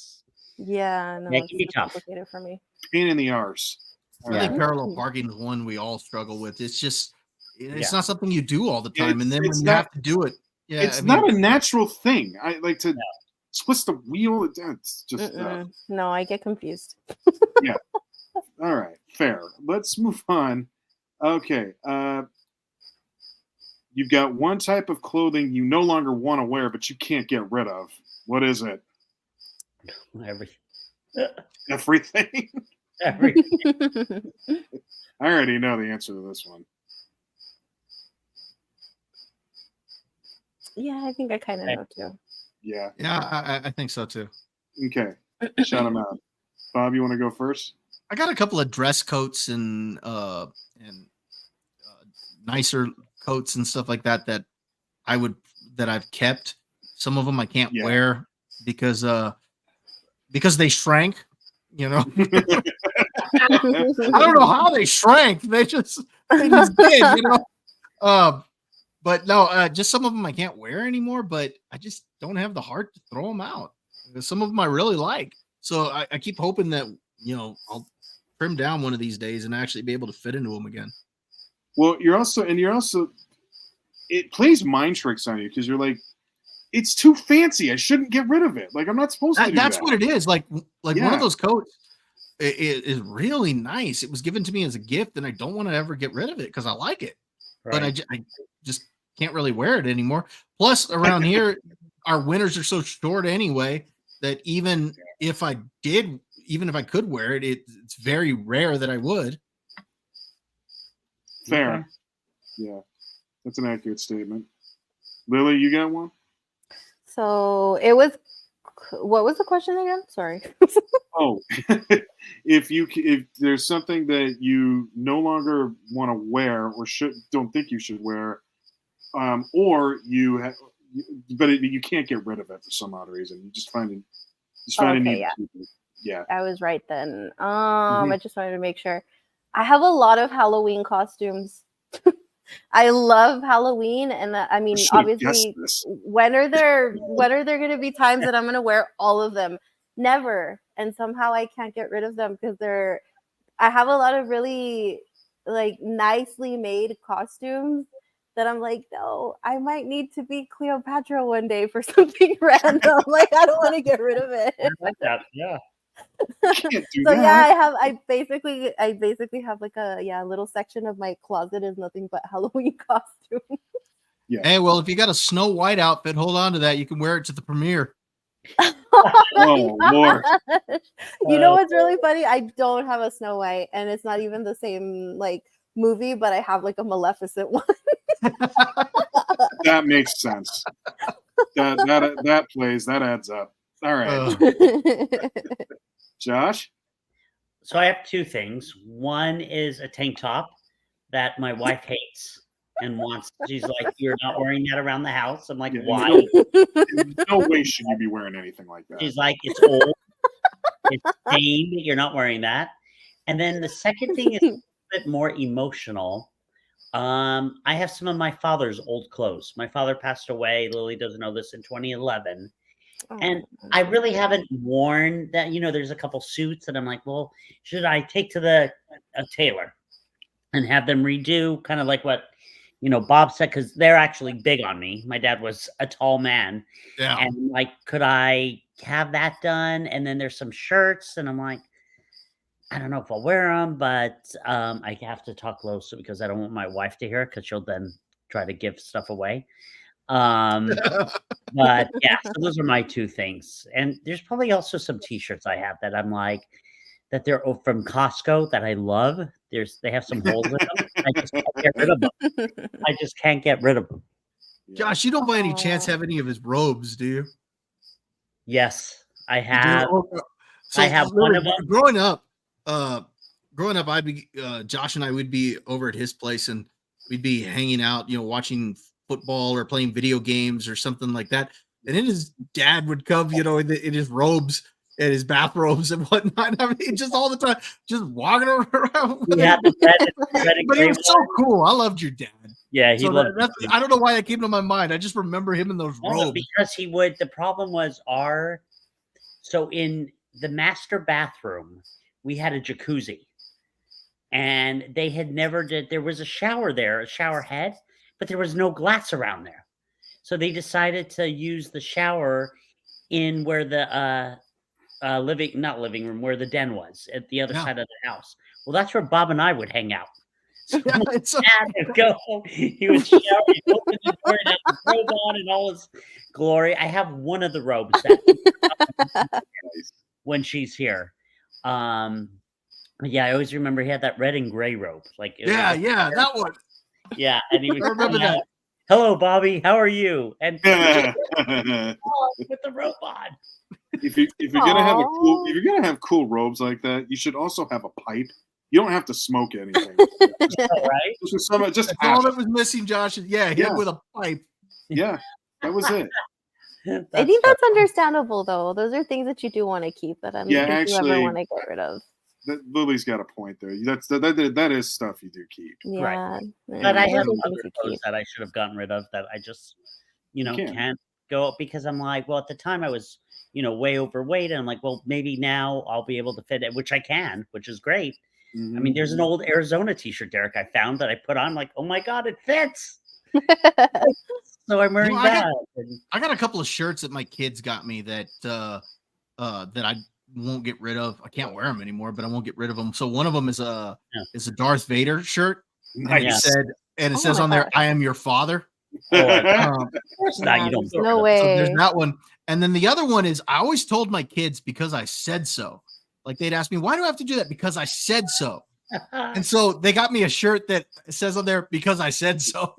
Yeah, no, It it's can be too tough. complicated for me. Pain in the arse. All I think Yeah. parallel parking is one we all struggle with. It's just it's Yeah. not something you do all the time, and then when It's you not- have to do it, yeah, It's not a natural thing. I like to twist the wheel. It's just No, I get confused. all right. Fair. Let's move on. Okay. You've got one type of clothing you no longer want to wear, but you can't get rid of. What is it? Everything. Everything. Everything. I already know the answer to this one. Yeah, I think I kind of know too. Yeah. Yeah, I think so too. Okay. Shout them out. Bob, you want to go first? I got a couple of dress coats and nicer coats and stuff like that that I've kept. Some of them I can't wear because they shrank. You know, I don't know how they shrank. They just did. You know, but no, just some of them I can't wear anymore. But I just don't have the heart to throw them out. Some of them I really like, so I keep hoping that I'll trim down one of these days and actually be able to fit into them again. Well, you're also it plays mind tricks on you because you're like, it's too fancy. I shouldn't get rid of it. Like I'm not supposed to do That's that. what it is. Like one of those coats is really nice. It was given to me as a gift, and I don't want to ever get rid of it because I like it. Right. But I just can't really wear it anymore. Plus, around here, our winters are so short anyway that even if I could wear it, it's very rare that I would. Fair. Okay. Yeah, that's an accurate statement. Lily, you got one? So it was. What was the question again? Sorry. Oh, if there's something that you no longer want to wear or don't think you should wear, or you can't get rid of it for some odd reason. You just find a need. Yeah. I was right then. I just wanted to make sure. I have a lot of Halloween costumes. I love Halloween, and I mean, obviously, when are there going to be times that I'm going to wear all of them? Never. And somehow I can't get rid of them because I have a lot of really like nicely made costumes that I'm like, no, I might need to be Cleopatra one day for something random. Like I don't want to get rid of it. I like that. Yeah. I basically have like a little section of my closet is nothing but Halloween costumes. Yeah. Hey, well, if you got a Snow White outfit, hold on to that. You can wear it to the premiere. Oh Lord. You know what's really funny? I don't have a Snow White, and it's not even the same like movie, but I have like a Maleficent one. That makes sense. That plays. That adds up. All right. Josh? So I have two things. One is a tank top that my wife hates and wants. She's like, "You're not wearing that around the house." I'm like, "Why?" No way should you be wearing anything like that. She's like, "It's old. It's stained. You're not wearing that." And then the second thing is a bit more emotional. I have some of my father's old clothes. My father passed away. Lily doesn't know this in 2011. And I really haven't worn that. There's a couple suits that I'm like, well, should I take to a tailor and have them redo kind of like what, Bob said, because they're actually big on me. My dad was a tall man. Yeah. And like, could I have that done? And then there's some shirts and I'm like, I don't know if I'll wear them, but I have to talk low because I don't want my wife to hear it because she'll then try to give stuff away. But yeah, so those are my two things. And there's probably also some t-shirts I have that I'm like, that they're from Costco that I love. They have some holes in them. I just can't get rid of them. I just can't get rid of them. Josh, you don't by any chance have any of his robes, do you? Yes, I have. So I have one of them. Growing up, I'd be Josh and I would be over at his place and we'd be hanging out, watching football or playing video games or something like that. And then his dad would come, in his robes, and his bathrobes and whatnot. I mean, just all the time, just walking around. Yeah, But he was so cool. I loved your dad. Yeah, he So loved. I don't know why that came to my mind. I just remember him in those robes. Because he would. The problem was so in the master bathroom, we had a jacuzzi, and they had never did. There was a shower there, a shower head, but there was no glass around there. So they decided to use the shower in where the not living room, where the den was at the other side of the house. Well, that's where Bob and I would hang out. So had to go. He would shower, he'd open the door, and have the robe on and all his glory. I have one of the robes that when she's here. Yeah, I always remember he had that red and gray robe. Like that one. Yeah, and he would remember that. Hello, Bobby. How are you? And with the robe on. If you're gonna have cool robes like that, you should also have a pipe. You don't have to smoke anything. Right? Just all that was missing, Josh. Yeah, him with a pipe. Yeah, that was it. I think that's understandable, though. Those are things that you do want to keep that I don't think actually, you ever want to get rid of. Lily's got a point there. That is stuff you do keep. Yeah, right. Yeah. But I have other clothes that I should have gotten rid of that I just, can't go because I'm like, well, at the time I was, way overweight, and I'm like, well, maybe now I'll be able to fit it, which I can, which is great. Mm-hmm. I mean, there's an old Arizona t-shirt, Derek, I found that I put on, like, oh my God, it fits. So I'm wearing that. I got a couple of shirts that my kids got me that I won't get rid of. I can't wear them anymore, but I won't get rid of them. So one of them is a Darth Vader shirt. Nice. And it says on there, "I am your father." Of course not. You don't. No way. So there's that one, and then the other one is I always told my kids because I said so. Like they'd ask me, "Why do I have to do that?" Because I said so. And so they got me a shirt that says on there, "Because I said so."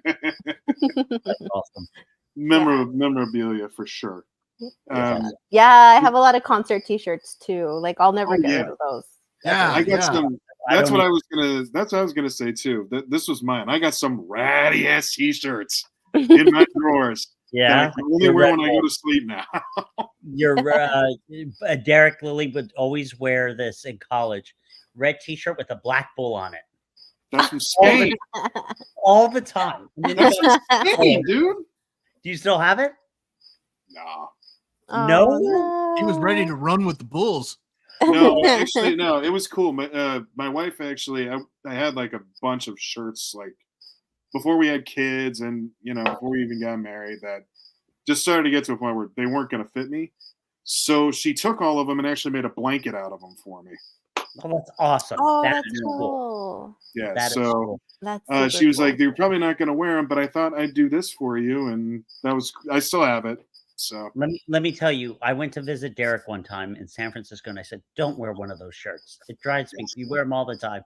That's awesome. Memorabilia for sure. Yeah, I have a lot of concert T-shirts too. Like I'll never get rid of those. Yeah, I got some. That's what I was gonna say too. This was mine. I got some ratty ass T-shirts in my drawers. Yeah, I can only wear when I go to sleep now. Derek Lilly would always wear this in college. Red T-shirt with a black bull on it. That's from Spain. All the time. That's from Spain, dude. Do you still have it? No. No? He was ready to run with the bulls. No, actually, no. It was cool. My wife actually, I had like a bunch of shirts like before we had kids, and before we even got married, that just started to get to a point where they weren't going to fit me. So she took all of them and actually made a blanket out of them for me. Oh, that's awesome. Oh, That that's is cool. Yeah. That is so cool. That's she was cool. like, "You're probably not going to wear them, but I thought I'd do this for you," and I still have it. So let me tell you, I went to visit Derek one time in San Francisco, and I said, "Don't wear one of those shirts. It drives me. You wear them all the time."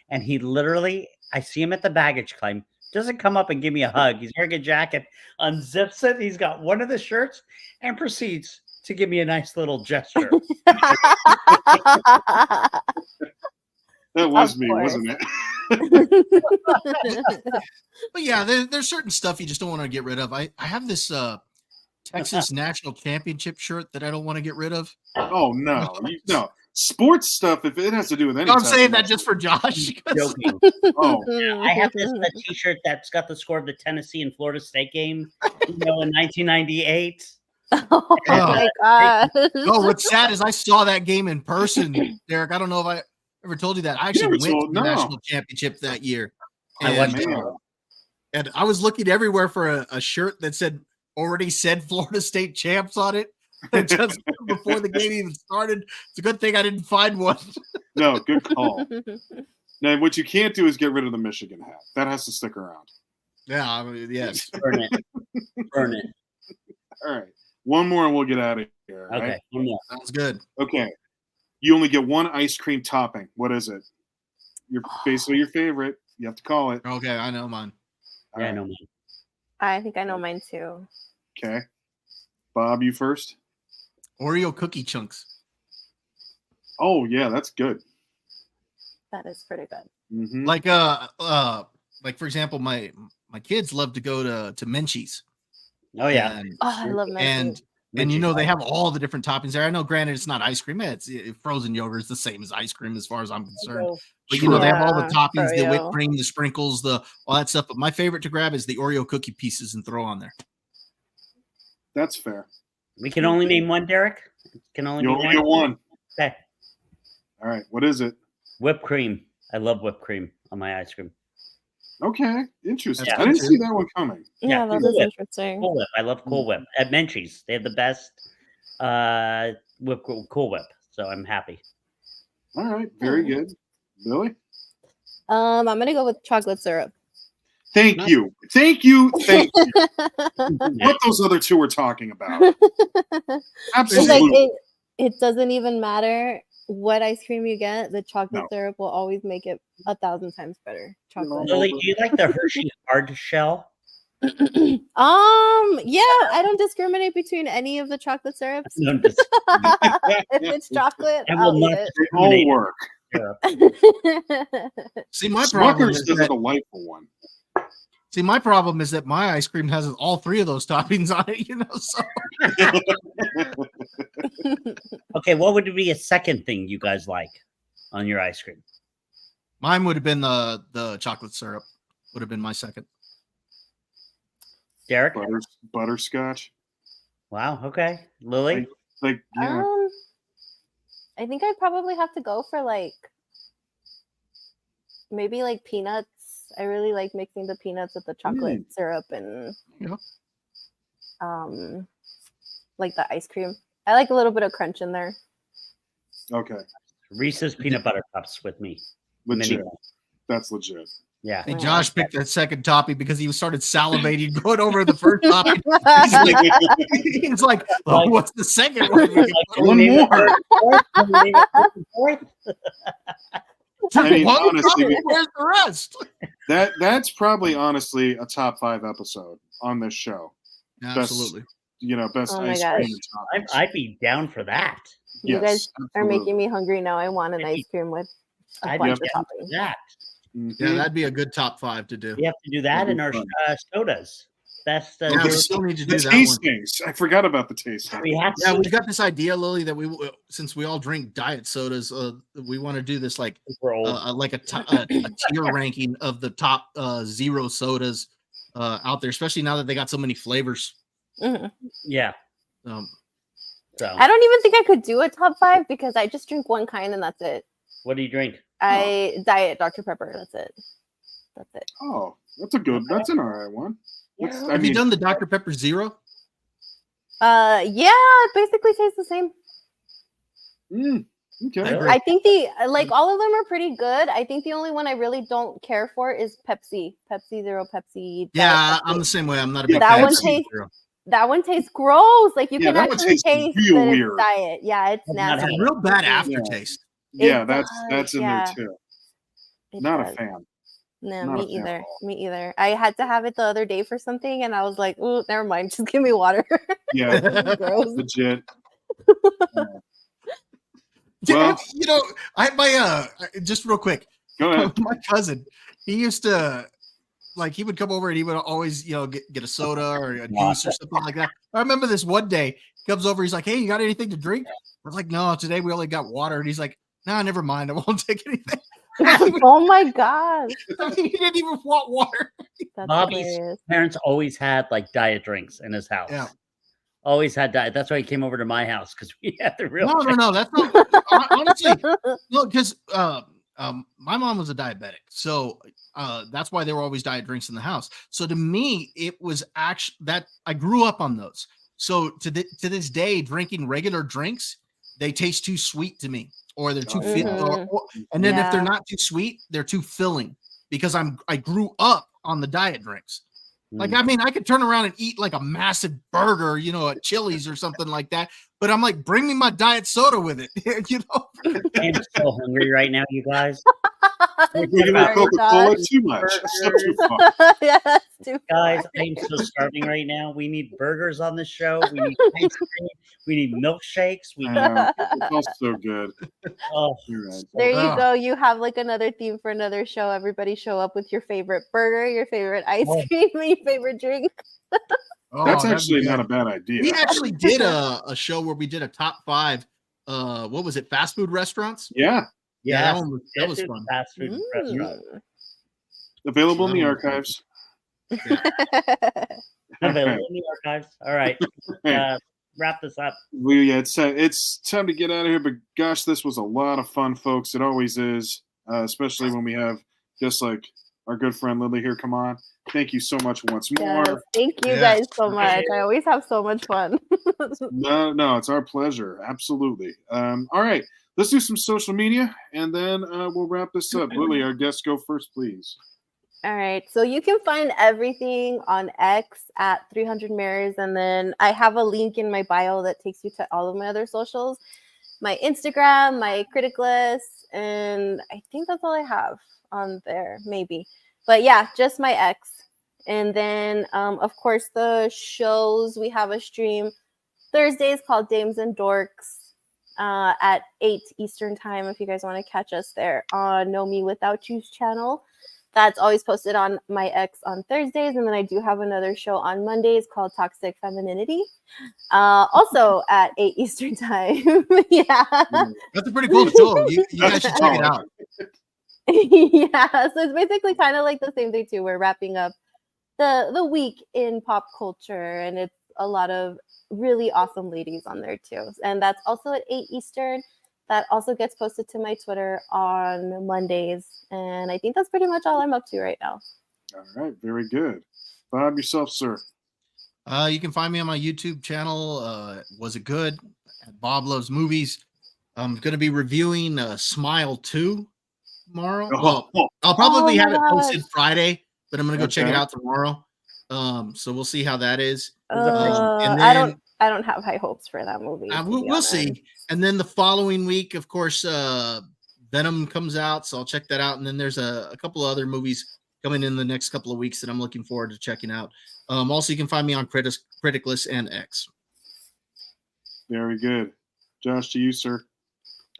And he literally, I see him at the baggage claim, doesn't come up and give me a hug. He's wearing a jacket, unzips it. He's got one of the shirts, and proceeds to give me a nice little gesture. that was me, wasn't it? But yeah, there's certain stuff you just don't want to get rid of. I have this Texas National Championship shirt that I don't want to get rid of. Oh no, no sports stuff. If it has to do with anything, I'm saying that just for Josh. Joking. Oh, I have a T-shirt that's got the score of the Tennessee and Florida State game, in 1998. Oh my God. No, what's sad is I saw that game in person, Derek. I don't know if I ever told you that. I actually went to the national championship that year. And I was looking everywhere for a shirt that already said Florida State champs on it. And just before the game even started, it's a good thing I didn't find one. No, good call. Now, what you can't do is get rid of the Michigan hat. That has to stick around. Yeah, I mean, yes. Burn it. Burn it. All right. One more and we'll get out of here. Okay. Right? One more. Sounds good. Okay. You only get one ice cream topping. What is it? Basically your favorite. You have to call it. Okay, I know mine. Yeah, I know mine. I think I know mine too. Okay. Bob, you first? Oreo cookie chunks. Oh, yeah, that's good. That is pretty good. Mm-hmm. Like for example, my kids love to go to Menchie's. Oh yeah. I love Menchie's. And And you know they have all the different toppings there. I know, granted, it's not ice cream. Frozen yogurt is the same as ice cream as far as I'm concerned. But you know they have all the toppings, the whipped cream, the sprinkles, all that stuff. But my favorite to grab is the Oreo cookie pieces and throw on there. That's fair. We can only name one, Derek. Can only You be only get one. Okay. All right. What is it? Whipped cream. I love whipped cream on my ice cream. Okay. Interesting. Yeah. I didn't see that one coming. Yeah, that is interesting. Cool Whip. I love Cool Whip. At Menchie's, they have the best Cool Whip. So I'm happy. All right. Very good. Billy? I'm gonna go with chocolate syrup. Thank you. Thank you. Thank you. What those other two were talking about. Absolutely. It's like it doesn't even matter what ice cream you get. The chocolate syrup will always make it 1,000 times better. Chocolate. Lily, do you like the Hershey hard shell? Yeah, I don't discriminate between any of the chocolate syrups. No, just, If it's chocolate, I I'll will eat not it. They all work. See, my problem Smucker's is is a that, delightful one. my problem is that my ice cream has all three of those toppings on it. You know, so okay, what would be a second thing you guys like on your ice cream? mine would have been the chocolate syrup. Would have been my second. Derek? Butterscotch. Wow, okay. Lily? Yeah. I think I'd probably have to go for maybe peanuts. I really like mixing the peanuts with the chocolate syrup and the ice cream. I like a little bit of crunch in there. Okay. Reese's peanut butter cups with me. Legit. That's legit. Yeah. Hey, Josh picked that second topping because he started salivating going over the first topping. He's like, oh, what's the second one? One more. I mean, honestly, where's the rest? That's probably honestly a top 5 episode on this show. Absolutely. Best Oh my ice gosh. cream and toppings. I'd be down for that. You guys are absolutely. making me hungry now. I want an ice cream with a I'd bunch be of down for toppings. that. Yeah, that'd be a good top 5 to do. We have to do that in our sodas. Best. Yeah, we still need to do The that one. tastings. I forgot about the tastings. We have Yeah, to. we've got this idea, Lily, that since we all drink diet sodas, we want to do this like a tier ranking of the top 0 sodas out there, especially now that they got so many flavors. Mm-hmm. Yeah. So I don't even think I could do a top 5 because I just drink one kind and that's it. What do you drink? I diet Dr. Pepper. That's it. Oh, that's an all right one. Have you done the Dr. Pepper Zero? Yeah, it basically tastes the same. Okay. I think all of them are pretty good. I think the only one I really don't care for is Pepsi. Pepsi Zero, Pepsi. Yeah, Pepsi. I'm the same way. I'm not a big that fan one of tastes. Zero. That one tastes gross. Like you can that one actually tastes taste real that weird. it's diet. Yeah, it's nasty. It's a real bad aftertaste. Yeah, It that's does, in yeah. there too. It Not does. a fan. No, Not me a fan either. at all. Me either. I had to have it the other day for something, and I was like, "Ooh, never mind. Just give me water." Yeah, Gross. legit. Well, my just real quick. Go ahead. My cousin, he used to he would come over and he would always get a soda or a juice or something like that. I remember this one day he comes over, he's like, "Hey, you got anything to drink?" I was like, "No, today we only got water." And he's like, "Nah, never mind, I won't take anything." Oh my gosh. He didn't even want water. That's Bobby's hilarious. parents always had diet drinks in his house. Yeah. Always had diet. That's why he came over to my house because we had the real. No, that's not honestly. No, because my mom was a diabetic, so that's why there were always diet drinks in the house. So to me, it was actually that I grew up on those. So to this day, drinking regular drinks, they taste too sweet to me, or they're too and then if they're not too sweet, they're too filling because I grew up on the diet drinks. Like, I mean, I could turn around and eat like a massive burger, at Chili's or something like that. But I'm like, bring me my diet soda with it, I'm so hungry right now, you guys. We're giving Coca-Cola too much. That's too far. Yeah, that's too Guys, far. I'm so starving right now. We need burgers on the show. We need ice cream. We need milkshakes. We I need. know. It's all so good. Oh, You're right. There you go. You have another theme for another show. Everybody show up with your favorite burger, your favorite ice cream, and your favorite drink. Oh, That's that'd be actually not good. a bad idea. We actually did a show where we did a top 5. What was it? Fast food restaurants. Yeah, Yeah, Yes, that was fun. fast food restaurant. available in the Oh. archives. Available in the archives. All right. Wrap this up. It's time to get out of here. But gosh, this was a lot of fun, folks. It always is, especially when we have just like our good friend Lily here. Come on. Thank you so much once more. Yes, thank you Yes. guys so much. I always have so much fun. No, it's our pleasure. Absolutely. All right, let's do some social media, and then we'll wrap this up. Lily, our guest, go first, please. All right. So you can find everything on X at 300 Mirrors. And then I have a link in my bio that takes you to all of my other socials, my Instagram, my critic list. And I think that's all I have on there, maybe. But yeah, just my X. And then, of course, the shows, we have a stream Thursdays called Dames and Dorks at 8 Eastern time. If you guys want to catch us there on Know Me Without You's channel. That's always posted on my X on Thursdays. And then I do have another show on Mondays called Toxic Femininity. Also at 8 Eastern time. Yeah. That's a pretty cool show. You guys should check it out. Yeah. So it's basically kind of like the same thing too. We're wrapping up the week in pop culture. And it's a lot of really awesome ladies on there too. And that's also at 8 Eastern. That also gets posted to my Twitter on Mondays. And I think that's pretty much all I'm up to right now. All right, very good. Bob, yourself, sir. You can find me on my YouTube channel. Was it good? At Bob Loves Movies. I'm going to be reviewing Smile 2 tomorrow. Well, I'll probably have it posted Friday, but I'm going to go check it out tomorrow. So we'll see how that is. And then, I don't have high hopes for that movie. We'll see. And then the following week, of course, Venom comes out, so I'll check that out. And then there's a couple of other movies coming in the next couple of weeks that I'm looking forward to checking out. Also, you can find me on Critic List and X. Very good. Josh, to you, sir.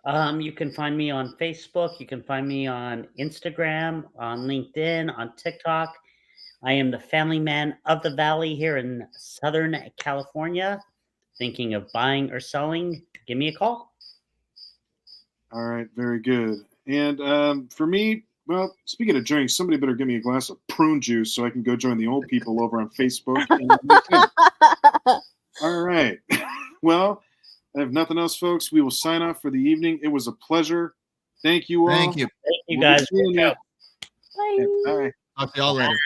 You can find me on Facebook. You can find me on Instagram, on LinkedIn, on TikTok. I am the family man of the Valley here in Southern California. Thinking of buying or selling, give me a call. All right, very good. And for me, well, speaking of drinks, somebody better give me a glass of prune juice so I can go join the old people over on Facebook. All right. Well, I have nothing else, folks. We will sign off for the evening. It was a pleasure. Thank you all. Thank you. Thank you, guys. Bye. Bye. Talk to y'all later.